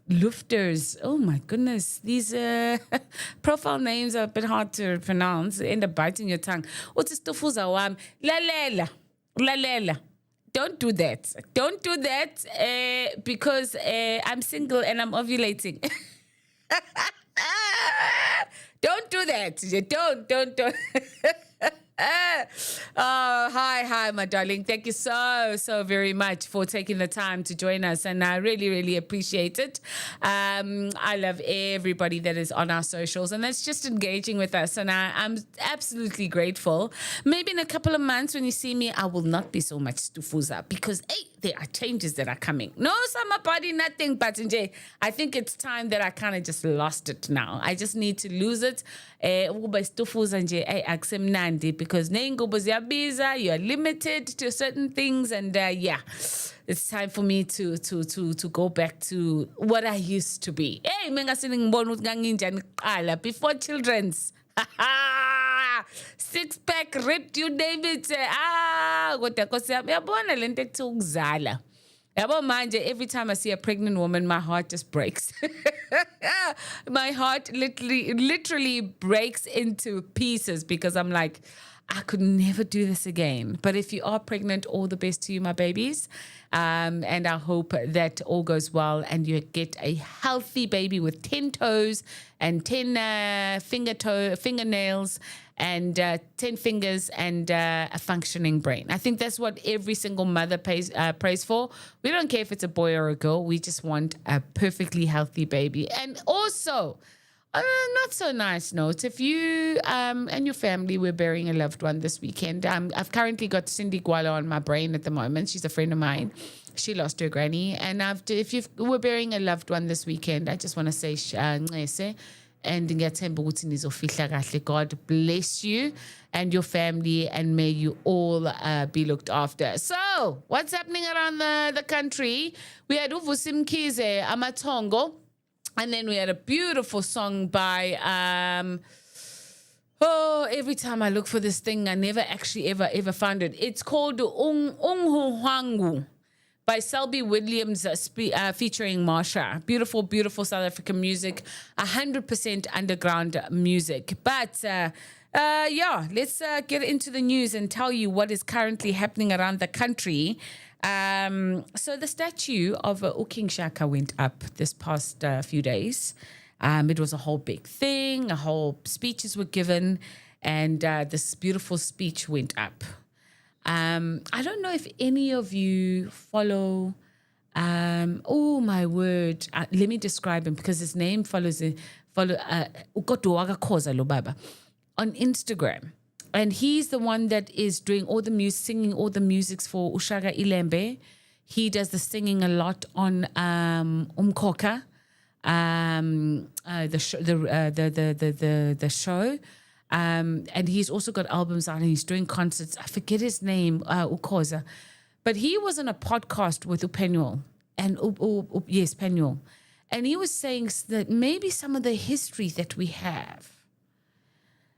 Lufters. Oh my goodness. These profile names are a bit hard to pronounce. They end up biting your tongue. What's it? Stofuza wam. Lalela. Don't do that. Don't do that because I'm single and I'm ovulating. Don't do that. Don't. Hi, my darling. Thank you so very much for taking the time to join us, and I really appreciate it. I love everybody that is on our socials and that's just engaging with us, and I'm absolutely grateful. Maybe in a couple of months when you see me, I will not be so much stufuza because there are changes that are coming. No summer body, nothing, but I think it's time that I kind of just lost it now. I just need to lose it. Because you are limited to certain things, and it's time for me to go back to what I used to be. Hey, before children's. Six pack ripped you, David. Every time I see a pregnant woman, my heart just breaks. My heart literally breaks into pieces because I'm like, I could never do this again. But if you are pregnant, all the best to you, my babies. And I hope that all goes well and you get a healthy baby with 10 toes and 10 fingernails and 10 fingers and a functioning brain. I think that's what every single mother prays for. We don't care if it's a boy or a girl. We just want a perfectly healthy baby. And also, Not so nice note. If you and your family were burying a loved one this weekend, I've currently got Cindy Gwala on my brain at the moment. She's a friend of mine. She lost her granny. And if you were burying a loved one this weekend, I just want to say, Ngese, and God bless you and your family, and may you all be looked after. So, what's happening around the country? We had Uvusim Kize, Amatongo. And then we had a beautiful song by, every time I look for this thing, I never actually ever found it. It's called Unghuhangu by Selby Williams featuring Marsha. Beautiful, beautiful South African music, 100% underground music. But let's get into the news and tell you what is currently happening around the country. So the statue of King Shaka went up this past few days. It was a whole big thing. A whole speeches were given, and this beautiful speech went up. I don't know if any of you follow. Oh my word! Let me describe him, because his name follows Ukotuwaga Khoza Lobaba on Instagram. And he's the one that is doing all the music, singing all the musics for Ushaga Ilembe. He does the singing a lot on Umkoka, the show. And he's also got albums out, and he's doing concerts. I forget his name, Ukoza. But he was on a podcast with Upenyuel. And yes, Penyuel. And he was saying that maybe some of the history that we have,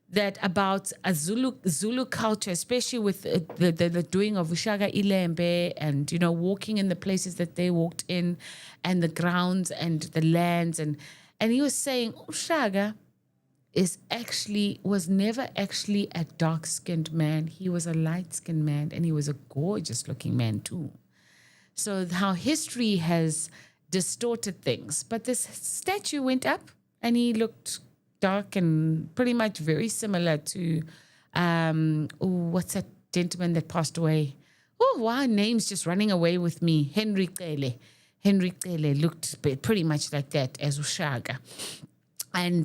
that about a Zulu culture, especially with the doing of Ushaga Ilembe, and walking in the places that they walked in, and the grounds and the lands, and he was saying Ushaga was never actually a dark-skinned man. He was a light-skinned man, and he was a gorgeous-looking man too. So how history has distorted things. But this statue went up, and he looked dark and pretty much very similar to what's that gentleman that passed away? Oh, wow, name's just running away with me. Henry Qele. Henry Qele looked pretty much like that as Ushaga. And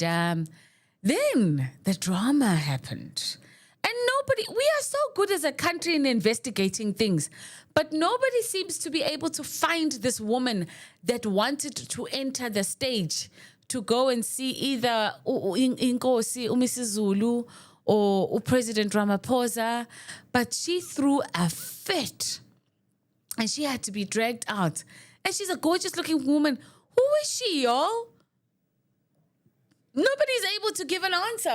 then the drama happened. And we are so good as a country in investigating things, but nobody seems to be able to find this woman that wanted to enter the stage to go and see either Inkosi, Mrs. Zulu, or President Ramaphosa. But she threw a fit, and she had to be dragged out. And she's a gorgeous-looking woman. Who is she, y'all? Nobody's able to give an answer.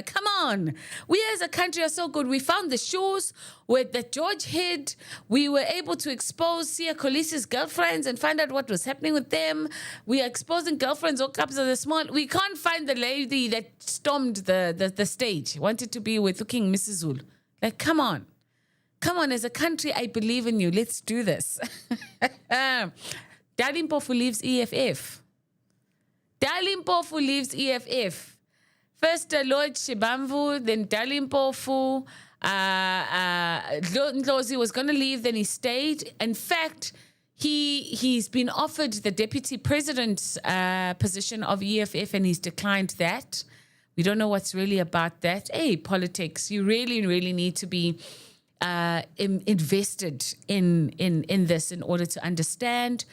Come on. We as a country are so good. We found the shoes that George hid. We were able to expose Sia Kolisi's girlfriends and find out what was happening with them. We are exposing girlfriends or couples of the small. We can't find the lady that stormed the stage, wanted to be with King Mrs. Zulu. Like, come on. Come on, as a country, I believe in you. Let's do this. Daddy Mpofu leaves EFF. Dali Mpofu leaves EFF. First Lord Shibamvu, then Dali Mpofu. Ndlozi was going to leave, then he stayed. In fact, he's been offered the deputy president's position of EFF, and he's declined that. We don't know what's really about that. Hey, politics, you really, really need to be invested in this in order to understand.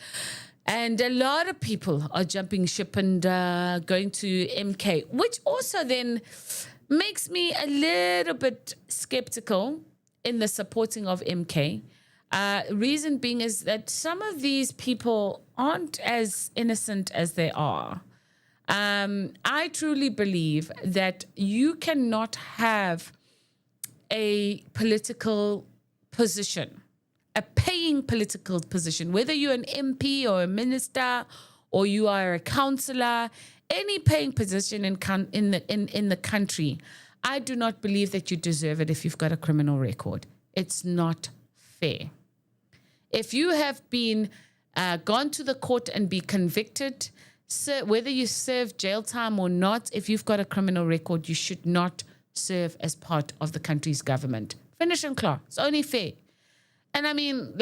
And a lot of people are jumping ship and going to MK, which also then makes me a little bit skeptical in the supporting of MK. Reason being is that some of these people aren't as innocent as they are. I truly believe that you cannot have a political position, a paying political position, whether you're an MP or a minister or you are a councillor, any paying position in the country, I do not believe that you deserve it if you've got a criminal record. It's not fair. If you have been gone to the court and be convicted, whether you serve jail time or not, if you've got a criminal record, you should not serve as part of the country's government. Finish and clear. It's only fair. And I mean,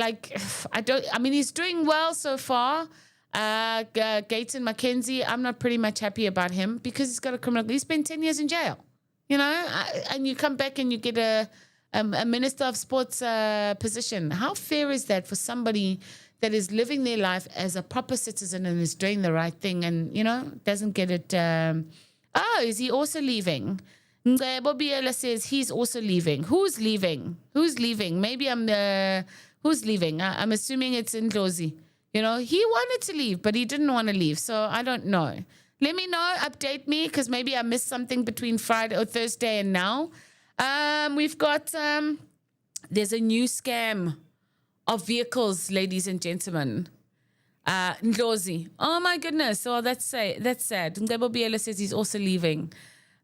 he's doing well so far. Gaten Mackenzie, I'm not pretty much happy about him because he's got a criminal. He spent 10 years in jail, you know, and you come back and you get a minister of sports position. How fair is that for somebody that is living their life as a proper citizen and is doing the right thing and, you know, doesn't get it? Is he also leaving? Bobiela says he's also leaving. Who's leaving? Who's leaving? Maybe who's leaving? I'm assuming it's Ndlozi. You know, he wanted to leave, but he didn't want to leave. So I don't know. Let me know. Update me because maybe I missed something between Friday or Thursday and now. We've got, there's a new scam of vehicles, ladies and gentlemen. Ndlozi. Oh my goodness. Oh, that's sad. Ngebo Biela says he's also leaving.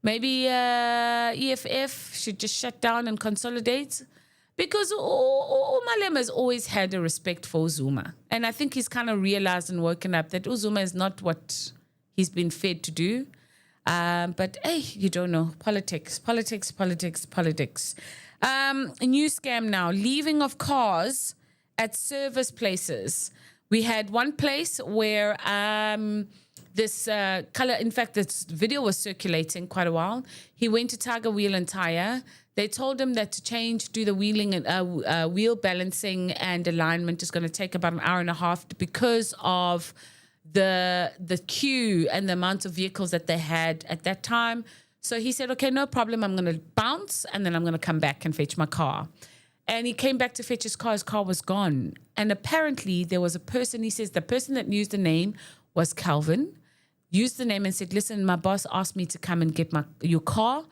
Maybe EFF should just shut down and consolidate. Because Malema has always had a respect for Zuma. And I think he's kind of realized and woken up that Zuma is not what he's been fed to do. But, hey, you don't know. Politics. A new scam now. Leaving of cars at service places. We had one place where this color, in fact, this video was circulating quite a while. He went to Tiger Wheel and Tire. They told him that to do the wheeling and wheel balancing and alignment is going to take about an hour and a half because of the queue and the amount of vehicles that they had at that time. So he said, okay, no problem. I'm going to bounce and then I'm going to come back and fetch my car. And he came back to fetch his car. His car was gone. And apparently there was a person, he says the person that used the name was Calvin, used the name and said, listen, my boss asked me to come and get your car.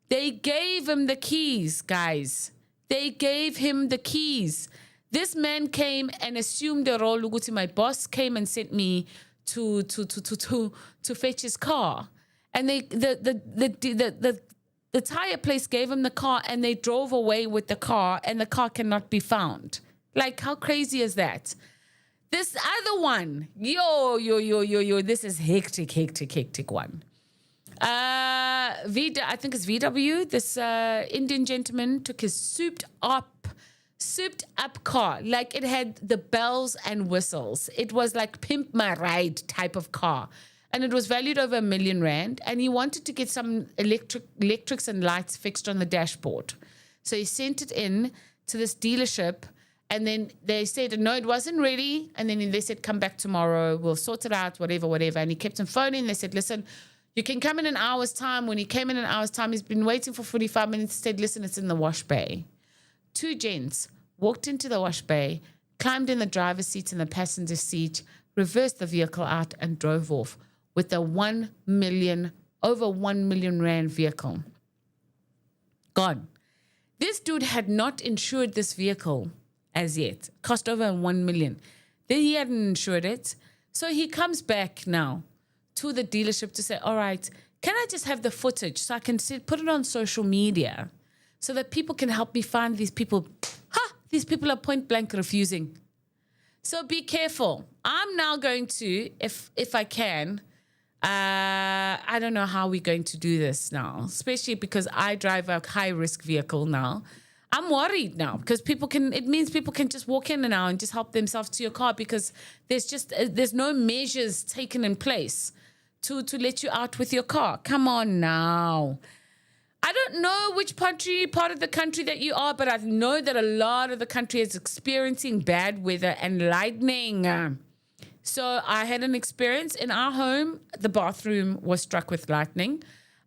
They gave him the keys, guys. They gave him the keys. This man came and assumed the role. Luguti, my boss came and sent me to fetch his car. And the tire place gave him the car and they drove away with the car and the car cannot be found. Like, how crazy is that? This other one, this is hectic one. I think it's VW. This Indian gentleman took his souped up car. Like, it had the bells and whistles. It was like pimp my ride type of car. And it was valued over R1 million. And he wanted to get some electrics and lights fixed on the dashboard. So he sent it in to this dealership. And then they said, no, it wasn't ready. And then they said, come back tomorrow. We'll sort it out, whatever. And he kept on phoning. They said, listen, you can come in an hour's time. When he came in an hour's time, he's been waiting for 45 minutes. He said, listen, it's in the wash bay. Two gents walked into the wash bay, climbed in the driver's seat and the passenger seat, reversed the vehicle out and drove off with a over 1 million rand vehicle. Gone. This dude had not insured this vehicle as yet. Cost over 1 million. Then he hadn't insured it. So he comes back now to the dealership to say, all right, can I just have the footage so I can put it on social media so that people can help me find these people? These people are point blank refusing. So be careful. I'm now going to, if I can, I don't know how we're going to do this now, especially because I drive a high-risk vehicle now. I'm worried now because it means people can just walk in now and just help themselves to your car because there's no measures taken in place to let you out with your car. Come on now. I don't know which part of the country that you are, but I know that a lot of the country is experiencing bad weather and lightning. So I had an experience in our home. The bathroom was struck with lightning.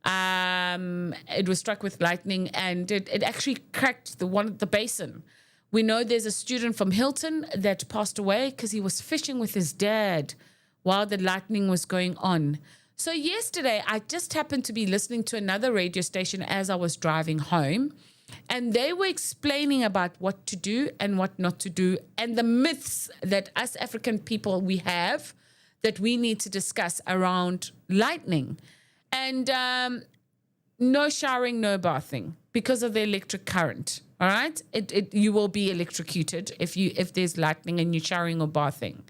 It was struck with lightning and it actually cracked the basin. We know there's a student from Hilton that passed away because he was fishing with his dad while the lightning was going on. So yesterday, I just happened to be listening to another radio station as I was driving home, and they were explaining about what to do and what not to do and the myths that us African people we have that we need to discuss around lightning. And no showering, no bathing because of the electric current, all right? You will be electrocuted if there's lightning and you're showering or bathing.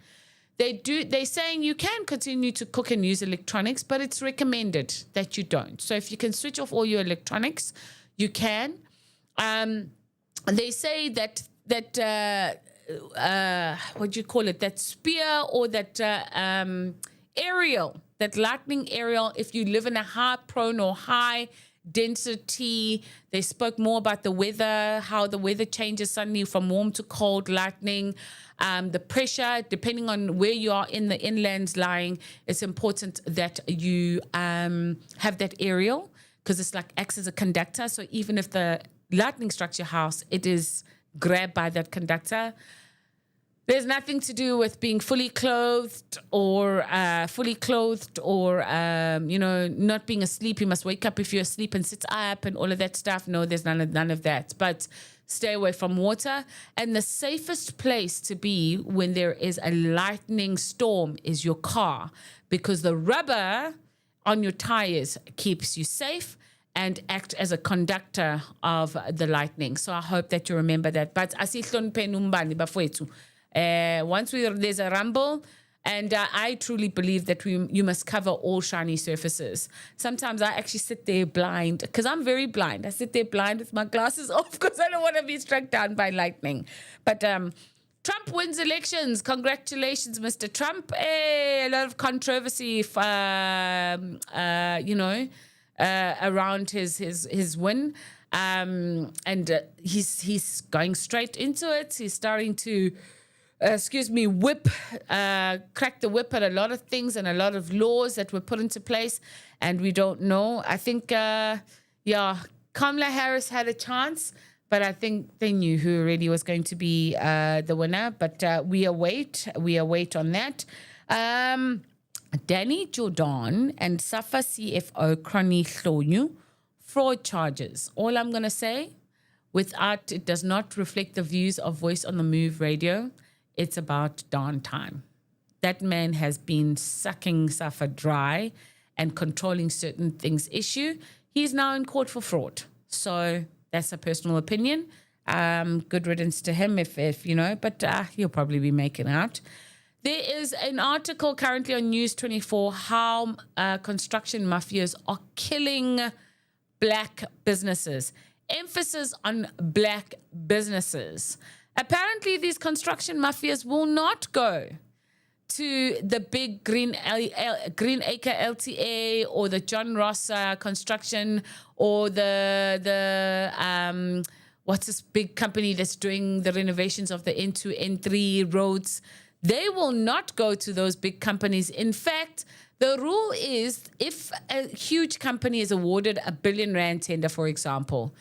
They're saying you can continue to cook and use electronics, but it's recommended that you don't. So if you can switch off all your electronics, you can. They say that what do you call it? That spear or that aerial, that lightning aerial. If you live in a high prone or high density, they spoke more about the weather, how the weather changes suddenly from warm to cold, lightning, the pressure, depending on where you are in the inlands lying. It's important that you have that aerial because it's like acts as a conductor. So even if the lightning strikes your house, it is grabbed by that conductor. There's nothing to do with being fully clothed or not being asleep. You must wake up if you're asleep and sit up and all of that stuff. No, there's none of that. But stay away from water. And the safest place to be when there is a lightning storm is your car, because the rubber on your tires keeps you safe and act as a conductor of the lightning. So I hope that you remember that. But once there's a rumble, and I truly believe that you must cover all shiny surfaces. Sometimes I actually sit there blind, because I'm very blind. I sit there blind with my glasses off because I don't want to be struck down by lightning. But Trump wins elections. Congratulations, Mr. Trump. A lot of controversy, around his win. And he's going straight into it. He's starting to crack the whip at a lot of things and a lot of laws that were put into place, and we don't know. I think, Kamala Harris had a chance, but I think they knew who really was going to be the winner. But we await on that. Danny Jordan and SAFA CFO Crony Hlonyu, fraud charges. All I'm going to say, it does not reflect the views of Voice on the Move Radio. It's about darn time. That man has been sucking SAFA dry and controlling certain things issue. He's now in court for fraud. So that's a personal opinion. Good riddance to him if but he'll probably be making out. There is an article currently on News 24 how construction mafias are killing black businesses. Emphasis on black businesses. Apparently, these construction mafias will not go to the big Green Acre LTA or the John Ross construction or the what's this big company that's doing the renovations of the N2, N3 roads. They will not go to those big companies. In fact, the rule is if a huge company is awarded a R1 billion tender, for example,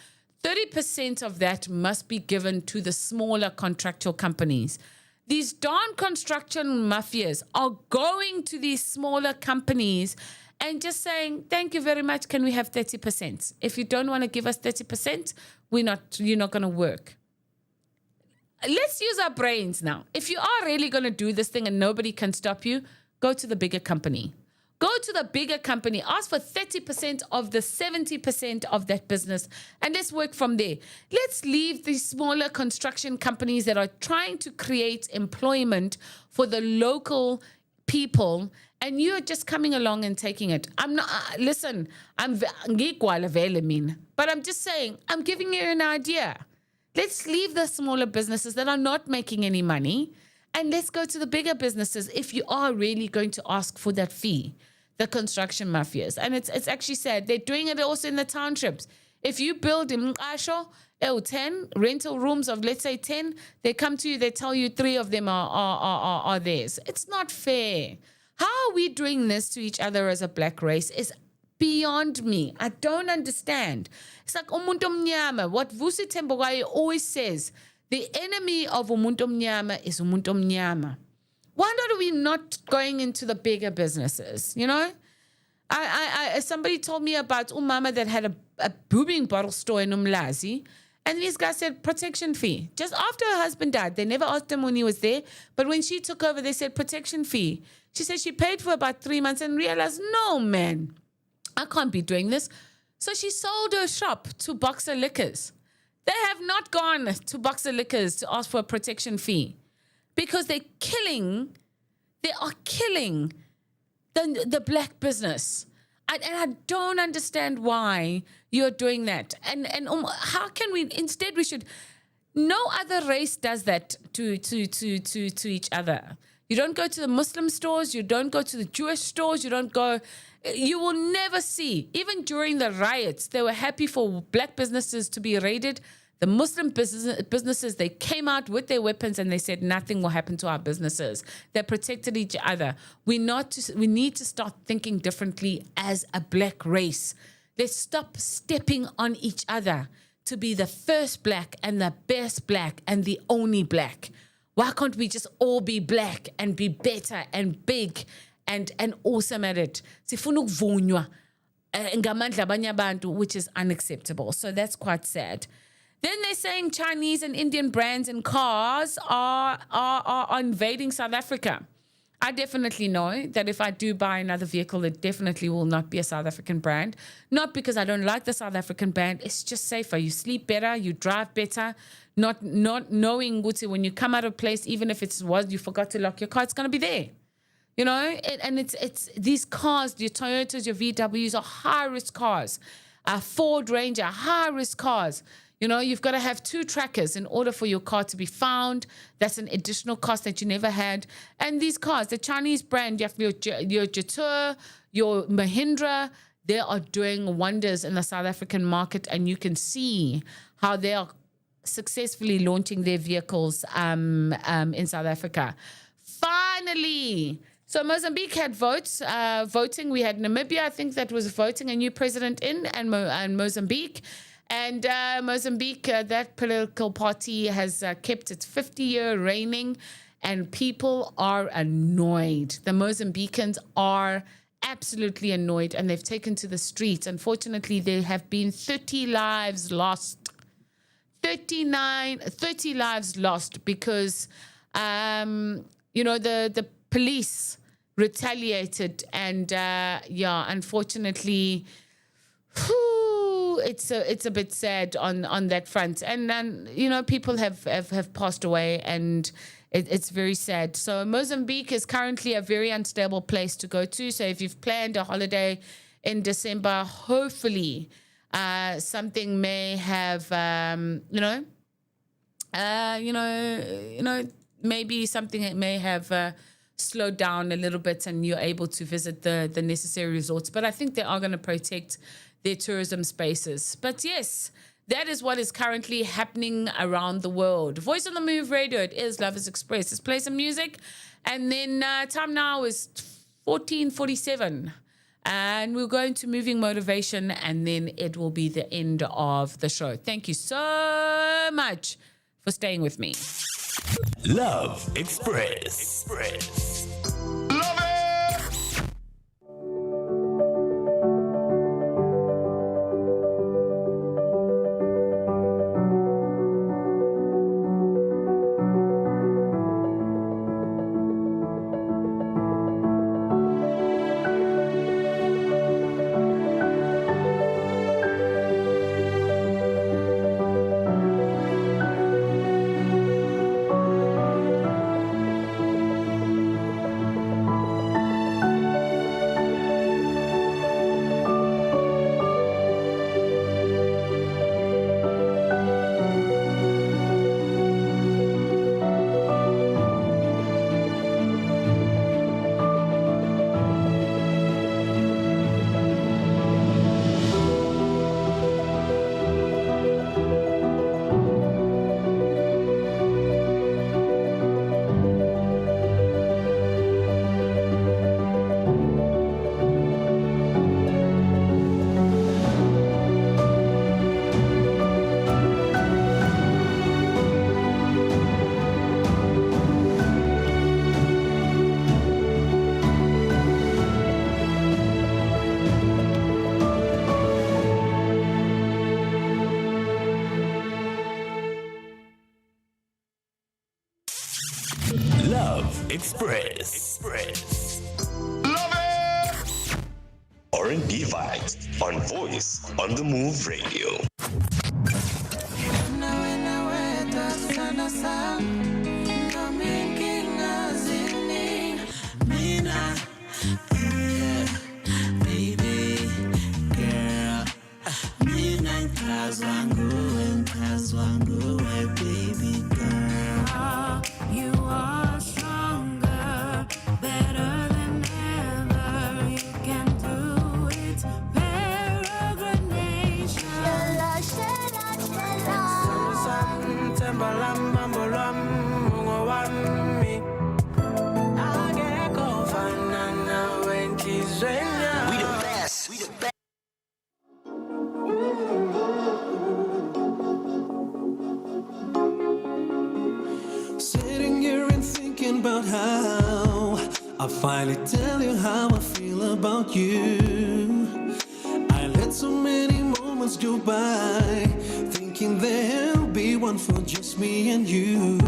30% of that must be given to the smaller contractual companies. These darn construction mafias are going to these smaller companies and just saying, thank you very much, can we have 30%? If you don't want to give us 30%, you're not going to work. Let's use our brains now. If you are really going to do this thing and nobody can stop you, go to the bigger company. Go to the bigger company, ask for 30% of the 70% of that business, and let's work from there. Let's leave these smaller construction companies that are trying to create employment for the local people, and you're just coming along and taking it. I'm not, listen, but I'm just saying, I'm giving you an idea. Let's leave the smaller businesses that are not making any money, and let's go to the bigger businesses if you are really going to ask for that fee. The construction mafias. And it's actually sad. They're doing it also in the townships. If you build in Mqasho, 10 rental rooms of, let's say, 10, they come to you, they tell you 3 of them are theirs. It's not fair. How are we doing this to each other as a black race is beyond me. I don't understand. It's like umuntu omnyama. What Vusi Thembekwayo always says, the enemy of umuntu omnyama is umuntu omnyama. Why are we not going into the bigger businesses? Somebody told me about umama that had a booming bottle store in Umlazi, and these guys said protection fee. Just after her husband died, they never asked him when he was there, but when she took over, they said protection fee. She said she paid for about 3 months and realized, no, man, I can't be doing this. So she sold her shop to Boxer Liquors. They have not gone to Boxer Liquors to ask for a protection fee. Because they are killing the black business. And I don't understand why you're doing that. And how can we, instead we should, No other race does that to each other. You don't go to the Muslim stores, you don't go to the Jewish stores, you will never see, even during the riots, they were happy for black businesses to be raided. The Muslim businesses, they came out with their weapons and they said nothing will happen to our businesses. They protected each other. We need to start thinking differently as a black race. Let's stop stepping on each other to be the first black and the best black and the only black. Why can't we just all be black and be better and big and awesome at it? Sifuna ukuvunywa ngamandla abanye abantu, which is unacceptable. So that's quite sad. Then they're saying Chinese and Indian brands and cars are invading South Africa. I definitely know that if I do buy another vehicle, it definitely will not be a South African brand. Not because I don't like the South African brand. It's just safer. You sleep better. You drive better. Not knowing when you come out of place, even if you forgot to lock your car, it's going to be there. You know, it's these cars, your Toyotas, your VWs are high-risk cars. Ford Ranger, high-risk cars. You know, you've got to have 2 trackers in order for your car to be found. That's an additional cost that you never had. And these cars, the Chinese brand, you have your Jetour, your Mahindra, they are doing wonders in the South African market, and you can see how they are successfully launching their vehicles in South Africa. Finally, so Mozambique had voting. We had Namibia, I think, that was voting a new president in, and Mozambique. And Mozambique, that political party has kept its 50-year reigning, and people are annoyed. The Mozambicans are absolutely annoyed, and they've taken to the streets. Unfortunately, there have been 30 lives lost. 30 lives lost because, the police retaliated, and unfortunately, it's a bit sad on that front, and then people have passed away, and it's very sad. So Mozambique is currently a very unstable place to go to. So if you've planned a holiday in December, hopefully something may have maybe something may have slowed down a little bit, and you're able to visit the necessary resorts. But I think they are going to protect their tourism spaces. But yes, that is what is currently happening around the world. Voice on the Move Radio, it is Lovers Express. Let's play some music. And then time now is 14:47. And we're going to Moving Motivation, and then it will be the end of the show. Thank you so much for staying with me. Love Express. Express. Love it! RNBVibes on Voice on the Move Radio. Baby, girl, baby girl. You are stronger, better than ever. You can do it. Peregrination. Sam tembalam bambolam mungo wami. Ageko fanana when kizwenya. We the best. We the best. Sitting here and thinking about how I finally tell you how I feel about you. I let so many moments go by, thinking there'll be one for just me and you.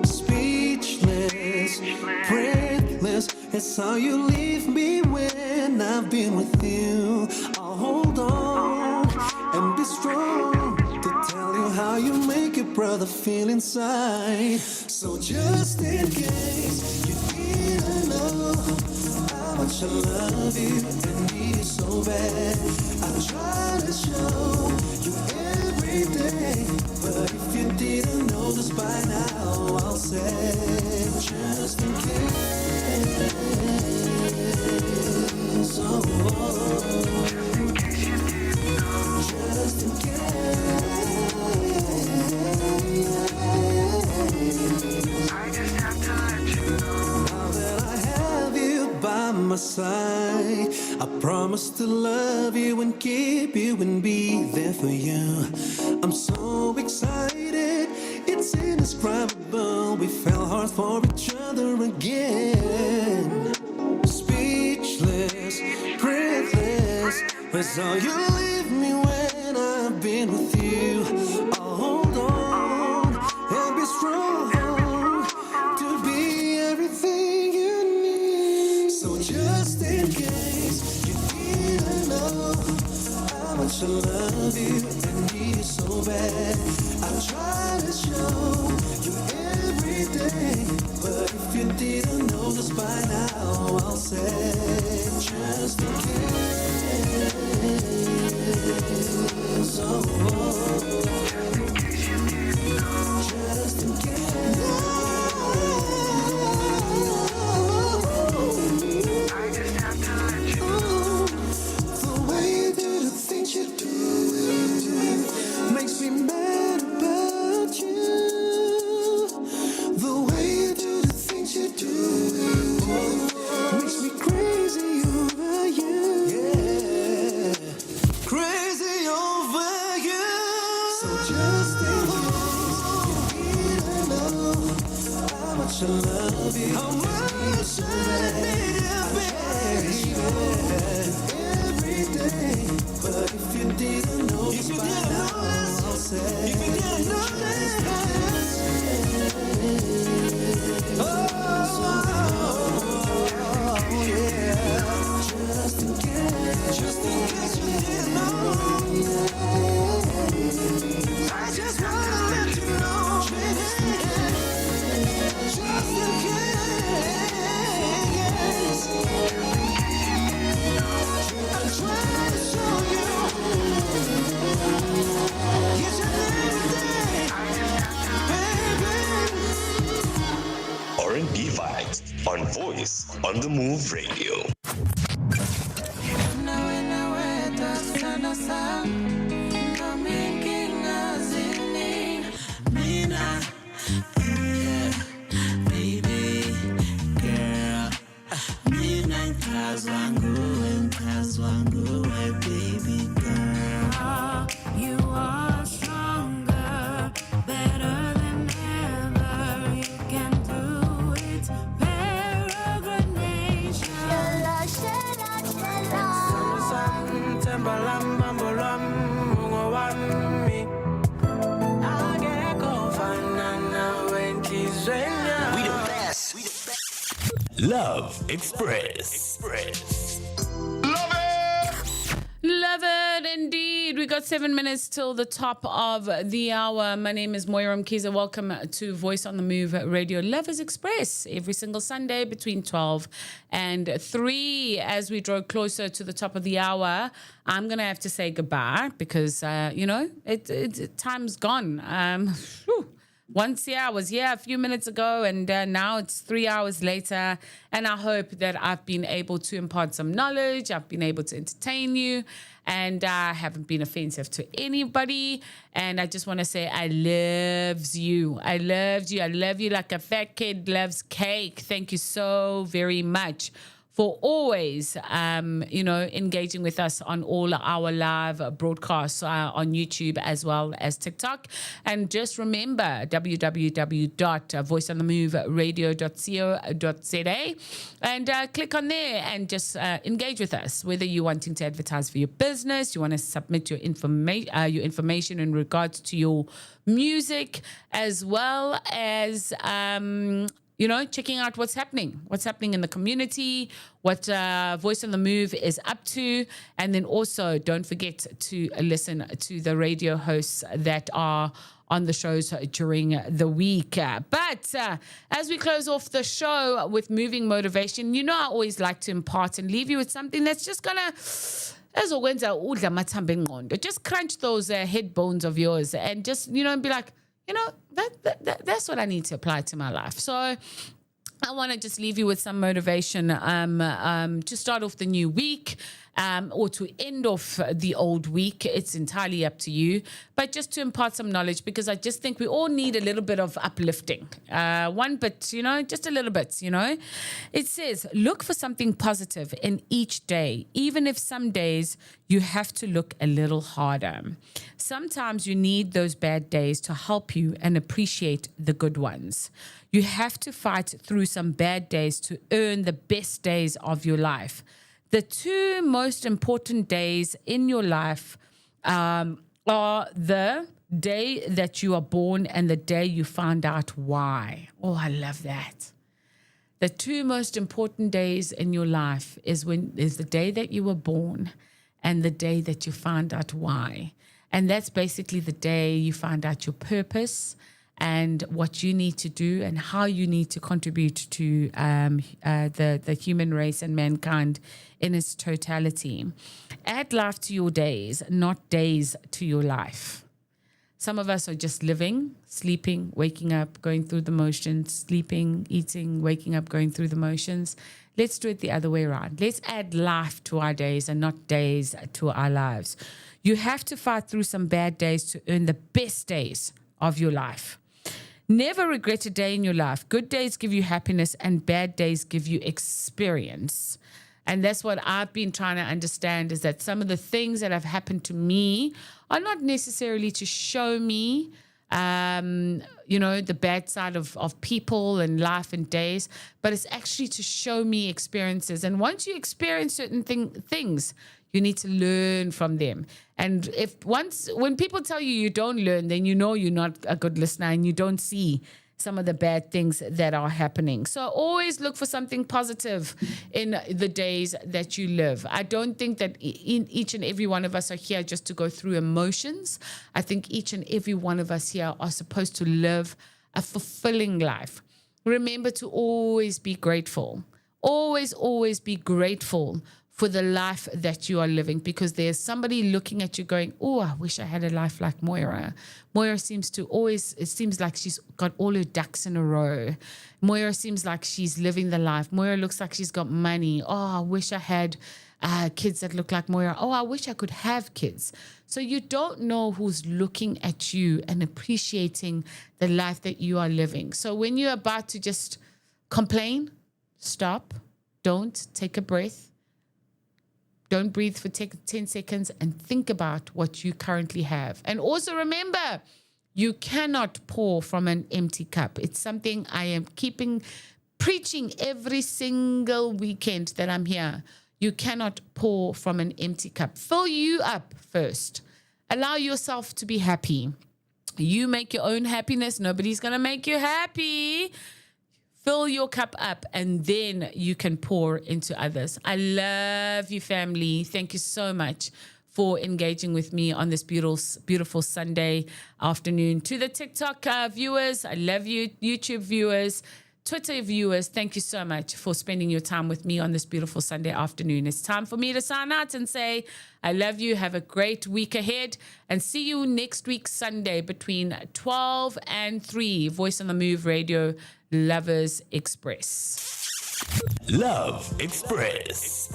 Speechless, breathless, it's how you leave me when I've been with you. I'll hold on and be strong to tell you how you make it, brother, feel inside. So just in case you didn't know how much I love you and need you so bad, I try to show you every day. But if you didn't know this by now, I'll say just in case. Oh, just in case. I just have to let you know. Now that I have you by my side, I promise to love you and keep you and be there for you. I'm so excited, it's indescribable. We fell hard for each other again. Speechless, breathless, that's how you leave me when I've been with you. I'll hold on and be strong to be everything you need. So just in case you didn't know how much I love you and need you so bad, I try to show you every day. But if you didn't know this by now, I'll say just in case. Oh, just in case you didn't know. Just in case. I just have to let you know. The way you do the things you do makes me mad about you. The way you do the things you do makes me crazy over you. Yeah, crazy over you. So just in case you didn't know how much I love you, how much I need you, baby, every day. But if you didn't know, if you didn't know this, I'll say, if you didn't know this, oh yeah, just in case you didn't know, I just wanna let you know, just in case, I'm trying to show you, yes, RNBVibes on Voice on the Move Radio. Baby girl, You are stronger, better than ever. You can do it. Peregrination. Sam tembalam bambolam mungo wami. Ageko fanana when kizwenya. We the best. We the best. Love Express. Love it indeed. We got 7 minutes till the top of the hour. My name is Moira Mkiza. Welcome to Voice on the Move Radio Lovers Express every single Sunday between 12 and 3. As we draw closer to the top of the hour, I'm going to have to say goodbye because, time's gone. Once, I was here a few minutes ago, and now it's 3 hours later. And I hope that I've been able to impart some knowledge. I've been able to entertain you, and I haven't been offensive to anybody. And I just want to say I loves you. I loved you. I love you like a fat kid loves cake. Thank you so very much for always, engaging with us on all our live broadcasts on YouTube as well as TikTok. And just remember, www.voiceonthemoveradio.co.za, and click on there and just engage with us, whether you're wanting to advertise for your business, you want to submit your information in regards to your music, as well as checking out what's happening in the community, what Voice on the Move is up to. And then also don't forget to listen to the radio hosts that are on the shows during the week. But as we close off the show with moving motivation, I always like to impart and leave you with something that's just going to just crunch those head bones of yours and just, be like, that's what I need to apply to my life. So I want to just leave you with some motivation to start off the new week or to end off the old week. It's entirely up to you. But just to impart some knowledge, because I just think we all need a little bit of uplifting. One bit, just a little bit, It says, look for something positive in each day, even if some days you have to look a little harder. Sometimes you need those bad days to help you and appreciate the good ones. You have to fight through some bad days to earn the best days of your life. The two most important days in your life are the day that you are born and the day you find out why. Oh, I love that. The two most important days in your life is the day that you were born and the day that you find out why. And that's basically the day you find out your purpose and what you need to do and how you need to contribute to the human race and mankind in its totality. Add life to your days, not days to your life. Some of us are just living, sleeping, waking up, going through the motions, sleeping, eating, waking up, going through the motions. Let's do it the other way around. Let's add life to our days and not days to our lives. You have to fight through some bad days to earn the best days of your life. Never regret a day in your life. Good days give you happiness and bad days give you experience. And that's what I've been trying to understand, is that some of the things that have happened to me are not necessarily to show me, the bad side of people and life and days, but it's actually to show me experiences. And once you experience certain things, you need to learn from them. And when people tell you don't learn, then you're not a good listener and you don't see some of the bad things that are happening. So always look for something positive in the days that you live. I don't think that each and every one of us are here just to go through emotions. I think each and every one of us here are supposed to live a fulfilling life. Remember to always be grateful. Always, always be grateful for the life that you are living, because there's somebody looking at you going, oh, I wish I had a life like Moira. Moira it seems like she's got all her ducks in a row. Moira seems like she's living the life. Moira looks like she's got money. Oh, I wish I had kids that look like Moira. Oh, I wish I could have kids. So you don't know who's looking at you and appreciating the life that you are living. So when you're about to just complain, stop, don't, take a breath. Don't breathe for 10 seconds and think about what you currently have. And also remember, you cannot pour from an empty cup. It's something I am preaching every single weekend that I'm here. You cannot pour from an empty cup. Fill you up first. Allow yourself to be happy. You make your own happiness. Nobody's going to make you happy. Fill your cup up and then you can pour into others. I love you, family. Thank you so much for engaging with me on this beautiful Sunday afternoon. To the TikTok viewers, I love you. YouTube viewers, Twitter viewers, thank you so much for spending your time with me on this beautiful Sunday afternoon. It's time for me to sign out and say, I love you. Have a great week ahead and see you next week, Sunday, between 12 and 3. Voice on the Move Radio, Lovers Express. Love Express.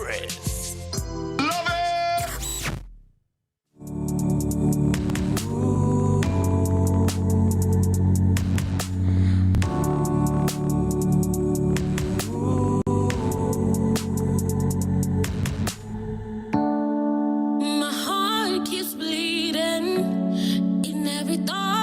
My heart keeps bleeding in every thought.